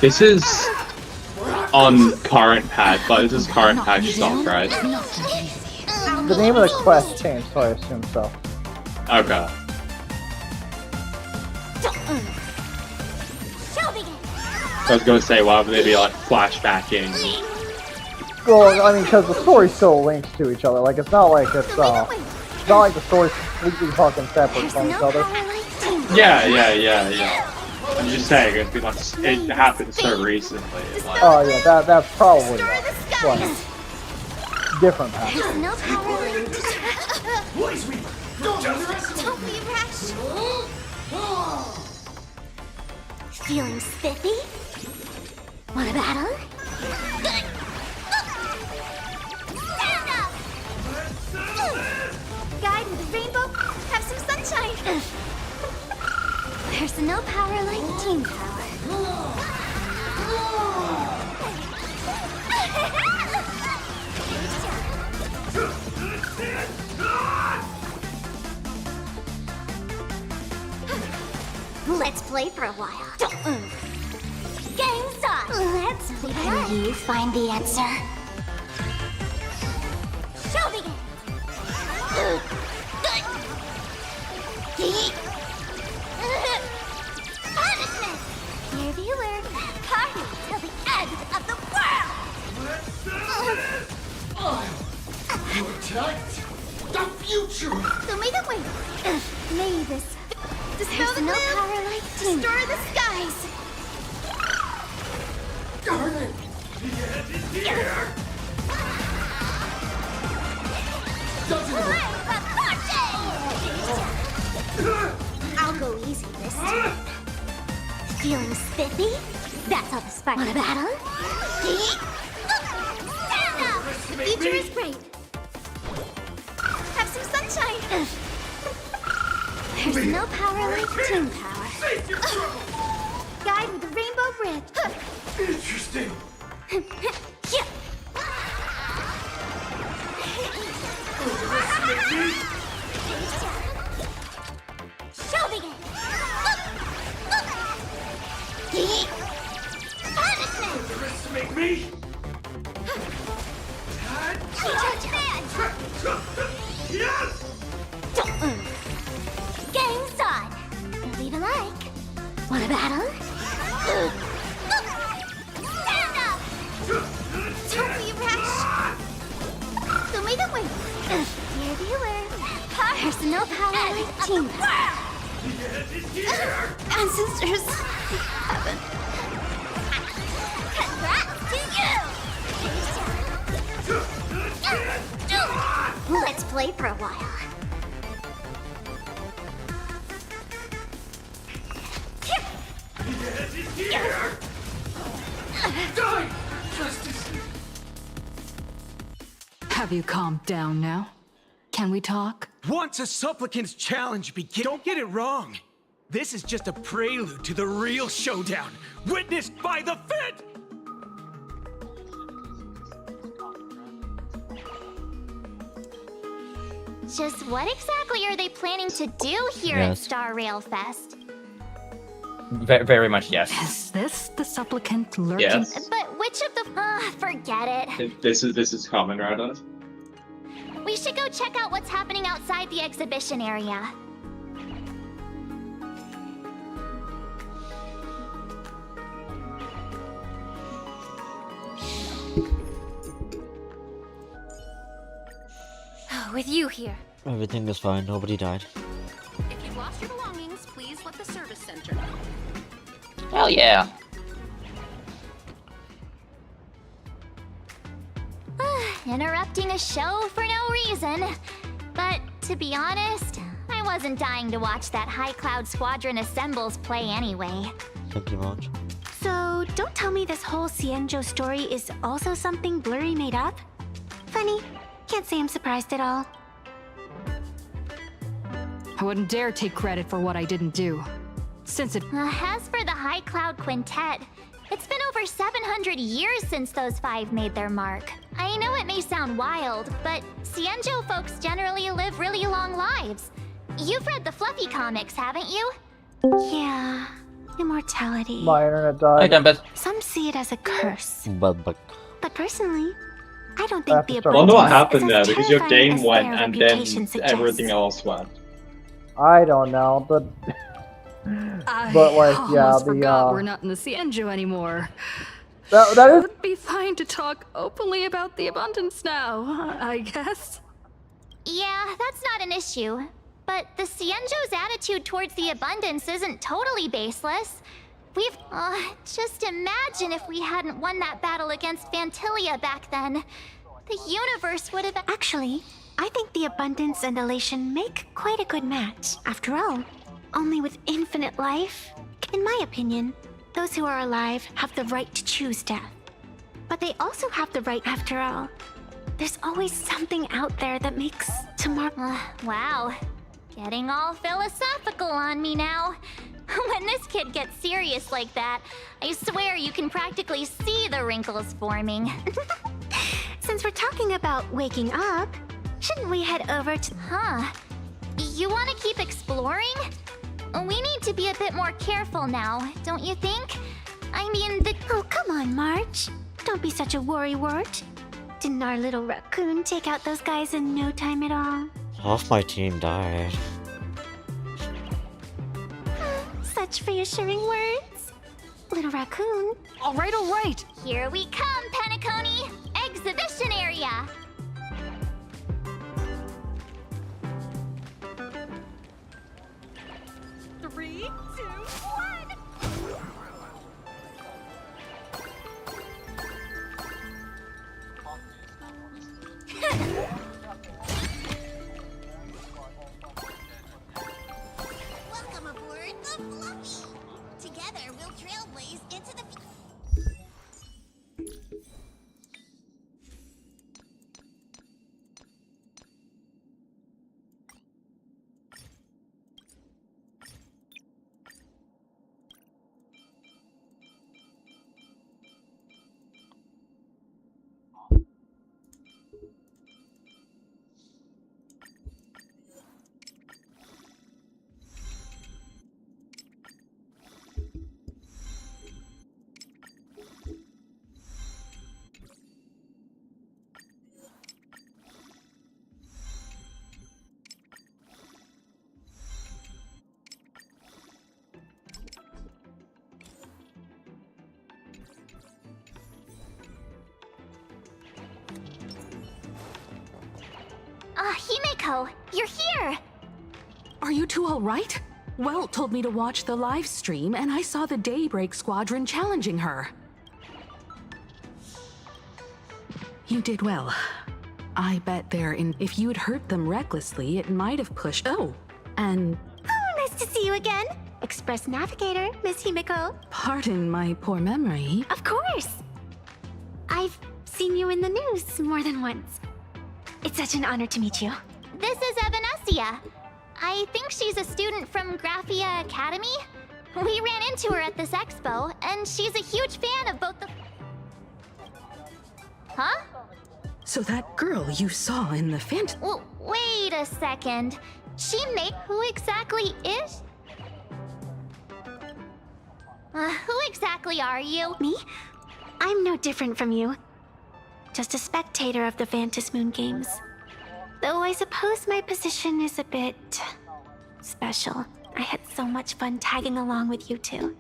This is on current patch, but this is current patch stuff, right? The name of the quest changed, so I assume so. Okay. I was gonna say, why would they be like flashbacking? Well, I mean, because the story still links to each other. Like, it's not like it's not like the story's completely fucking separate from each other. Yeah. I'm just saying, it's because it happened so recently. Like, Oh yeah, that's probably what. Different path. There's no power link. Don't be rash. Feeling spiffy? Want a battle? Stand up! Guide with the rainbow, have some sunshine. There's no power like team power. Let's play for a while. Game's on. Let's play. Can you find the answer? Show begin. Punishment. Dear viewer, party till the end of the world. Protect the future! So may the way. May this. Dispel the no power like team. Restore the skies. Darn it! The end is here! Fluffy? That's all the spark. Want a battle? Stand up! Future is great. Have some sunshine. There's no power like toon power. Guide with the rainbow bridge. Interesting. Yeah. Show begin. Punishment. Underestimate me? Yes! Game's on. Leave a like. Want a battle? Stand up! Don't be rash. Show me the way. Here viewer. There's no power like team power. Ancestors haven't. Congrats to you! Let's play for a while. Have you calmed down now? Can we talk? Once a supplicant's challenge begins, don't get it wrong. This is just a prelude to the real showdown, witnessed by the Fit! Just what exactly are they planning to do here at Star Rail Fest? Very much yes. Is this the supplicant lurking? Yes. But which of the... forget it. This is Kamen Rider. We should go check out what's happening outside the exhibition area. With you here. Everything is fine. Nobody died. If you've lost your belongings, please let the service center know. Hell yeah. Interrupting a show for no reason. But to be honest, I wasn't dying to watch that High Cloud Squadron Assembles play anyway. Thank you much. So, don't tell me this whole Cienjo story is also something Blurry made up? Funny. Can't say I'm surprised at all. I wouldn't dare take credit for what I didn't do. Since it... As for the High Cloud Quintet, it's been over 700 years since those five made their mark. I know it may sound wild, but Cienjo folks generally live really long lives. You've read the Fluffy comics, haven't you? Yeah, immortality. My internet died. Some see it as a curse. But personally, I don't think the I wonder what abundance happened is there as because your terrifying game as went their and reputation then suggests. everything else went. I don't know, but like, yeah, almost the forgot we're not in the Cienjo anymore. that is. It would be fine to talk openly about the abundance now, I guess. Yeah, that's not an issue. But the Cienjo's attitude towards the abundance isn't totally baseless. We've... just imagine if we hadn't won that battle against Fantilia back then. The universe would have... Actually, I think the abundance and elation make quite a good match. After all, only with infinite life, in my opinion, those who are alive have the right to choose death. But they also have the right, after all. There's always something out there that makes tomorrow... wow. Getting all philosophical on me now. When this kid gets serious like that, I swear you can practically see the wrinkles forming. Since we're talking about waking up, shouldn't we head over to... You want to keep exploring? We need to be a bit more careful now, don't you think? I mean, the... Oh, come on, March. Don't be such a worrywart. Didn't our little raccoon take out those guys in no time at all? Half my team died. Such reassuring words. Little raccoon. All right. Here we come, Penacony. Exhibition area. Three, two, one. Welcome aboard the Fluffy. Together we'll trailblaze Himeko, you're here! Are you two all right? Welt told me to watch the live stream, and I saw the Daybreak Squadron challenging her. You did well. I bet if you'd hurt them recklessly, it might have pushed. Oh, and Oh, nice to see you again. Express Navigator, Miss Himeko. pardon my poor memory. Of course. I've seen you in the news more than once. It's such an honor to meet you. This is Evanescia. I think she's a student from Graphia Academy. We ran into her at this expo, and she's a huge fan of both the... Huh? So that girl you saw in the Wait a second. Who exactly is? Who exactly are you? Me? I'm no different from you. Just a spectator of the Vantis Moon Games. Though I suppose my position is a bit... special. I had so much fun tagging along with you two.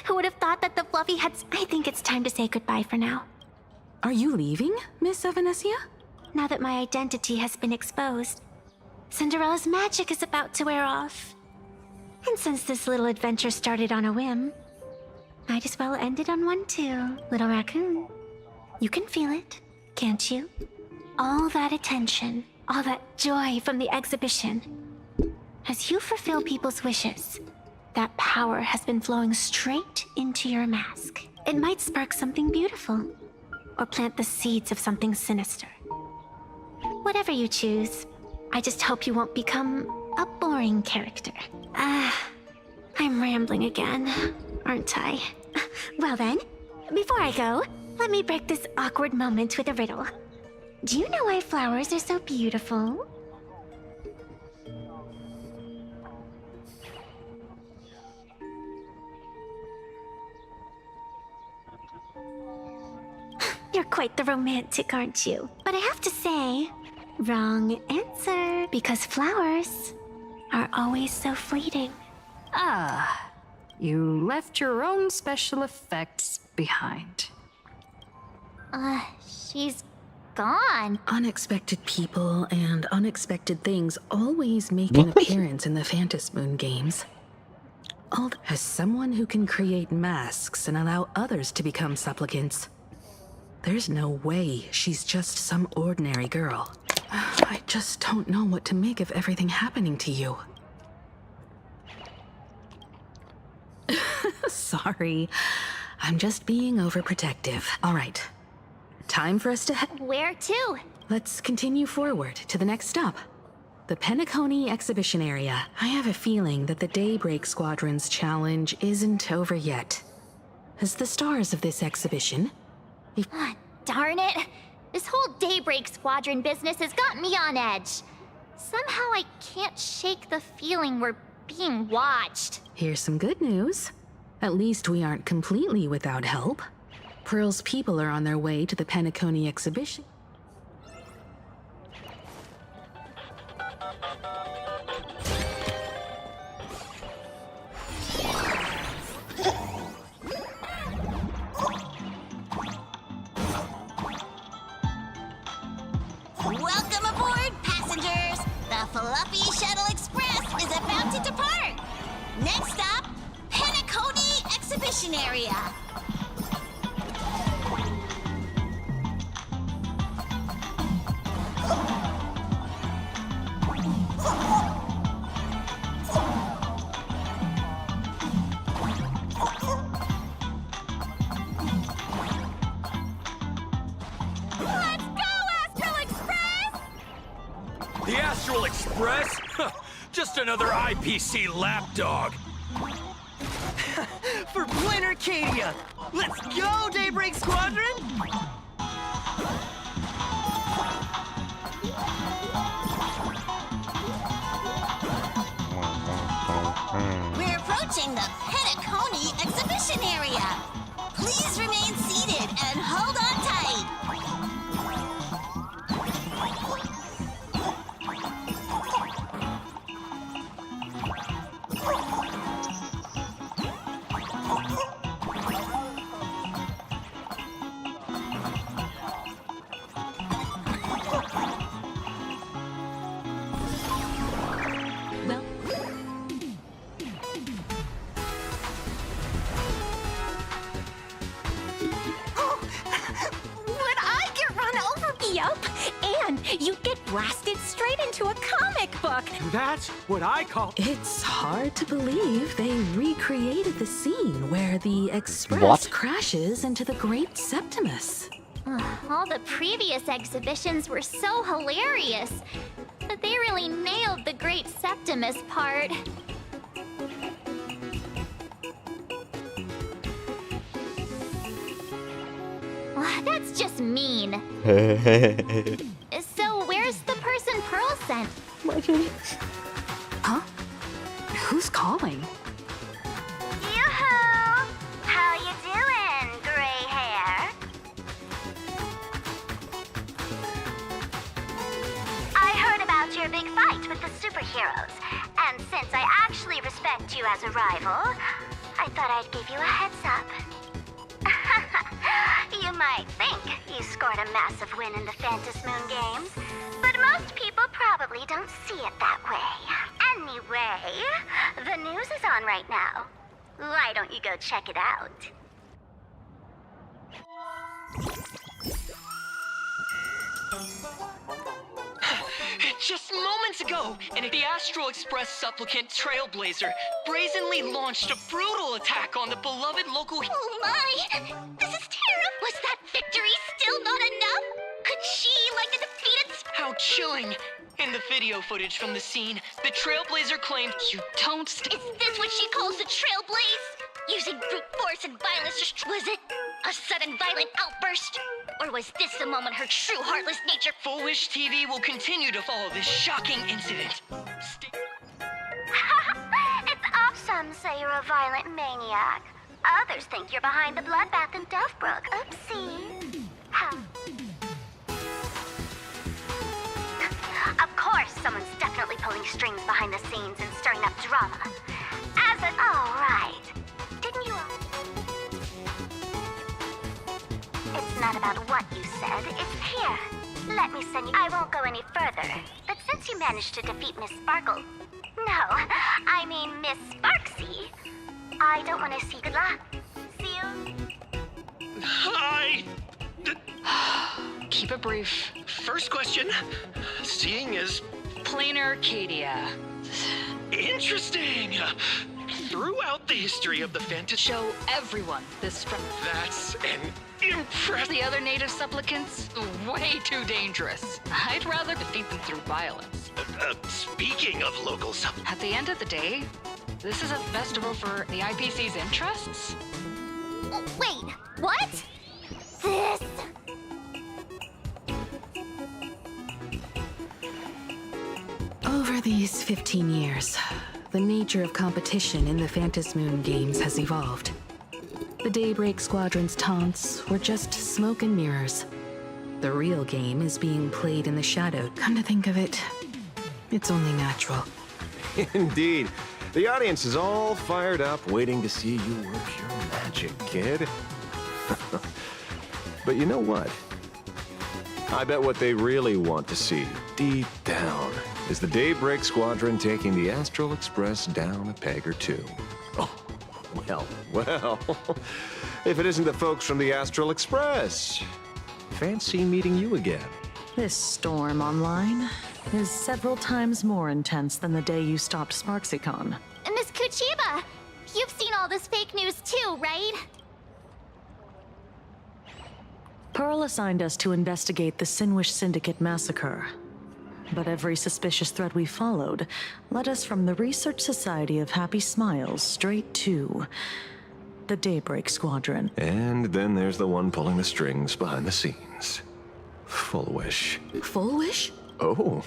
Who would have thought that the Fluffy had... I think it's time to say goodbye for now. Are you leaving, Miss Evanescia? Now that my identity has been exposed, Cinderella's magic is about to wear off. And since this little adventure started on a whim, might as well end it on one too, little raccoon. You can feel it, can't you? All that attention, all that joy from the exhibition. As you fulfill people's wishes, that power has been flowing straight into your mask. It might spark something beautiful, or plant the seeds of something sinister. Whatever you choose, I just hope you won't become a boring character. I'm rambling again, aren't I? Well then, before I go, let me break this awkward moment with a riddle. Do you know why flowers are so beautiful? You're quite the romantic, aren't you? But I have to say, wrong answer, because flowers are always so fleeting. Ah, you left your own special effects behind. She's gone. Unexpected people and unexpected things always make an appearance in the Vantis Moon Games. As someone who can create masks and allow others to become supplicants, there's no way she's just some ordinary girl. I just don't know what to make of everything happening to you. Sorry, I'm just being overprotective. All right, time for us to Where to? Let's continue forward to the next stop. The Penacony exhibition area. I have a feeling that the Daybreak Squadron's challenge isn't over yet. As the stars of this exhibition, Darn it! This whole Daybreak Squadron business has got me on edge. Somehow I can't shake the feeling we're being watched. here's some good news. At least we aren't completely without help. Pearl's people are on their way to the Penacony exhibition. Welcome aboard, passengers! The Fluffy Shuttle Express is about to depart! Next stop, Penacony Exhibition Area. The Astral Express? Just another IPC lapdog. For Planarcadia! Let's go, Daybreak Squadron! We're approaching the Penacony Exhibition Area. Please remain seated and hold on tight. and you'd get blasted straight into a comic book. That's what I call... It's hard to believe they recreated the scene where the Express What? crashes into the Great Septimus. All the previous exhibitions were so hilarious, but they really nailed the Great Septimus part. That's just mean. So where's the person Pearl sent? Huh? Who's calling? Yoo-hoo! How you doing, gray hair? I heard about your big fight with the superheroes, and since I actually respect you as a rival, I thought I'd give you a heads up. You might think you scored a massive win in the Phantom Moon games, but most people probably don't see it that way. Anyway, the news is on right now. Why don't you go check it out? Just moments ago, and the Astral Express supplicant Trailblazer brazenly launched a brutal attack on the beloved local... Oh my! This is terrible! Was that victory still not enough? Could she, like the defeated... How chilling! In the video footage from the scene, the Trailblazer claimed... You don't... Is this what she calls the Trailblaze? Using brute force and violence to... Was it a sudden violent outburst? Or was this the moment her true heartless nature... Full Wish TV will continue to follow this shocking incident. It's off. Some say you're a violent maniac. Others think you're behind the bloodbath in Duffbrook. Oopsie. Of course, someone's definitely pulling strings behind the scenes and stirring up drama. As an... Oh, right. Didn't you... It's not about what you said, it's here. Let me send you... I won't go any further. But since you managed to defeat Miss Sparkle... No, I mean Miss Sparksy. I don't want to see... Good luck. See you. Hi! Keep it brief. First question. Seeing is... Planarcadia. Interesting! Throughout the history of the Phantom... Show everyone this... That's an impressive... The other native supplicants, way too dangerous. I'd rather defeat them through violence. Speaking of local At the end of the day, this is a festival for the IPC's interests. Wait, what? This... Over these 15 years, the nature of competition in the Phantom Moon games has evolved. The Daybreak Squadron's taunts were just smoke and mirrors. The real game is being played in the shadow. Come to think of it, it's only natural. Indeed. The audience is all fired up, waiting to see you work your magic, kid. But you know what? I bet what they really want to see, deep down, is the Daybreak Squadron taking the Astral Express down a peg or two. Oh, well. If it isn't the folks from the Astral Express. Fancy meeting you again. This storm online is several times more intense than the day you stopped SparksyCon. Miss Kuchiba, you've seen all this fake news too, right? Pearl assigned us to investigate the Sinwish Syndicate massacre. But every suspicious thread we followed led us from the Research Society of Happy Smiles straight to the Daybreak Squadron. And then there's the one pulling the strings behind the scenes. Full Wish. Full Wish? Oh.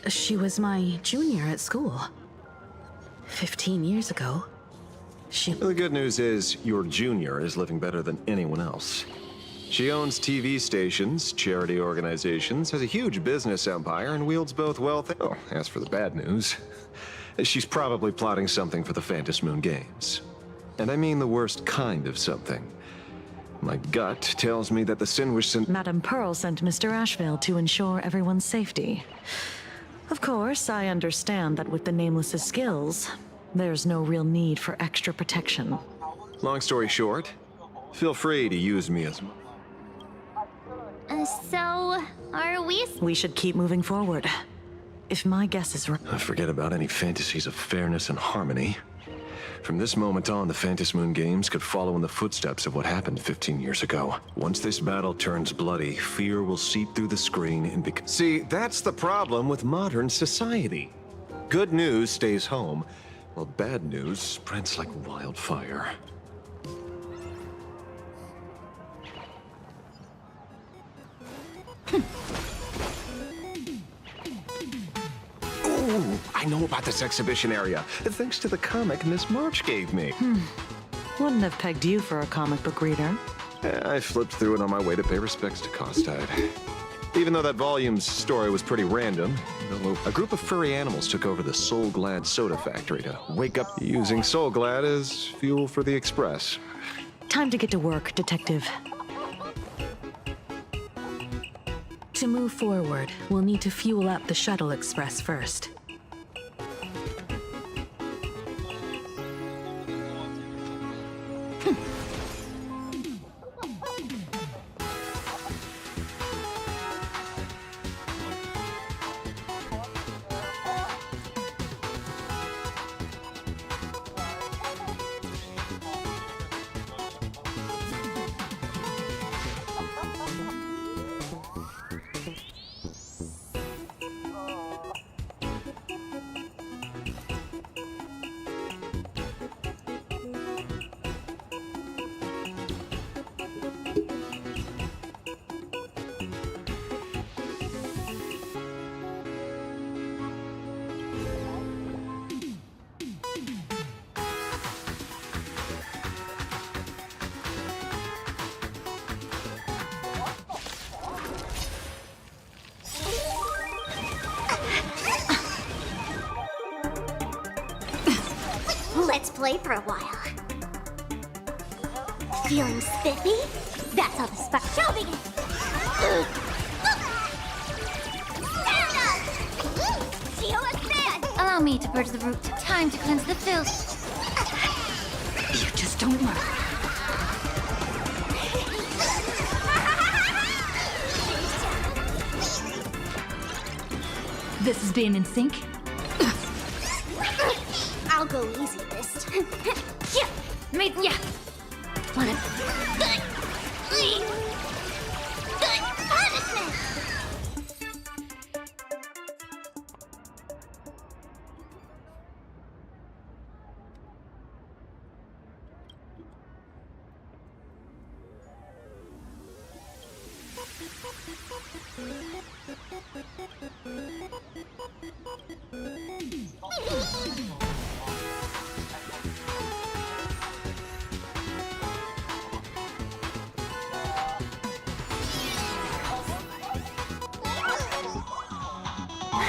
She was my junior at school. 15 years ago. The good news is, your junior is living better than anyone else. She owns TV stations, charity organizations, has a huge business empire, and wields both wealth. Oh, as for the bad news, she's probably plotting something for the Phantom Moon games. And I mean the worst kind of something. My gut tells me that the Sinwish Madame Pearl sent Mr. Ashvale to ensure everyone's safety. Of course, I understand that with the Nameless's skills, there's no real need for extra protection. Long story short, feel free to use me as... So, are we... We should keep moving forward. If my guess is right... Forget about any fantasies of fairness and harmony. From this moment on, the Phantom Moon Games could follow in the footsteps of what happened 15 years ago. Once this battle turns bloody, fear will seep through the screen and become... See, that's the problem with modern society. Good news stays home, while bad news spreads like wildfire. Ooh, I know about this exhibition area, thanks to the comic Miss March gave me. Wouldn't have pegged you for a comic book reader. I flipped through it on my way to pay respects to Costide. Even though that volume's story was pretty random, a group of furry animals took over the Soul Glad soda factory to wake up using Soul Glad as fuel for the Express. Time to get to work, Detective. To move forward, we'll need to fuel up the Shuttle Express first. Let's play for a while. Feeling spiffy? That's how the spark shall begin. Stand up! Sheila, stand! Allow me to purge the root. Time to cleanse the filth. You just don't learn. This is being in sync. I'll go easy this time. Yeah, made yeah. Wanna good punishment.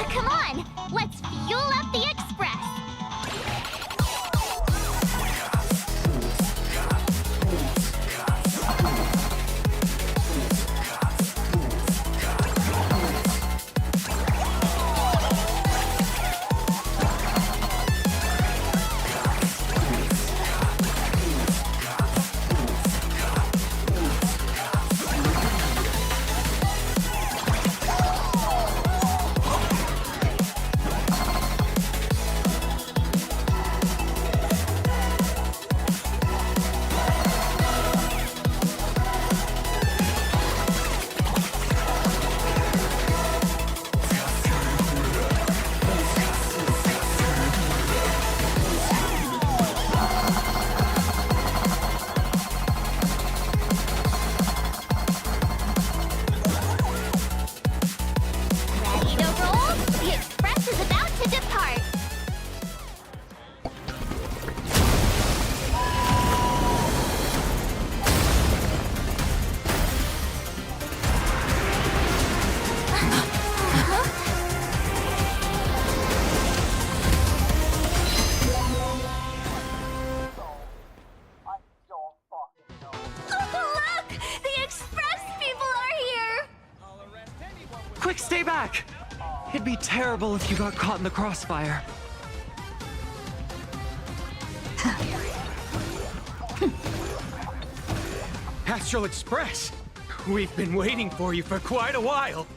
Come on, let's fuel up the express. Ready to roll? The express is about to depart. Look! The express people are here! Quick, stay back! It'd be terrible if you got caught in the crossfire. Astral Express? We've been waiting for you for quite a while.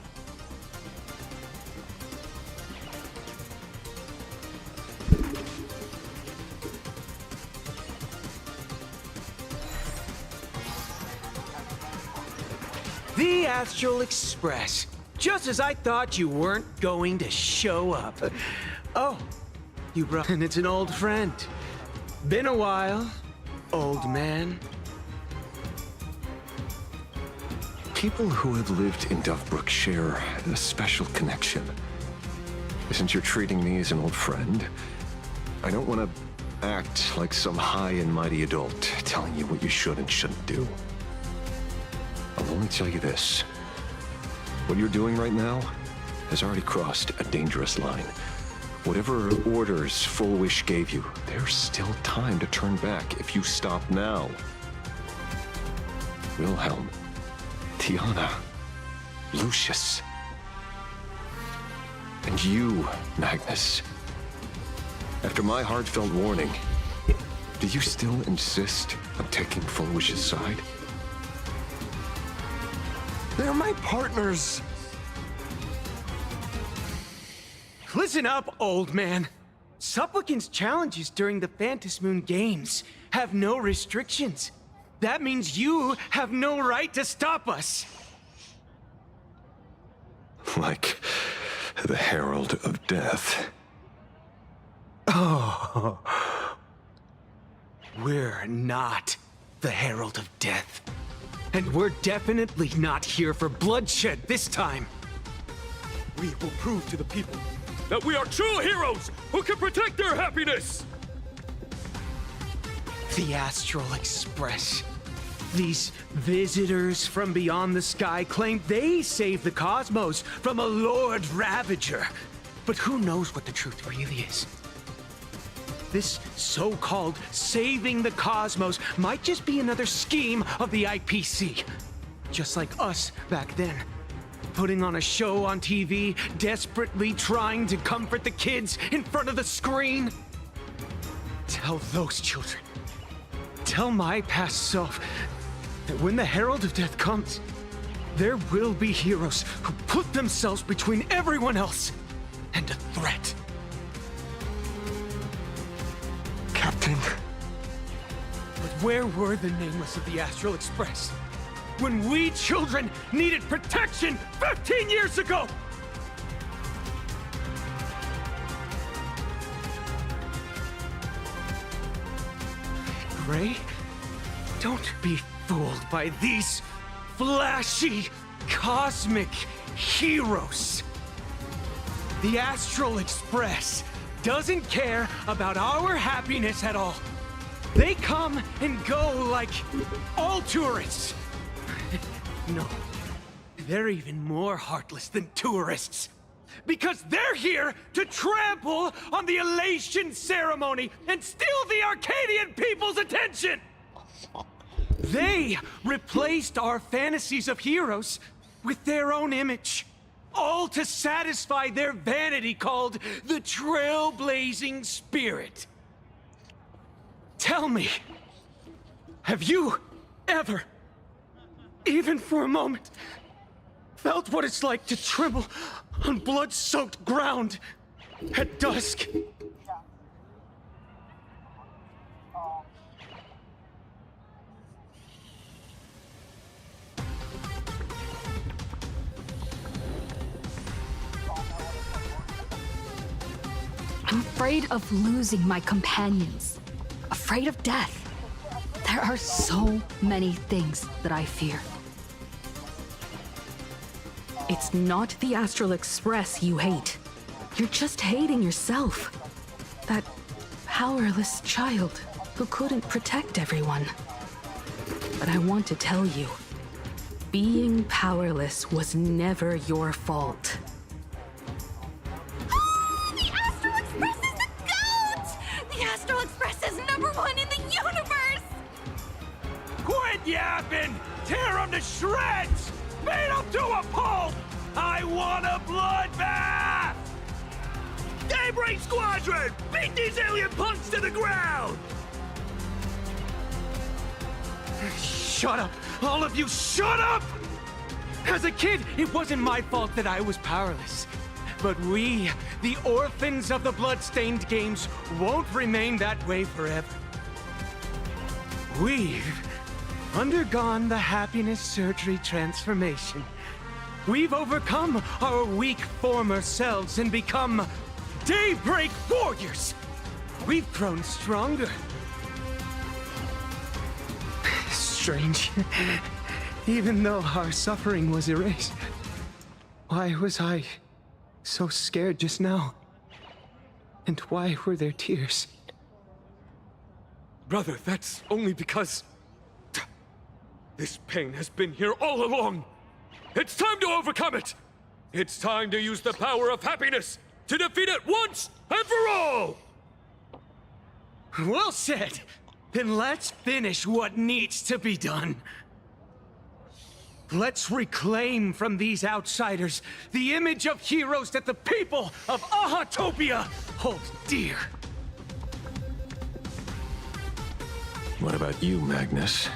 The Astral Express. Just as I thought you weren't going to show up. Oh, you brought... And it's an old friend. Been a while, old man. People who have lived in Dovebrook share a special connection. Since you're treating me as an old friend, I don't want to act like some high and mighty adult telling you what you should and shouldn't do. I'll only tell you this. What you're doing right now has already crossed a dangerous line. Whatever orders Full Wish gave you, there's still time to turn back if you stop now. Wilhelm, Tiana, Lucius, and you, Magnus. After my heartfelt warning, do you still insist on taking Full Wish's side? They're my partners. Listen up, old man. Supplicant's challenges during the Phantasmoon Games have no restrictions. That means you have no right to stop us. Like the Herald of Death. Oh. We're not the Herald of Death. And we're definitely not here for bloodshed this time. We will prove to the people that we are true heroes who can protect their happiness! The Astral Express. These visitors from beyond the sky claim they saved the cosmos from a Lord Ravager. But who knows what the truth really is? This so-called saving the cosmos might just be another scheme of the IPC. Just like us back then. Putting on a show on TV, desperately trying to comfort the kids in front of the screen. Tell those children. Tell my past self that when the Herald of Death comes, there will be heroes who put themselves between everyone else and a threat. Captain. But where were the nameless of the Astral Express when we children needed protection 15 years ago? Gray, don't be fooled by these flashy, cosmic heroes. The Astral Express doesn't care about our happiness at all. They come and go like all tourists. No, they're even more heartless than tourists. Because they're here to trample on the elation ceremony and steal the Arcadian people's attention! They replaced our fantasies of heroes with their own image. All to satisfy their vanity called the trailblazing spirit. Tell me, have you ever, even for a moment, felt what it's like to tremble on blood-soaked ground at dusk? I'm afraid of losing my companions. Afraid of death. There are so many things that I fear. It's not the Astral Express you hate. You're just hating yourself. That powerless child who couldn't protect everyone. But I want to tell you, being powerless was never your fault. The Astral Express is the GOAT! The Astral Express is #1 in the universe! Quit yapping! Tear them to shreds! Beat them to a pulp! I want a bloodbath! Daybreak Squadron! Beat these alien punks to the ground! Shut up! All of you, shut up! As a kid, it wasn't my fault that I was powerless. But we, the orphans of the Bloodstained Games, won't remain that way forever. We've undergone the happiness surgery transformation. We've overcome our weak former selves and become Daybreak Warriors. We've grown stronger. Strange. Even though our suffering was erased, why was I so scared just now? And why were there tears? Brother, that's only because... this pain has been here all along. It's time to overcome it! It's time to use the power of happiness to defeat it once and for all! Well said! Then let's finish what needs to be done. Let's reclaim from these outsiders the image of heroes that the people of Ahatopia hold dear. What about you, Magnus?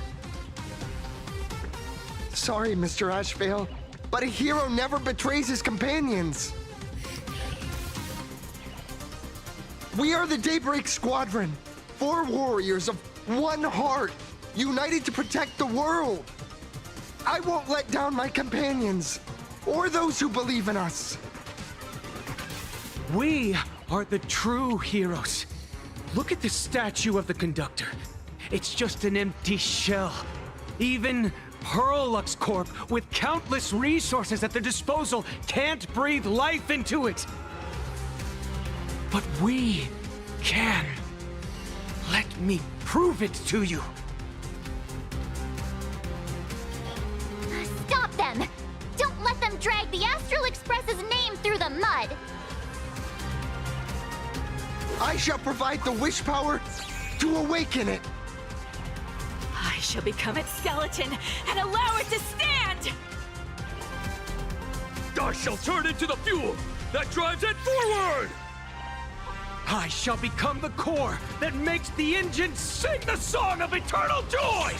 Sorry, Mr. Ashvale, but a hero never betrays his companions. We are the Daybreak Squadron, 4 warriors of one heart, united to protect the world. I won't let down my companions, or those who believe in us. We are the true heroes. Look at the statue of the conductor. It's just an empty shell. Even Hurlux Corp, with countless resources at their disposal, can't breathe life into it. But we can. Let me prove it to you. Stop them! Don't let them drag the Astral Express's name through the mud! I shall provide the wish power to awaken it. I shall become its skeleton and allow it to stand! I shall turn into the fuel that drives it forward! I shall become the core that makes the engine sing the song of eternal joy!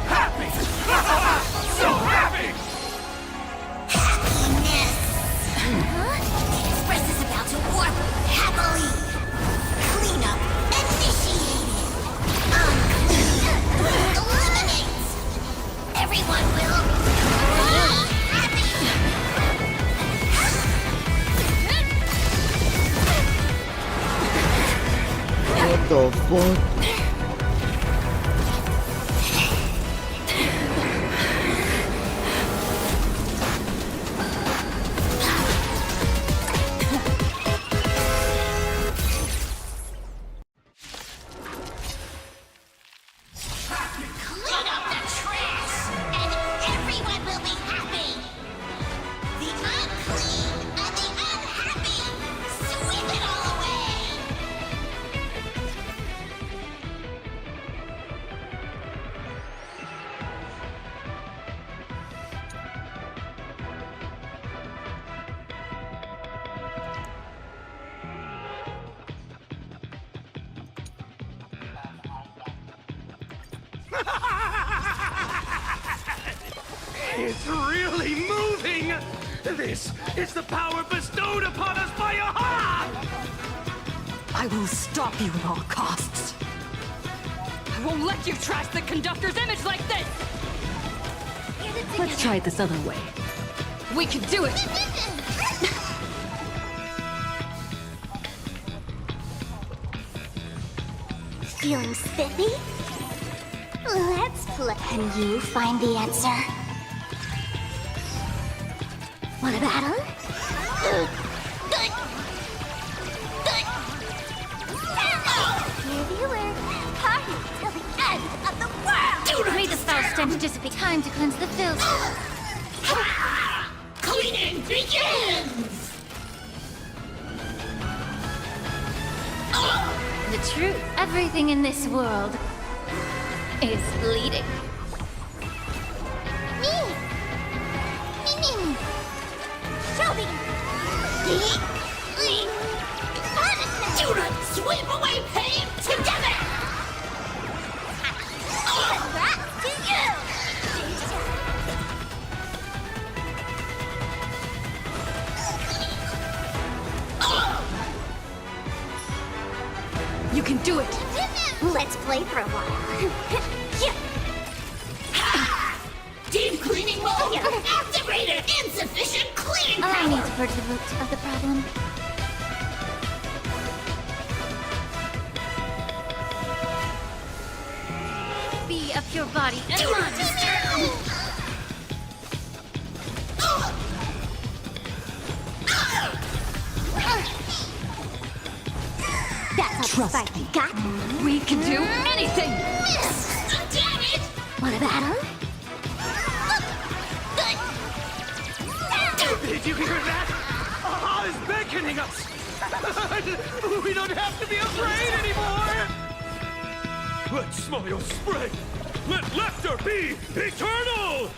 Happy! So happy! Happiness! The Express is about to warp happily! Cleanup initiated! Unclean! Eliminates! Everyone will... be happy! What the fuck? Clean up the trash! And everyone will be happy! The unclean and the unhappy! Sweep it all away! It's really moving! This is the power bestowed upon us by Aha! I will stop you at all costs. I won't let you trash the conductor's image like this! Let's try it this other way. We can do it! Feeling spiffy? Let's play. Can you find the answer? Want a battle? Here we were. Party till the end of the world! May the spell stand to dissipate. Time to cleanse the filth. Cleaning begins! The truth. Everything in this world is bleeding. Me! Show me! Punishment! Students, sweep away pain together! Right? Let's play for a while. Deep cleaning mode activated! Insufficient cleaning power! Allow me to purge the root of the problem. Be a pure body and mind. That's all the fight we got. We can do anything! Damn it! Want a battle? Did you hear that? Aha is beckoning us! We don't have to be afraid anymore! Let smile spread! Let laughter be eternal!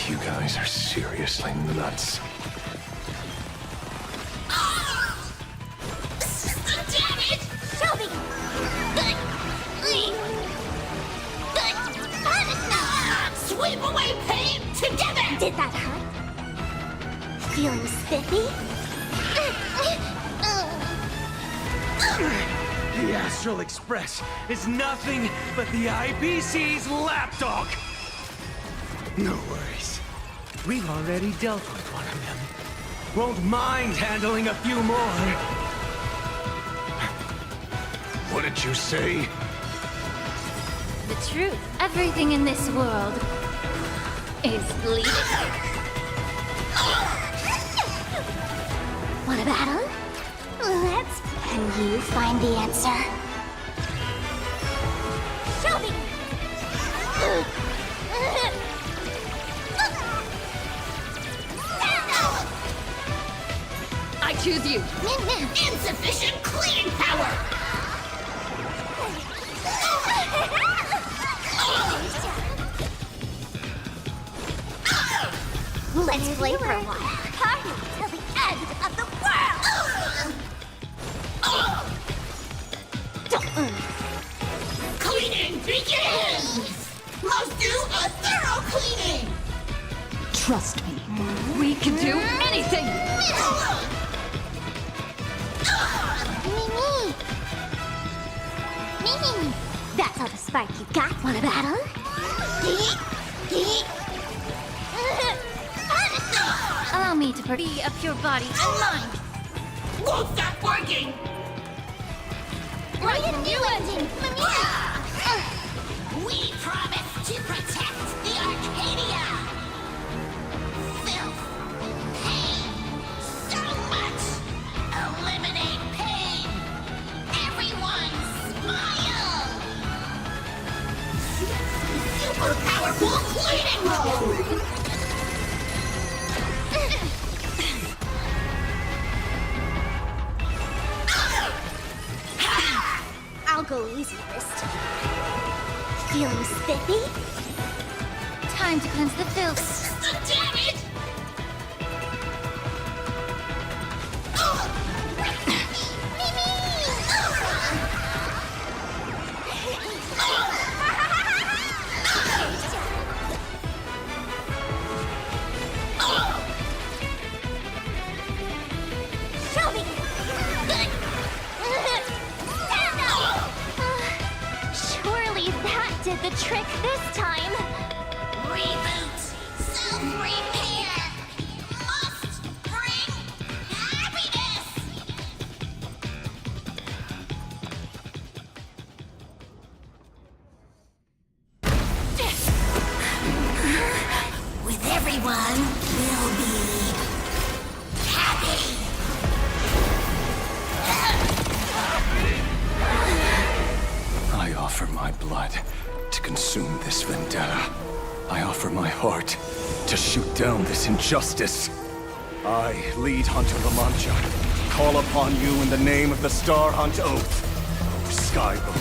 You guys are seriously nuts. Damn it! Shelby! Sweep away pain together! Did that hurt? Feeling spiffy? The Astral Express is nothing but the IBC's lapdog! No worries. We've already dealt with one of them. Won't mind handling a few more. What did you say? The truth. Everything in this world is bleeding. Want a battle? Let's... And you find the answer. Shelby! I choose you. Insufficient cleaning power! Let's play for a while. Party till the end of the world! Cleaning begins! Must do a thorough cleaning! Trust me. We can do anything! Mimi! That's all the spark you got. Want a battle? Allow me to be a pure body and mind. Won't stop working! Write a new ending! We promise to protect the Arcadia! Filth, pain, so much! Eliminate pain! Everyone smile! Super powerful cleaning mode! I'll go easy this time. Feeling spiffy? Time to cleanse the filth. Damn it! Shelby! Surely that did the trick this time. Reboot! Self-repair! Must bring happiness! With everyone, we'll be happy! I offer my blood to consume this vendetta. I offer my heart to shoot down this injustice. I, lead Hunter La Mancha, call upon you in the name of the Star Hunt Oath. Skybow,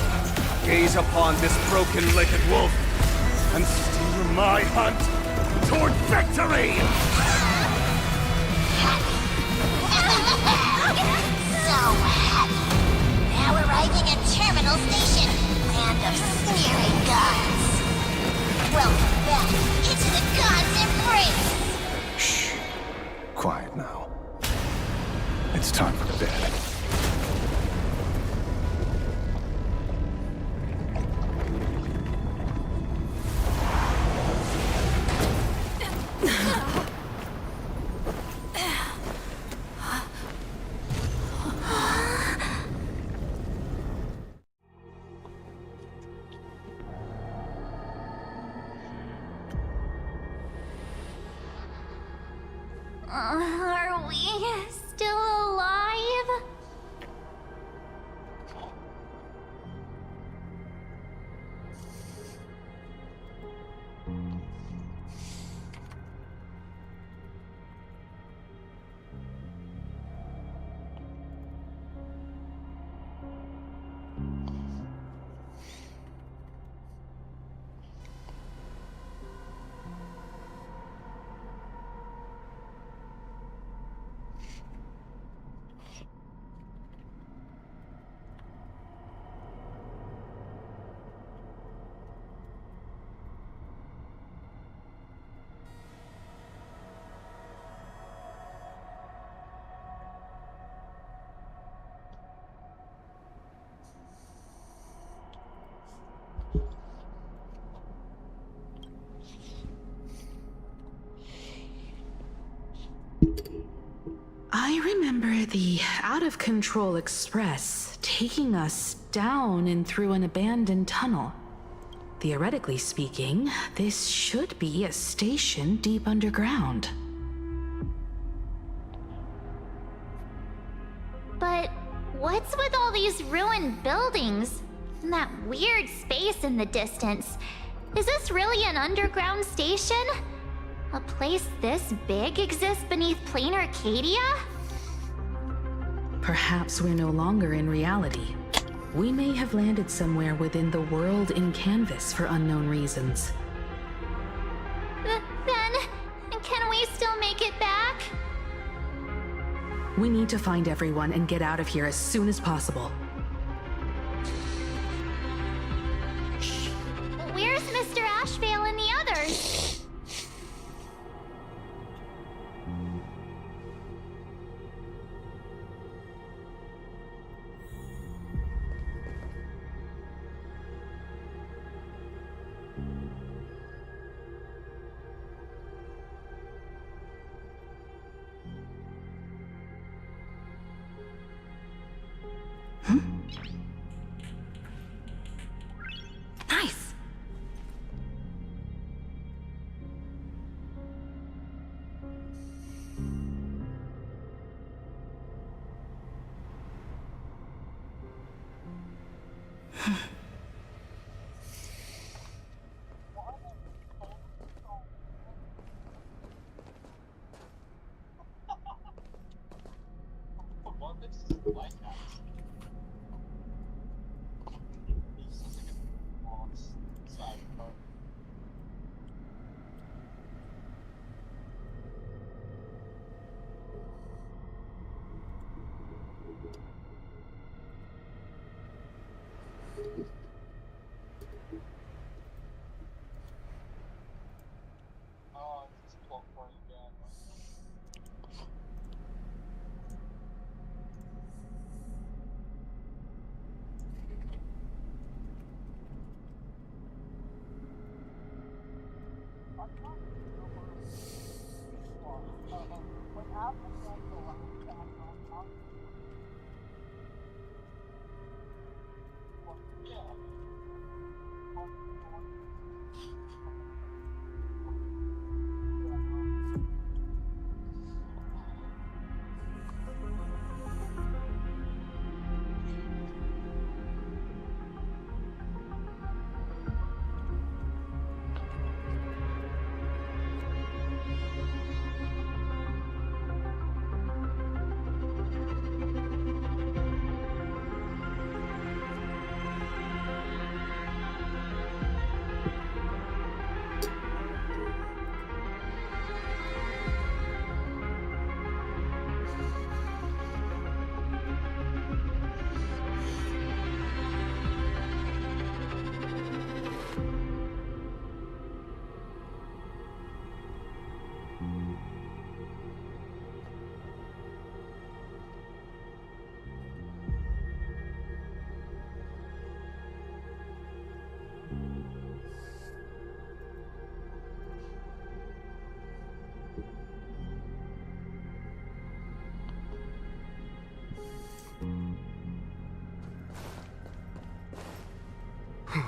gaze upon this broken-legged wolf and steer my hunt toward victory! So happy! Now arriving at Terminal Station, land of sneering gods. Welcome back into the gods' embrace! Shh. Quiet now. It's time for bed. Are we still alive? I remember the out-of-control express taking us down and through an abandoned tunnel. Theoretically speaking, this should be a station deep underground. But what's with all these ruined buildings? And that weird space in the distance? Is this really an underground station? A place this big exists beneath Planarcadia? Perhaps we're no longer in reality. We may have landed somewhere within the world in canvas for unknown reasons. Then, can we still make it back? We need to find everyone and get out of here as soon as possible. Where's Mr. Ashvale and the others? Nice!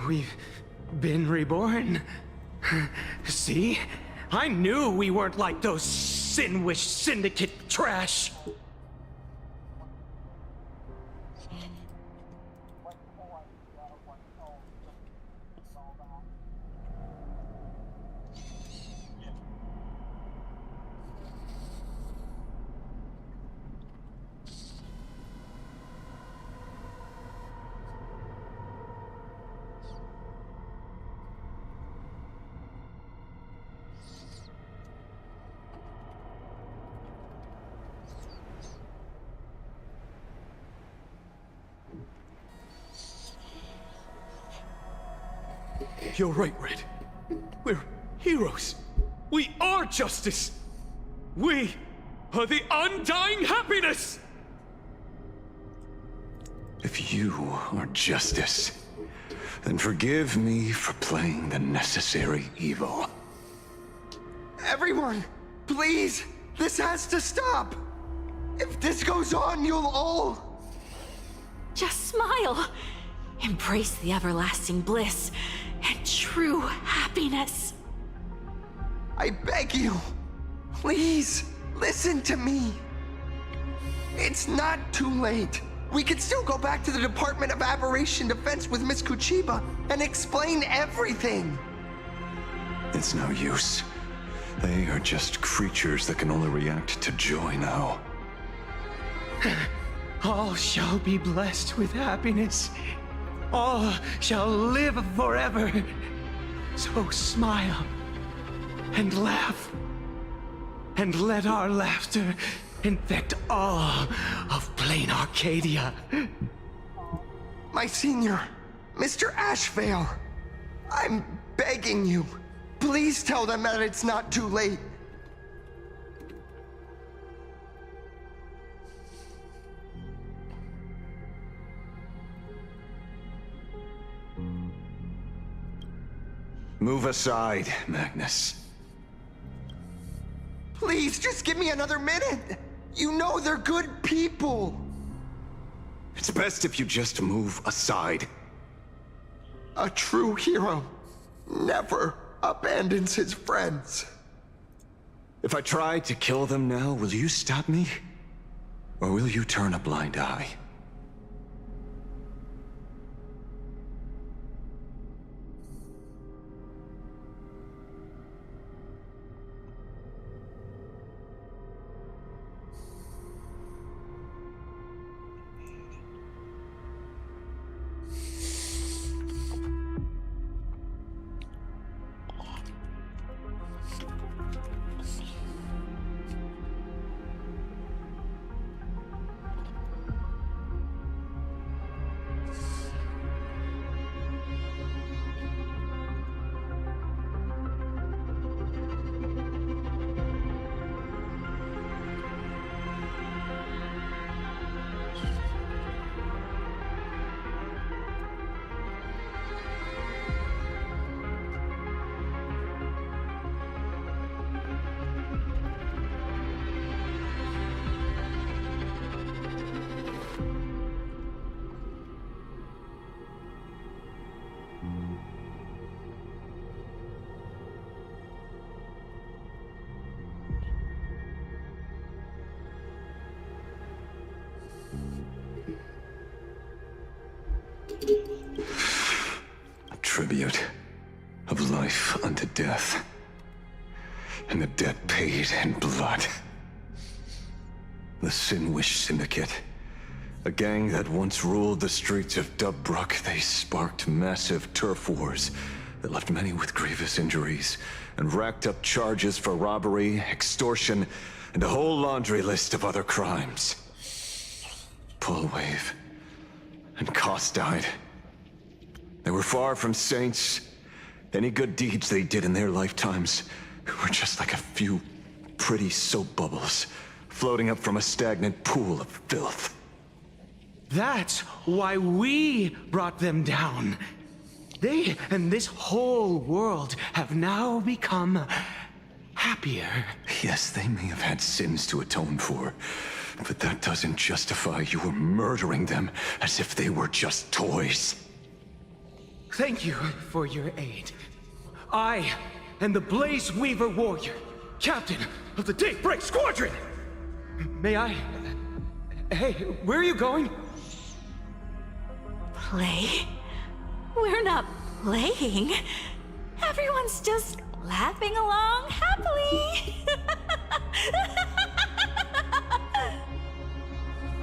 We've been reborn. See? I knew we weren't like those Sinwish Syndicate trash. You're right, Red. We're heroes. We are justice. We are the undying happiness! If you are justice, then forgive me for playing the necessary evil. Everyone, please! This has to stop! If this goes on, you'll all... Just smile. Embrace the everlasting bliss and true happiness. I beg you, please, listen to me. It's not too late. We could still go back to the Department of Aberration Defense with Miss Kuchiba and explain everything. It's no use. They are just creatures that can only react to joy now. All shall be blessed with happiness. All shall live forever. So smile and laugh. And let our laughter infect all of Planarcadia. My senior, Mr. Ashvale, I'm begging you. Please tell them that it's not too late. Move aside, Magnus. Please, just give me another minute. You know they're good people. It's best if you just move aside. A true hero never abandons his friends. If I try to kill them now, will you stop me? Or will you turn a blind eye? A tribute of life unto death, and the debt paid in blood. The Sinwish Syndicate, a gang that once ruled the streets of Dubbrook. They sparked massive turf wars that left many with grievous injuries and racked up charges for robbery, extortion, and a whole laundry list of other crimes. Pullwave and Koss died. They were far from saints. Any good deeds they did in their lifetimes were just like a few pretty soap bubbles floating up from a stagnant pool of filth. That's why we brought them down. They and this whole world have now become happier. Yes, they may have had sins to atone for, but that doesn't justify you murdering them as if they were just toys. Thank you for your aid. I am the Blaze Weaver Warrior, captain of the Daybreak Squadron! May I... Hey, where are you going? Play? We're not playing. Everyone's just laughing along happily.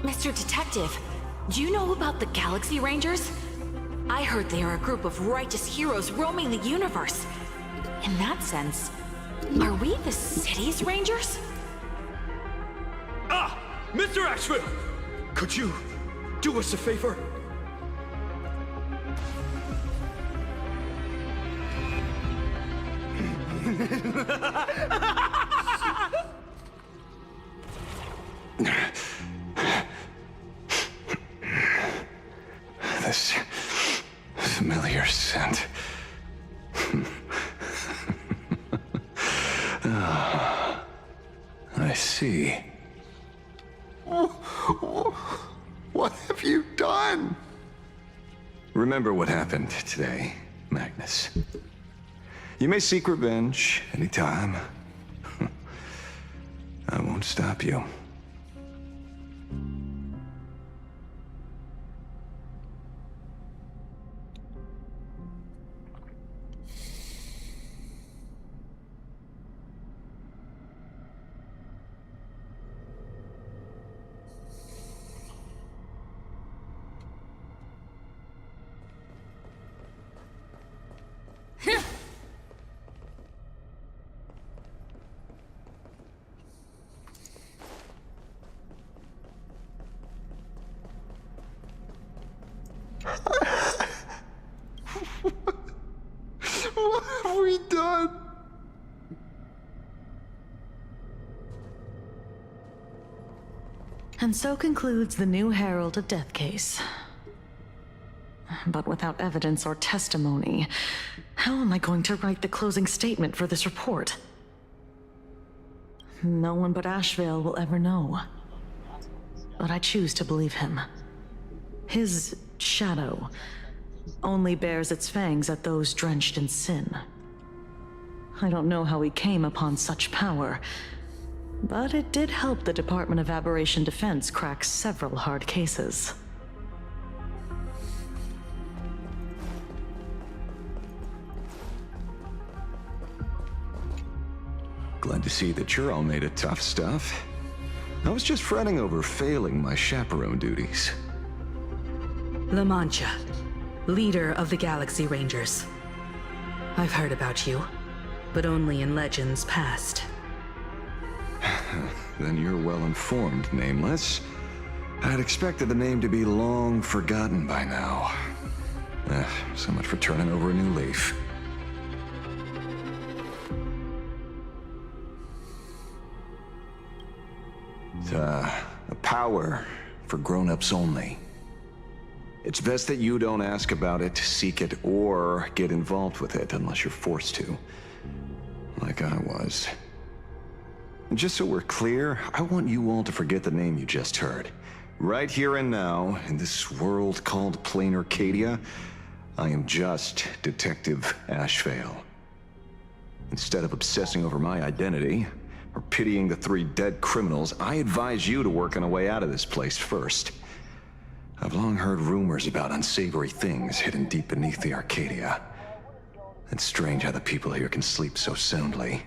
Mr. Detective, do you know about the Galaxy Rangers? I heard they are a group of righteous heroes roaming the universe. In that sense, are we the city's rangers? Ah! Mr. Asheville! Could you do us a favor? This familiar scent. Ah, I see. What have you done? Remember what happened today, Magnus. You may seek revenge anytime. I won't stop you. What have we done? And so concludes the new Herald of Death case. But without evidence or testimony, how am I going to write the closing statement for this report? No one but Asheville will ever know. But I choose to believe him. His shadow only bears its fangs at those drenched in sin. I don't know how he came upon such power, but it did help the Department of Aberration Defense crack several hard cases. Glad to see that you're all made of tough stuff. I was just fretting over failing my chaperone duties. La Mancha, leader of the Galaxy Rangers. I've heard about you, but only in legends past. Then you're well informed, Nameless. I'd expected the name to be long forgotten by now. So much for turning over a new leaf. A power for grown-ups only. It's best that you don't ask about it, seek it, or get involved with it unless you're forced to. Like I was. And just so we're clear, I want you all to forget the name you just heard. Right here and now, in this world called Planarcadia, I am just Detective Asheville. Instead of obsessing over my identity, or pitying the 3 dead criminals, I advise you to work on a way out of this place first. I've long heard rumors about unsavory things hidden deep beneath the Arcadia. It's strange how the people here can sleep so soundly.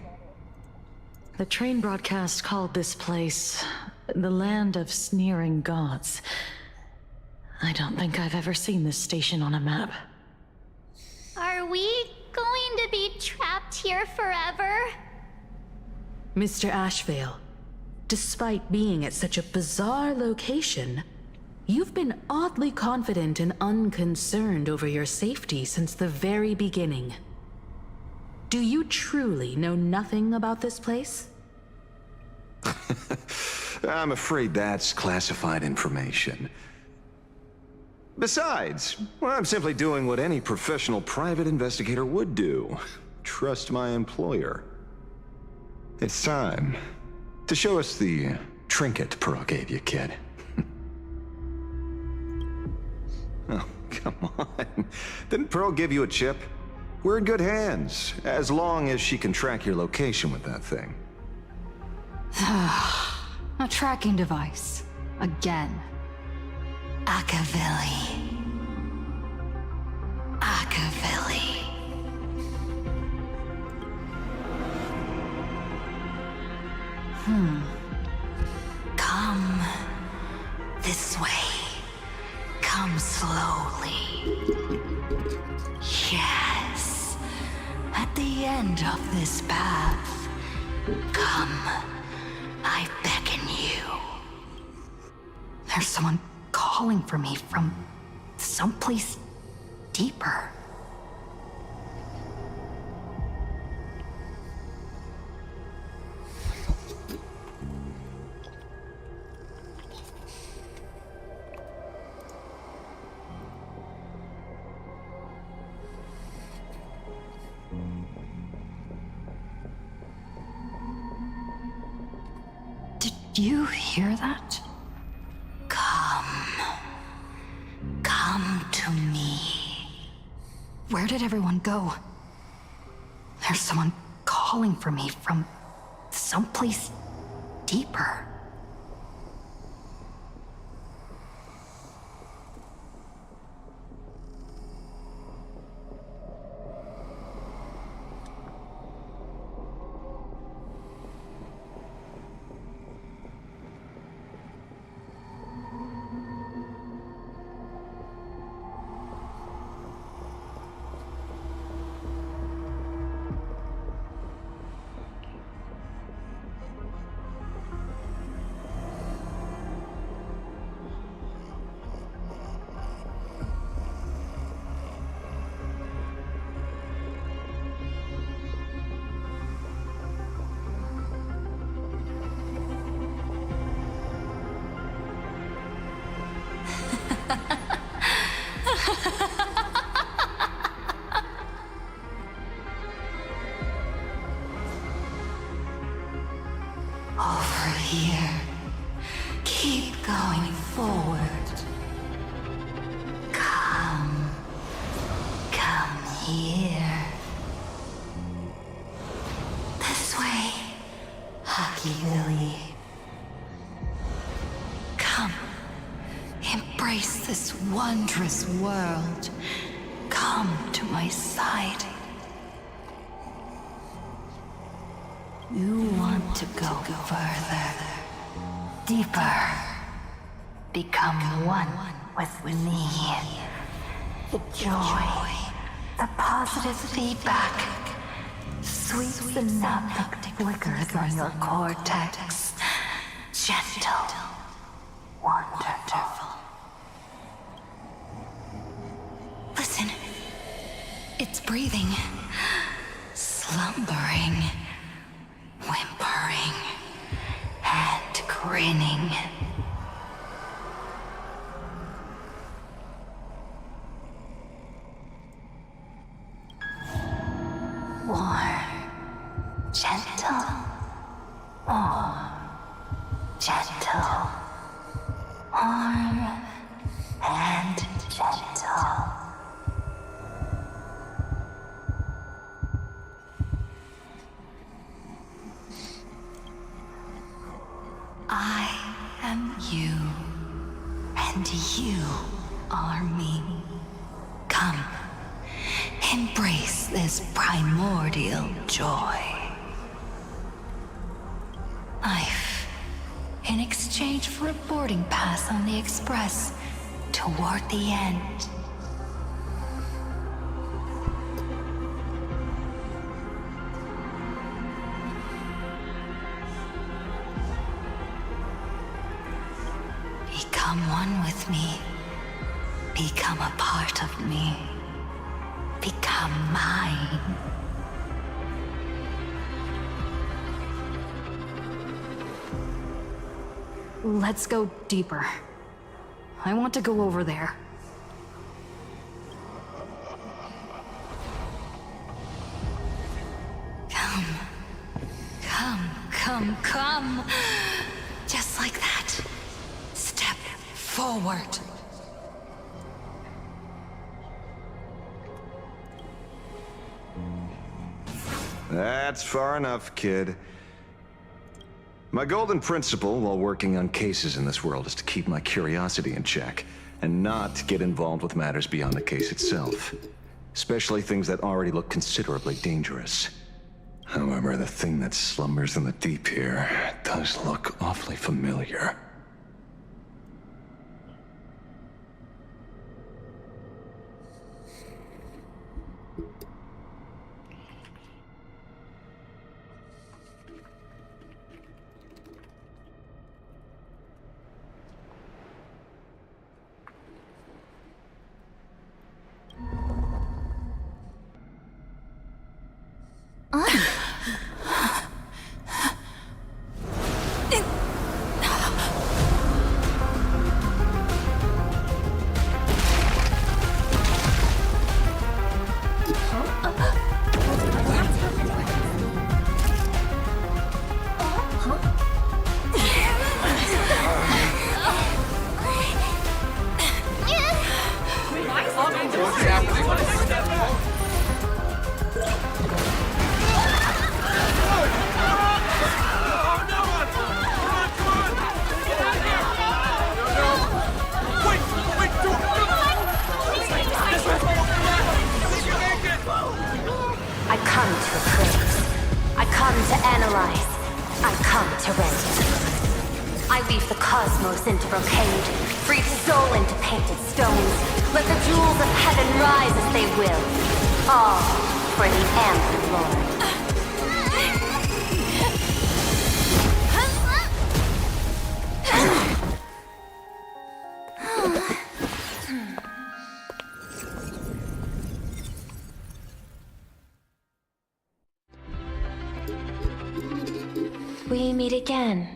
The train broadcast called this place the Land of Sneering Gods. I don't think I've ever seen this station on a map. Are we going to be trapped here forever? Mr. Asheville, despite being at such a bizarre location, you've been oddly confident and unconcerned over your safety since the very beginning. Do you truly know nothing about this place? I'm afraid that's classified information. Besides, well, I'm simply doing what any professional private investigator would do. Trust my employer. It's time to show us the trinket Pearl gave you, kid. Oh, Come on. Didn't Pearl give you a chip? We're in good hands, as long as she can track your location with that thing. A tracking device. Again. Akavilli. Akavilli. Come this way. Come slowly. Yes. At the end of this path, come. I beckon you. There's someone calling for me from someplace deeper. Did you hear that? Come to me. Where did everyone go? There's someone calling for me from someplace deeper. Over here. Keep going forward. Come. Come here. This way, Akavilli. Come. Embrace this wondrous world. Come to my side. You want to go further, deeper, become one with me. The joy, the positive feedback, sweet synaptic flickers on your cortex, gentle, wonderful. Listen, it's breathing, slumbering. Whimpering and grinning. Warm, gentle, warm, gentle, warm and gentle. I am you, and you are me. Come, embrace this primordial joy. Life, in exchange for a boarding pass on the Express toward the end. Become one with me. Become a part of me. Become mine. Let's go deeper. I want to go over there. Come. Come, come, come. Just like that. Step forward. That's far enough, kid. My golden principle while working on cases in this world is to keep my curiosity in check, and not get involved with matters beyond the case itself. Especially things that already look considerably dangerous. However, the thing that slumbers in the deep here does look awfully familiar. I come to appraise. I come to analyze. I come to render. I weave the cosmos into brocade, breathe soul into painted stones. Let the jewels of heaven rise as they will. All for the Amber Lord. We meet again,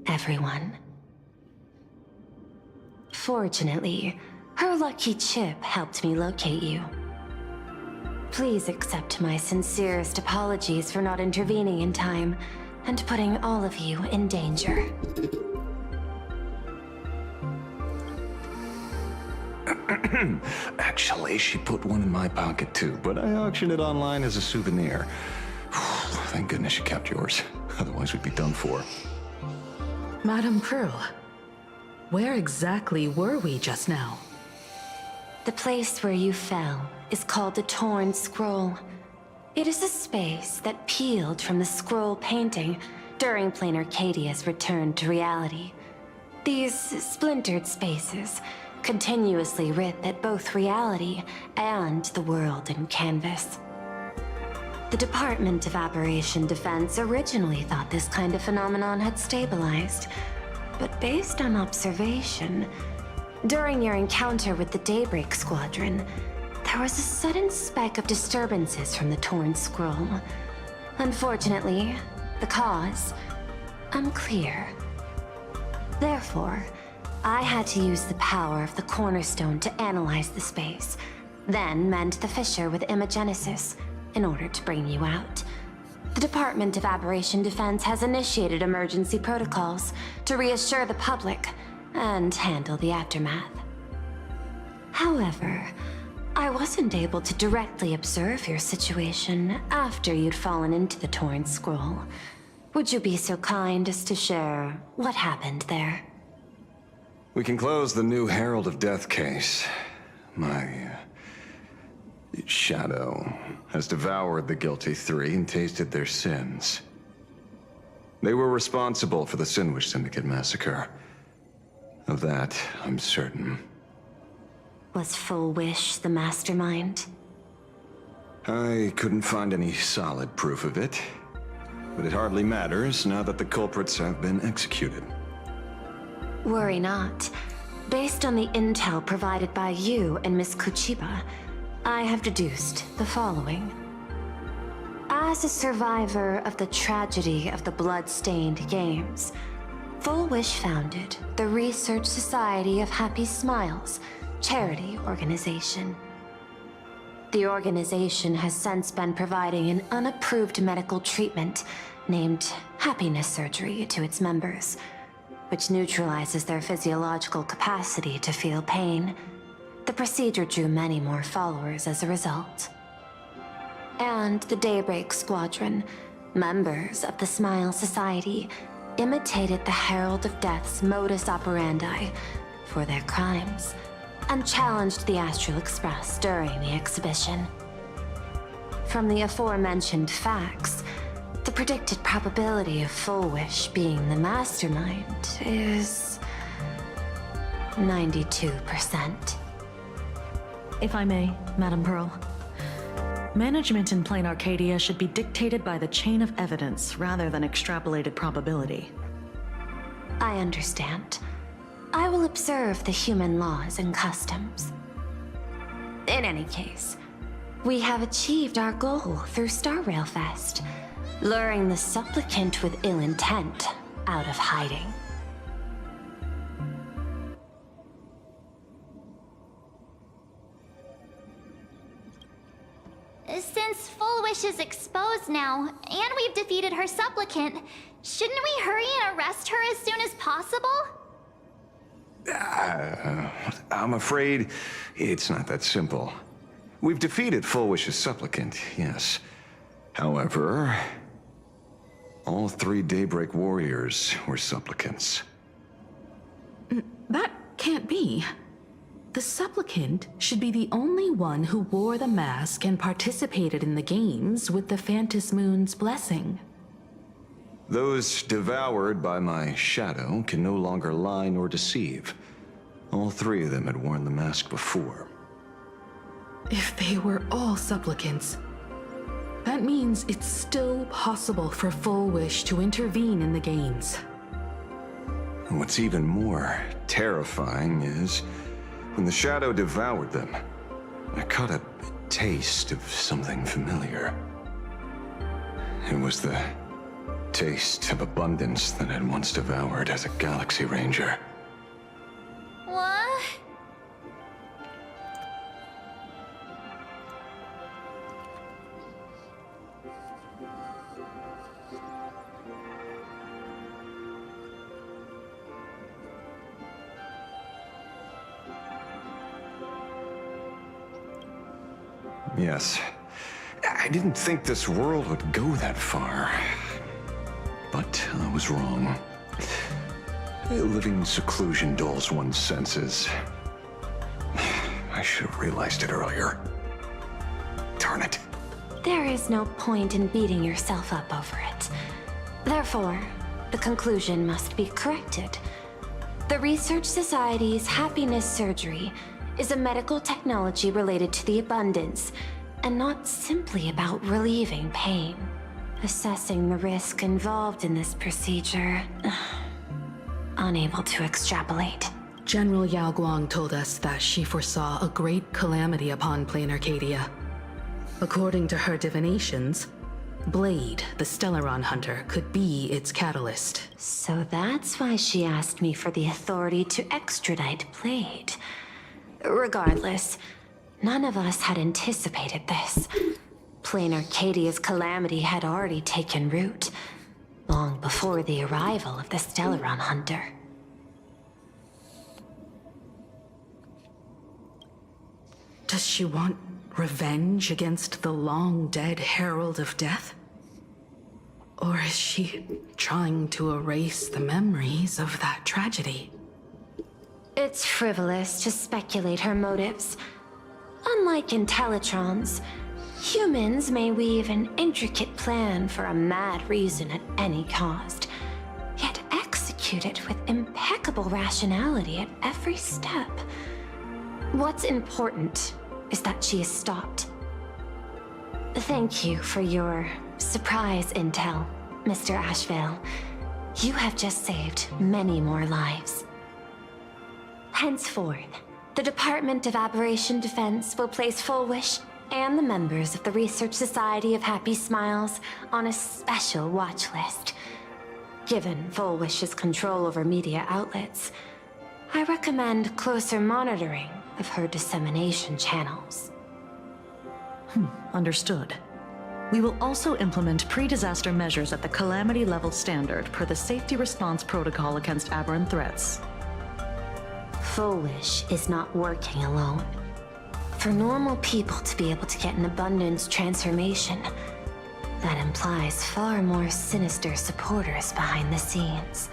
everyone. Fortunately, her lucky chip helped me locate you. Please accept my sincerest apologies for not intervening in time and putting all of you in danger. Actually, she put one in my pocket too, but I auctioned it online as a souvenir. Thank goodness you kept yours. Otherwise, we'd be done for. Madame Prue, where exactly were we just now? The place where you fell is called the Torn Scroll. It is a space that peeled from the scroll painting during Planarcadia's return to reality. These splintered spaces continuously rip at both reality and the world in canvas. The Department of Aberration Defense originally thought this kind of phenomenon had stabilized, but based on observation, during your encounter with the Daybreak Squadron, there was a sudden speck of disturbances from the Torn Scroll. Unfortunately, the cause, unclear. Therefore, I had to use the power of the Cornerstone to analyze the space, then mend the fissure with Imagenesis in order to bring you out. The Department of Aberration Defense has initiated emergency protocols to reassure the public and handle the aftermath. However, I wasn't able to directly observe your situation after you'd fallen into the Torn Scroll. Would you be so kind as to share what happened there? We can close the new Herald of Death case. My shadow has devoured the guilty three and tasted their sins. They were responsible for the Sinwish Syndicate massacre. Of that, I'm certain. Was Full Wish the mastermind? I couldn't find any solid proof of it, but it hardly matters now that the culprits have been executed. Worry not. Based on the intel provided by you and Miss Kuchiba, I have deduced the following. As a survivor of the tragedy of the Blood-Stained Games, Full Wish founded the Research Society of Happy Smiles, charity organization. The organization has since been providing an unapproved medical treatment named happiness surgery to its members, which neutralizes their physiological capacity to feel pain. The procedure drew many more followers as a result. and the Daybreak Squadron, members of the Smile Society, imitated the Herald of Death's modus operandi for their crimes, and challenged the Astral Express during the exhibition. From the aforementioned facts, the predicted probability of Full Wish being the mastermind is 92%. If I may, Madam Pearl. Management in Planarcadia should be dictated by the chain of evidence rather than extrapolated probability. I understand. I will observe the human laws and customs. In any case, we have achieved our goal through Star Rail Fest, luring the supplicant with ill intent out of hiding. Since Full Wish is exposed now, and we've defeated her supplicant, shouldn't we hurry and arrest her as soon as possible? I'm afraid it's not that simple. We've defeated Full Wish's supplicant, yes. However, all 3 Daybreak warriors were supplicants. That can't be. The supplicant should be the only one who wore the mask and participated in the games with the Phantom Moon's blessing. Those devoured by my shadow can no longer lie nor deceive. All 3 of them had worn the mask before. If they were all supplicants, that means it's still possible for Full Wish to intervene in the games. And what's even more terrifying is, when the shadow devoured them, I caught a taste of something familiar. It was the taste of abundance that I'd once devoured as a Galaxy Ranger. What? Yes. I didn't think this world would go that far. But I was wrong. Living in seclusion dulls one's senses. I should have realized it earlier. Darn it. There is no point in beating yourself up over it. Therefore, the conclusion must be corrected. The Research Society's happiness surgery is a medical technology related to the abundance, and not simply about relieving pain. Assessing the risk involved in this procedure, unable to extrapolate. General Yao Guang told us that she foresaw a great calamity upon Planarcadia. According to her divinations, Blade, the Stellaron Hunter, could be its catalyst. So that's why she asked me for the authority to extradite Blade. Regardless, none of us had anticipated this. Planarcadia's calamity had already taken root, long before the arrival of the Stellaron Hunter. Does she want revenge against the long-dead Herald of Death? Or is she trying to erase the memories of that tragedy? It's frivolous to speculate her motives. Unlike Intellitrons, humans may weave an intricate plan for a mad reason at any cost, yet execute it with impeccable rationality at every step. What's important is that she is stopped. Thank you for your surprise intel, Mr. Ashvale. You have just saved many more lives. Henceforth, the Department of Aberration Defense will place Full Wish and the members of the Research Society of Happy Smiles on a special watch list. Given Full Wish's control over media outlets, I recommend closer monitoring of her dissemination channels. Understood. We will also implement pre-disaster measures at the calamity level standard per the Safety Response Protocol against aberrant threats. Full Wish is not working alone. For normal people to be able to get an abundance transformation, that implies far more sinister supporters behind the scenes.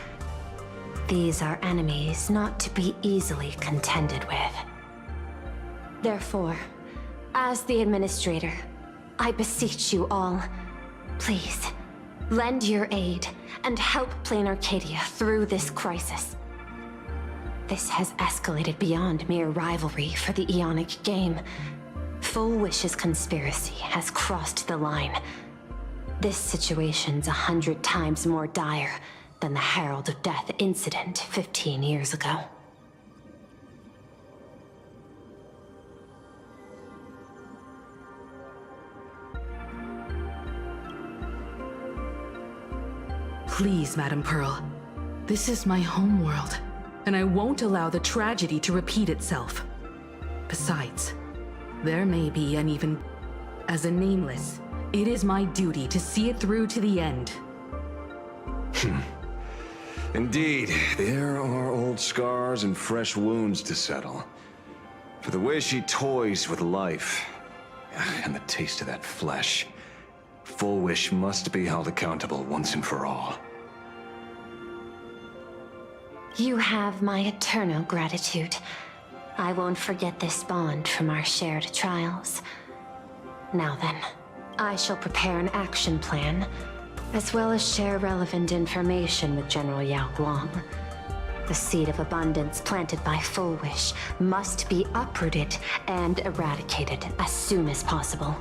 These are enemies not to be easily contended with. Therefore, as the administrator, I beseech you all, please, lend your aid and help Planarcadia through this crisis. This has escalated beyond mere rivalry for the Ionic game. Full Wish's conspiracy has crossed the line. This situation's 100 times more dire than the Herald of Death incident 15 years ago. Please, Madam Pearl. This is my homeworld, and I won't allow the tragedy to repeat itself. Besides, there may be an even... As a Nameless, it is my duty to see it through to the end. Indeed, there are old scars and fresh wounds to settle. For the way she toys with life, and the taste of that flesh, Full Wish must be held accountable once and for all. You have my eternal gratitude. I won't forget this bond from our shared trials. Now then, I shall prepare an action plan, as well as share relevant information with General Yao Guang. The seed of abundance planted by Full Wish must be uprooted and eradicated as soon as possible.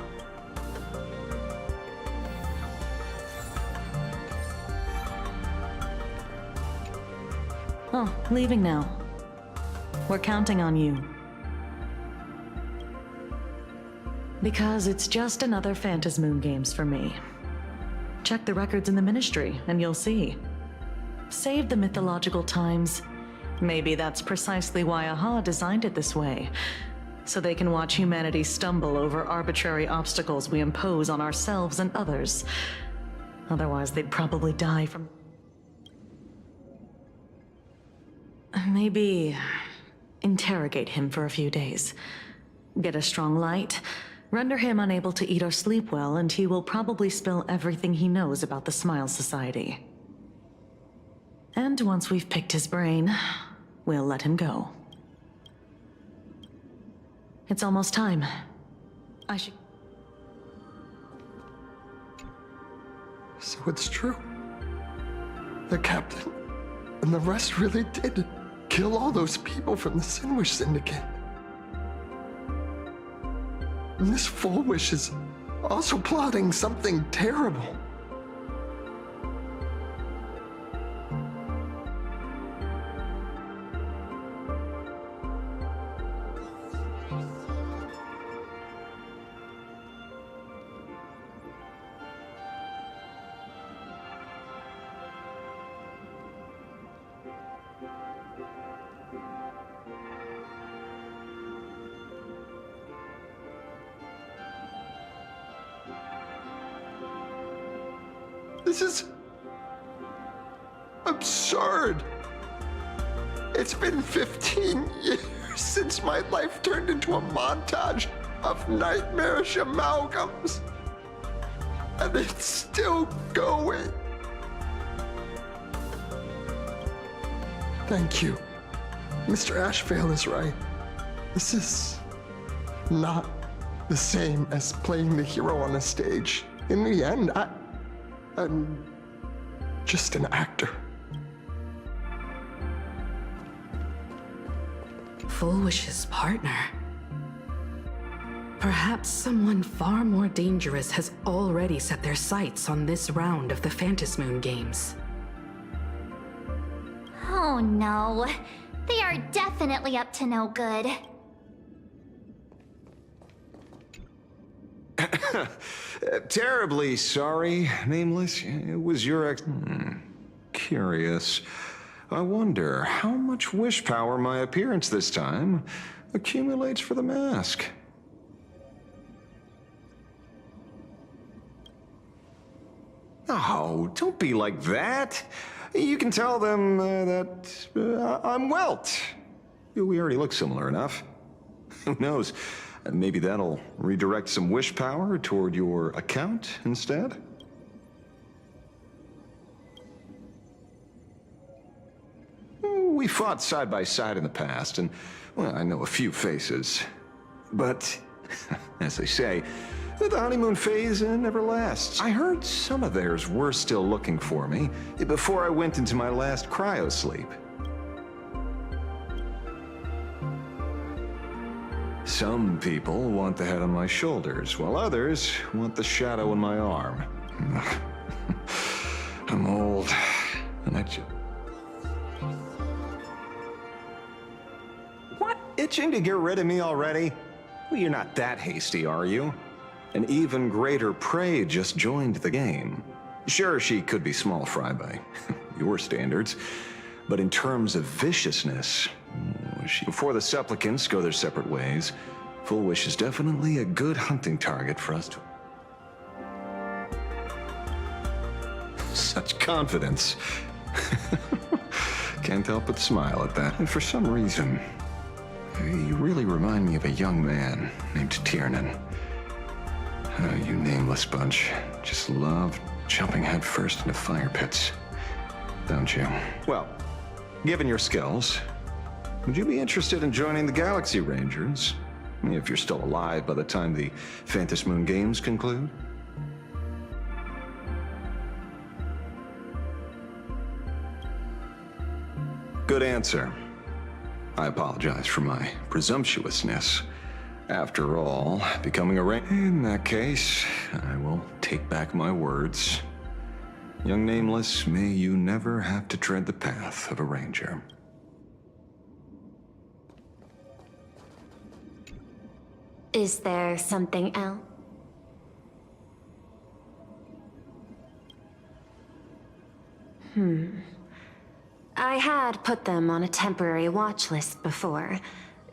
Oh, leaving now. We're counting on you. Because it's just another Phantasmoon Games for me. Check the records in the Ministry, and you'll see. Save the mythological times. Maybe that's precisely why AHA designed it this way. So they can watch humanity stumble over arbitrary obstacles we impose on ourselves and others. Otherwise, they'd probably die from... Maybe interrogate him for a few days. Get a strong light, render him unable to eat or sleep well, and he will probably spill everything he knows about the Smile Society. And once we've picked his brain, we'll let him go. It's almost time. I should... So it's true. The captain and the rest really did kill all those people from the Sinwish Syndicate. And this Full Wish is also plotting something terrible. This is absurd. It's been 15 years since my life turned into a montage of nightmarish amalgams. And it's still going. Thank you. Mr. Ashvale is right. This is not the same as playing the hero on a stage. In the end, I'm just an actor. Full Wish's partner. Perhaps someone far more dangerous has already set their sights on this round of the Phantasmoon Games. Oh no. They are definitely up to no good. Terribly sorry, Nameless. It was your Curious. I wonder how much wish power my appearance this time accumulates for the mask. Oh, don't be like that. You can tell them that I'm Welt. We already look similar enough. Who knows? Maybe that'll redirect some wish power toward your account instead? We fought side by side in the past, and, well, I know a few faces. But, as they say, the honeymoon phase never lasts. I heard some of theirs were still looking for me before I went into my last cryosleep. Some people want the head on my shoulders, while others want the shadow in my arm. I'm old, and I just... What? Itching to get rid of me already? Well, you're not that hasty, are you? An even greater prey just joined the game. Sure, she could be small fry by your standards, but in terms of viciousness, before the supplicants go their separate ways, Full Wish is definitely a good hunting target for us to... Such confidence. Can't help but smile at that. And for some reason, you really remind me of a young man named Tiernan. You nameless bunch just love jumping headfirst into fire pits, don't you? Well, given your skills, would you be interested in joining the Galaxy Rangers? If you're still alive by the time the Phantom Moon Games conclude? Good answer. I apologize for my presumptuousness. After all, becoming a Ranger... In that case, I will take back my words. Young Nameless, may you never have to tread the path of a Ranger. Is there something else? I had put them on a temporary watch list before,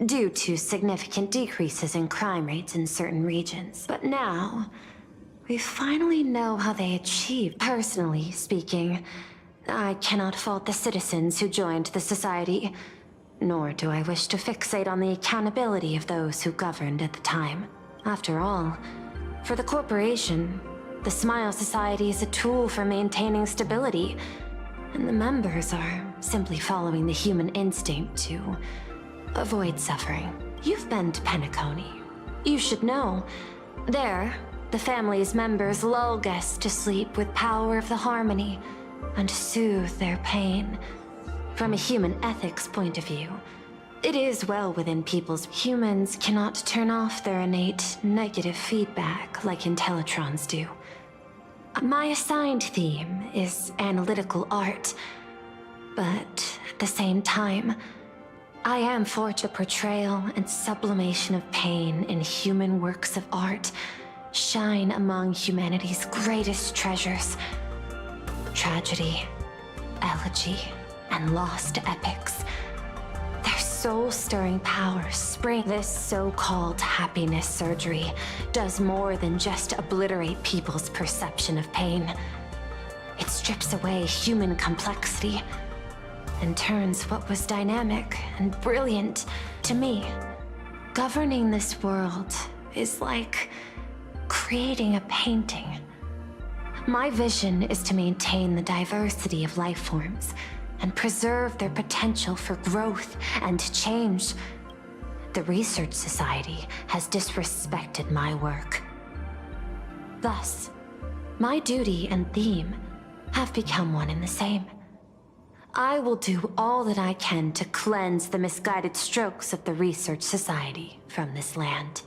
due to significant decreases in crime rates in certain regions. But now, we finally know how they achieved. Personally speaking, I cannot fault the citizens who joined the society, nor do I wish to fixate on the accountability of those who governed at the time. After all, for the corporation, the Smile Society is a tool for maintaining stability, and the members are simply following the human instinct to avoid suffering. You've been to Penacony. You should know. There, the family's members lull guests to sleep with power of the harmony and soothe their pain. From a human ethics point of view, it is well within people's... Humans cannot turn off their innate negative feedback like Intellitrons do. My assigned theme is analytical art, but at the same time, I am forged a portrayal and sublimation of pain in human works of art shine among humanity's greatest treasures. Tragedy, elegy, and lost epics. Their soul-stirring powers spring. This so-called happiness surgery does more than just obliterate people's perception of pain. It strips away human complexity and turns what was dynamic and brilliant to me. Governing this world is like creating a painting. My vision is to maintain the diversity of life forms and preserve their potential for growth and change. The Research Society has disrespected my work. Thus, my duty and theme have become one and the same. I will do all that I can to cleanse the misguided strokes of the Research Society from this land.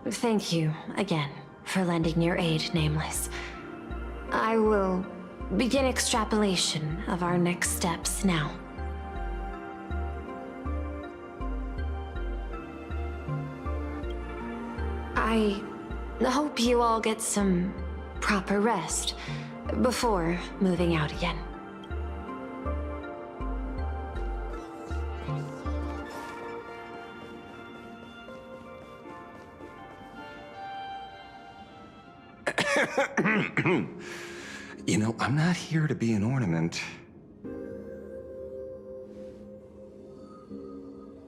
Thank you again for lending your aid, Nameless. I will begin extrapolation of our next steps now. I hope you all get some proper rest before moving out again. You know, I'm not here to be an ornament.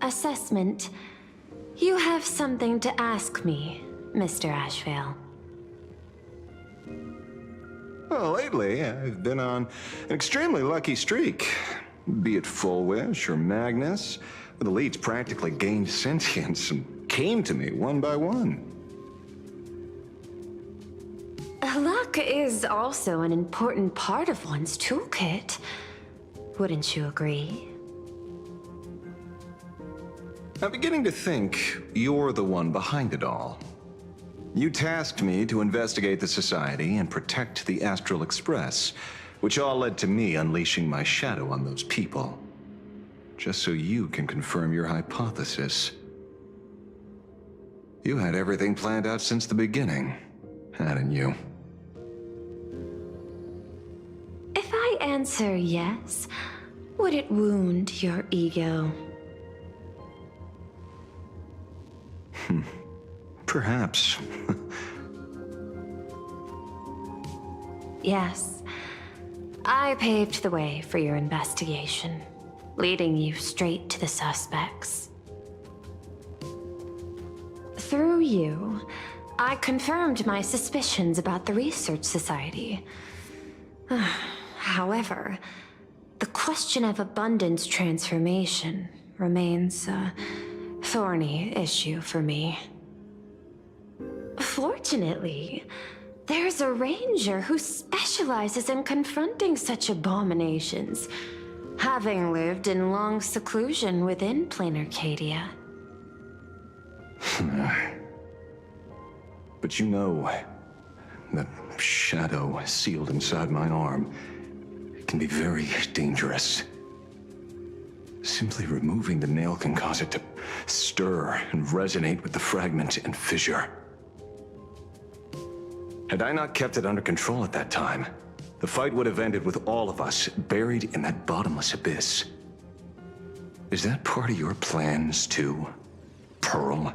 Assessment. You have something to ask me, Mr. Ashvale. Well, lately, I've been on an extremely lucky streak. Be it Full Wish or Magnus, the leads practically gained sentience and came to me one by one. Luck is also an important part of one's toolkit. Wouldn't you agree? I'm beginning to think you're the one behind it all. You tasked me to investigate the Society and protect the Astral Express, which all led to me unleashing my shadow on those people. Just so you can confirm your hypothesis. You had everything planned out since the beginning, hadn't you? If I answer yes, would it wound your ego? Perhaps. Yes. I paved the way for your investigation, leading you straight to the suspects. Through you, I confirmed my suspicions about the Research Society. However, the question of abundance transformation remains a thorny issue for me. Fortunately, there's a ranger who specializes in confronting such abominations, having lived in long seclusion within Planarcadia. But you know, that shadow sealed inside my arm can be very dangerous. Simply removing the nail can cause it to stir and resonate with the fragment and fissure. Had I not kept it under control at that time, the fight would have ended with all of us buried in that bottomless abyss. Is that part of your plans too, Pearl?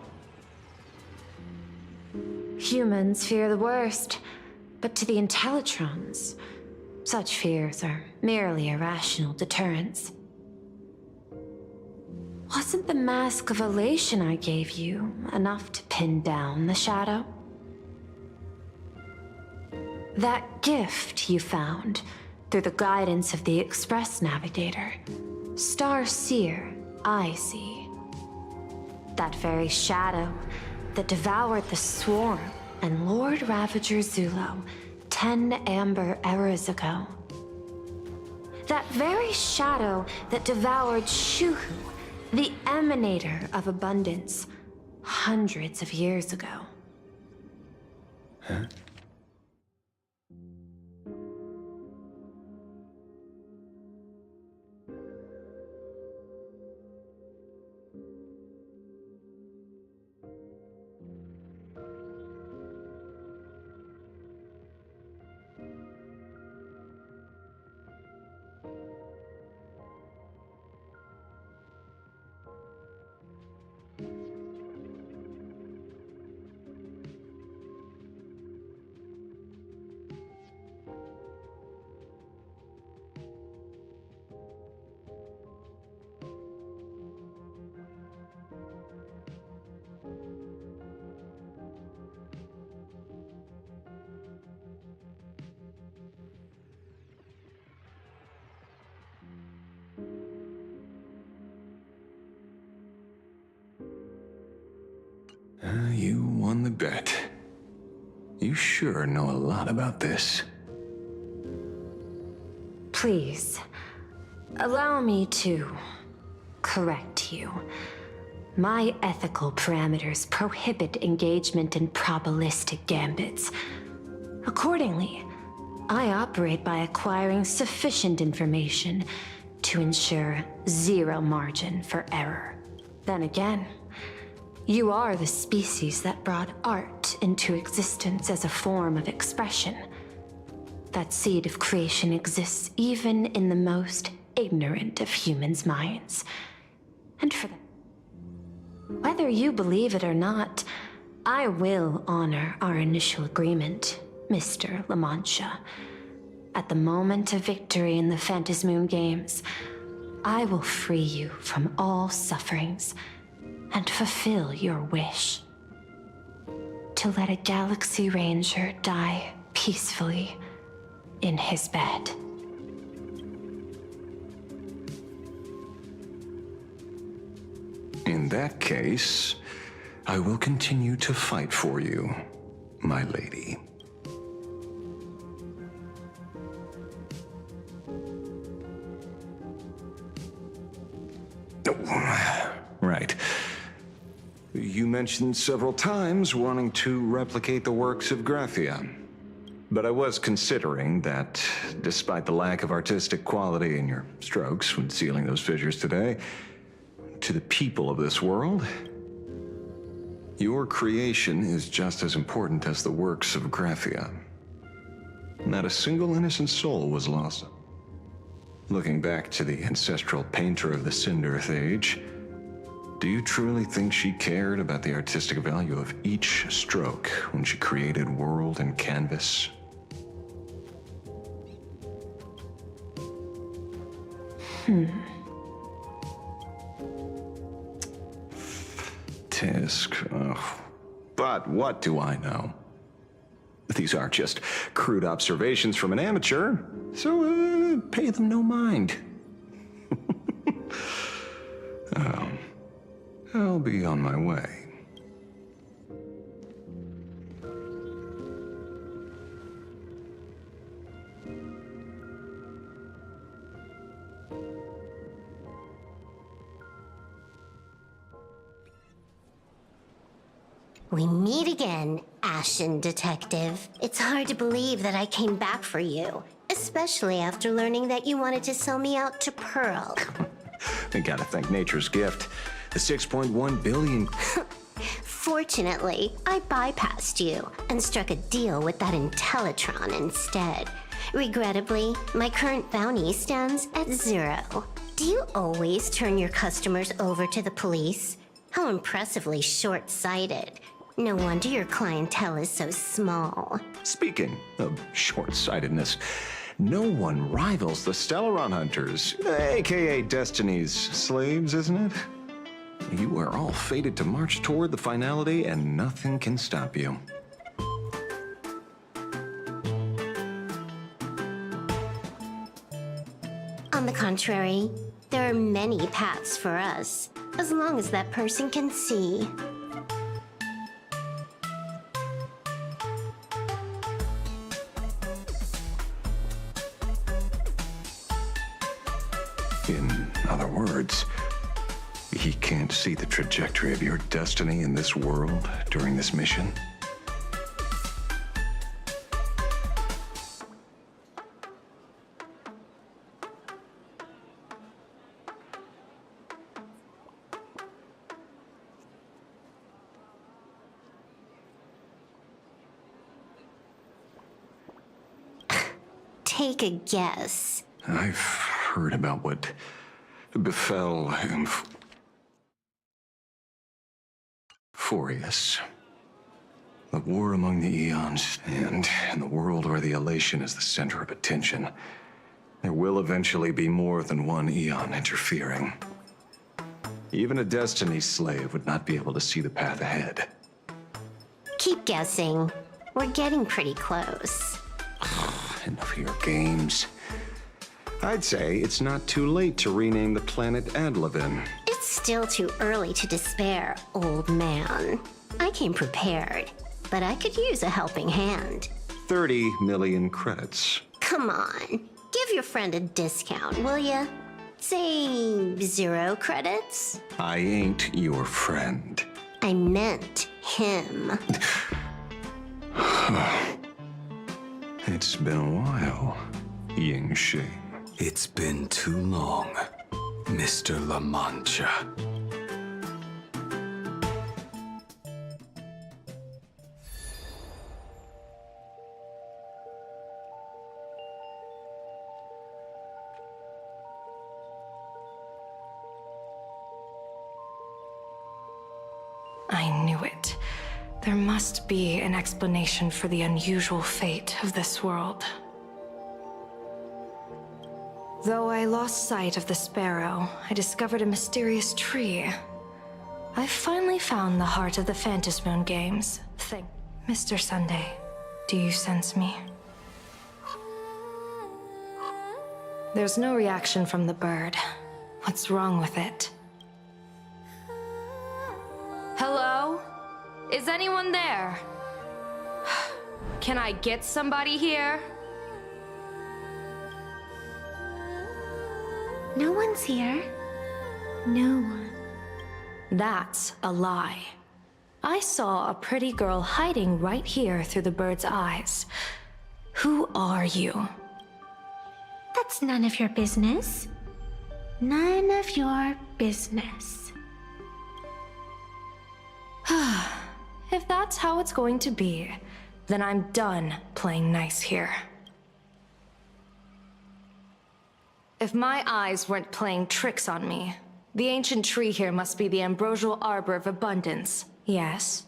Humans fear the worst, but to the Intellitrons, such fears are merely irrational deterrents. Wasn't the Mask of Elation I gave you enough to pin down the shadow? That gift you found through the guidance of the Express Navigator, Star Seer, I see. That very shadow that devoured the Swarm and Lord Ravager Zulo 10 amber eras ago. That very shadow that devoured Shuhu, the Emanator of Abundance, hundreds of years ago. Huh? You won the bet. You sure know a lot about this. Please, allow me to correct you. My ethical parameters prohibit engagement in probabilistic gambits. Accordingly, I operate by acquiring sufficient information to ensure zero margin for error. Then again, you are the species that brought art into existence as a form of expression. That seed of creation exists even in the most ignorant of humans' minds. And for whether you believe it or not, I will honor our initial agreement, Mr. La Mancha. At the moment of victory in the Phantasmoon Games, I will free you from all sufferings and fulfill your wish. To let a Galaxy Ranger die peacefully in his bed. In that case, I will continue to fight for you, my lady. Oh, right. You mentioned several times wanting to replicate the works of Graphia. But I was considering that, despite the lack of artistic quality in your strokes when sealing those figures today, to the people of this world, your creation is just as important as the works of Graphia. Not a single innocent soul was lost. Looking back to the ancestral painter of the Cinderth Age, do you truly think she cared about the artistic value of each stroke when she created world and canvas? Tisk, but what do I know? These are just crude observations from an amateur, so pay them no mind. I'll be on my way. We meet again, Ashen Detective. It's hard to believe that I came back for you, especially after learning that you wanted to sell me out to Pearl. I gotta thank nature's gift. The 6.1 billion. Fortunately, I bypassed you and struck a deal with that Intellitron instead. Regrettably, my current bounty stands at 0. Do you always turn your customers over to the police? How impressively short-sighted. No wonder your clientele is so small. Speaking of short-sightedness, no one rivals the Stellaron Hunters, aka Destiny's slaves, isn't it? You are all fated to march toward the finality, and nothing can stop you. On the contrary, there are many paths for us, as long as that person can see. In other words, he can't see the trajectory of your destiny in this world during this mission? Take a guess. I've heard about what befell Forius. The war among the eons, and in the world where the elation is the center of attention, there will eventually be more than one eon interfering. Even a destiny slave would not be able to see the path ahead. Keep guessing. We're getting pretty close. Enough of your games. I'd say it's not too late to rename the planet Adlevin. It's still too early to despair, old man. I came prepared, but I could use a helping hand. 30 million credits. Come on, give your friend a discount, will ya? Say 0 credits? I ain't your friend. I meant him. It's been a while, Ying Shi. It's been too long, Mr. La Mancha. I knew it. There must be an explanation for the unusual fate of this world. Though I lost sight of the sparrow, I discovered a mysterious tree. I finally found the heart of the Phantasmoon games. Mr. Sunday, do you sense me? There's no reaction from the bird. What's wrong with it? Hello? Is anyone there? Can I get somebody here? No one's here. No one. That's a lie. I saw a pretty girl hiding right here through the bird's eyes. Who are you? That's none of your business. None of your business. If that's how it's going to be, then I'm done playing nice here. If my eyes weren't playing tricks on me, the ancient tree here must be the ambrosial arbor of abundance, yes?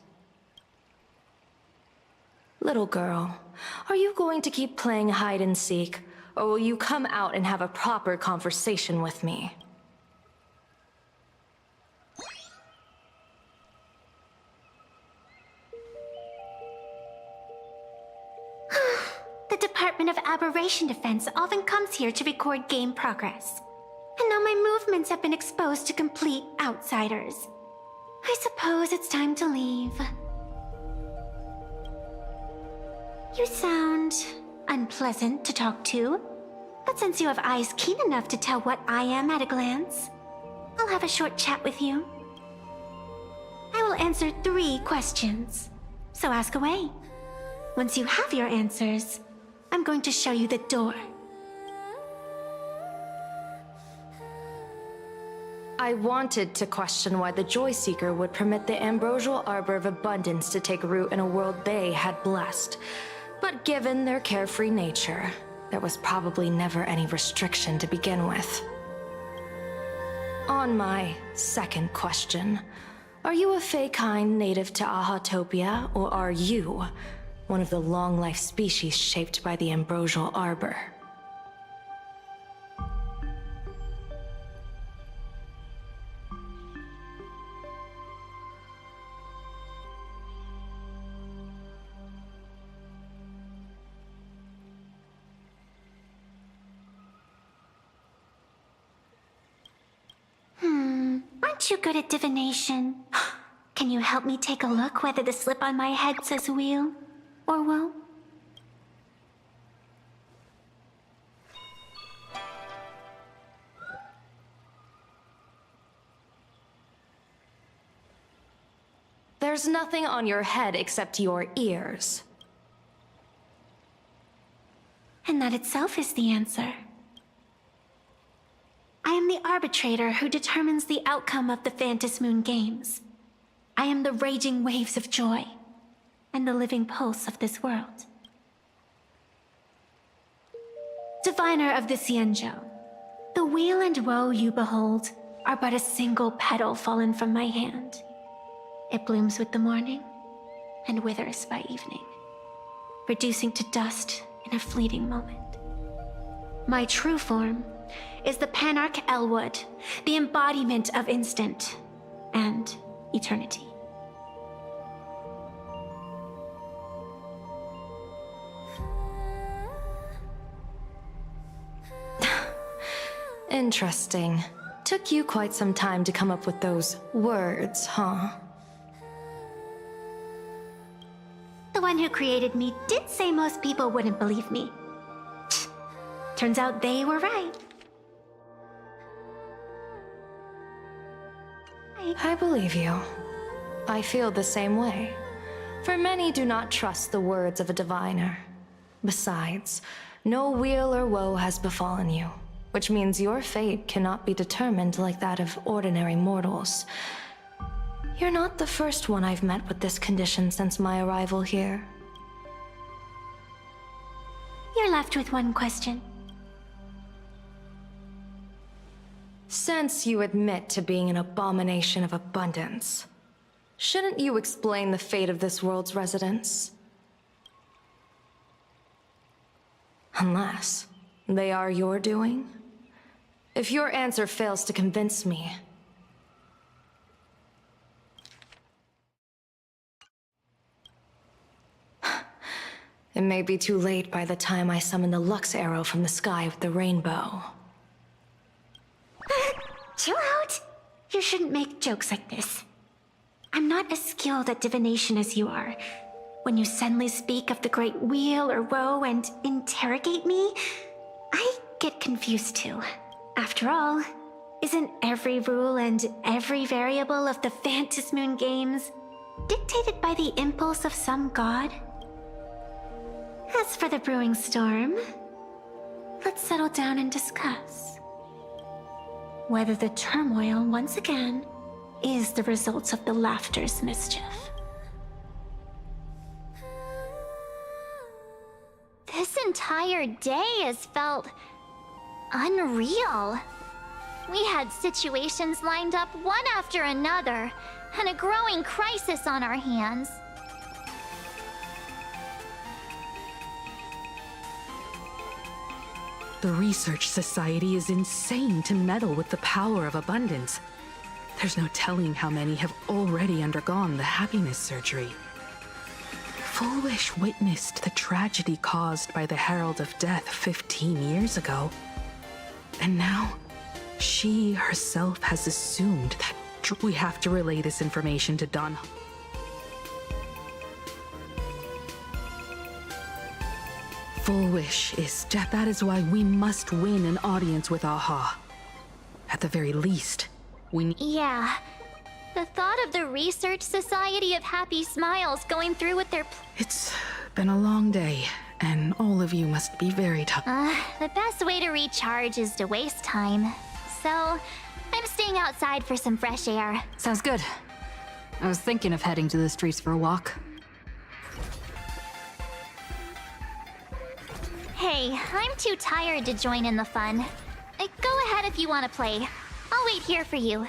Little girl, are you going to keep playing hide and seek, or will you come out and have a proper conversation with me? The Department of Aberration Defense often comes here to record game progress. And now my movements have been exposed to complete outsiders. I suppose it's time to leave. You sound unpleasant to talk to, but since you have eyes keen enough to tell what I am at a glance, I'll have a short chat with you. I will answer 3 questions, so ask away. Once you have your answers, I'm going to show you the door. I wanted to question why the Joy Seeker would permit the ambrosial arbor of abundance to take root in a world they had blessed. But given their carefree nature, there was probably never any restriction to begin with. On my second question, are you a Fey kind native to Ahatopia, or are you one of the long-life species shaped by the ambrosial arbor? Aren't you good at divination? Can you help me take a look whether the slip on my head says wheel or woe? There's nothing on your head except your ears. And that itself is the answer. I am the arbitrator who determines the outcome of the Phantasmoon games. I am the raging waves of joy, and the living pulse of this world. Diviner of the Xianzhou, the weal and woe you behold are but a single petal fallen from my hand. It blooms with the morning, and withers by evening, reducing to dust in a fleeting moment. My true form is the Panarch Elwood, the embodiment of instant and eternity. Interesting. Took you quite some time to come up with those words, huh? The one who created me did say most people wouldn't believe me. Turns out they were right. I believe you. I feel the same way. For many do not trust the words of a diviner. Besides, no weal or woe has befallen you, which means your fate cannot be determined like that of ordinary mortals. You're not the first one I've met with this condition since my arrival here. You're left with one question. Since you admit to being an abomination of abundance, shouldn't you explain the fate of this world's residents? Unless they are your doing? If your answer fails to convince me, It may be too late by the time I summon the Lux arrow from the sky with the rainbow. Chill out. You shouldn't make jokes like this. I'm not as skilled at divination as you are. When you suddenly speak of the great wheel or woe and interrogate me, I get confused too. After all, isn't every rule and every variable of the Phantasmoon games dictated by the impulse of some god? As for the brewing storm, let's settle down and discuss whether the turmoil once again is the result of the laughter's mischief. This entire day has felt unreal. We had situations lined up one after another, and a growing crisis on our hands. The Research Society is insane to meddle with the power of abundance. There's no telling how many have already undergone the happiness surgery. Full Wish witnessed the tragedy caused by the Herald of Death 15 years ago. And now, she herself has assumed that we have to relay this information to Don. Full Wish is death. That is why we must win an audience with Aha. At the very least, we need... Yeah. The thought of the Research Society of Happy Smiles going through with their... It's been a long day, and all of you must be very tired. The best way to recharge is to waste time. So, I'm staying outside for some fresh air. Sounds good. I was thinking of heading to the streets for a walk. Hey, I'm too tired to join in the fun. Go ahead if you want to play. I'll wait here for you.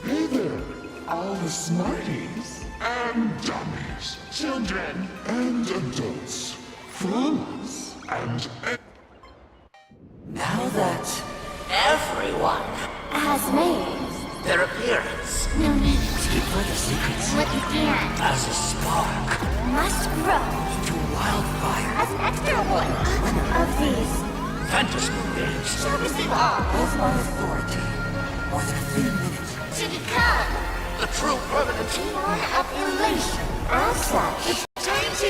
Hey there, all the smarties and dummies, children and adults, fools and... Now that everyone has made their appearance, no need to keep further secrets what you can as a spark must grow into wildfire as an extra one of these Phantasmoon games shall receive all of my authority. More than 3 minutes to become the true permanent demon of elation. As such, it's time to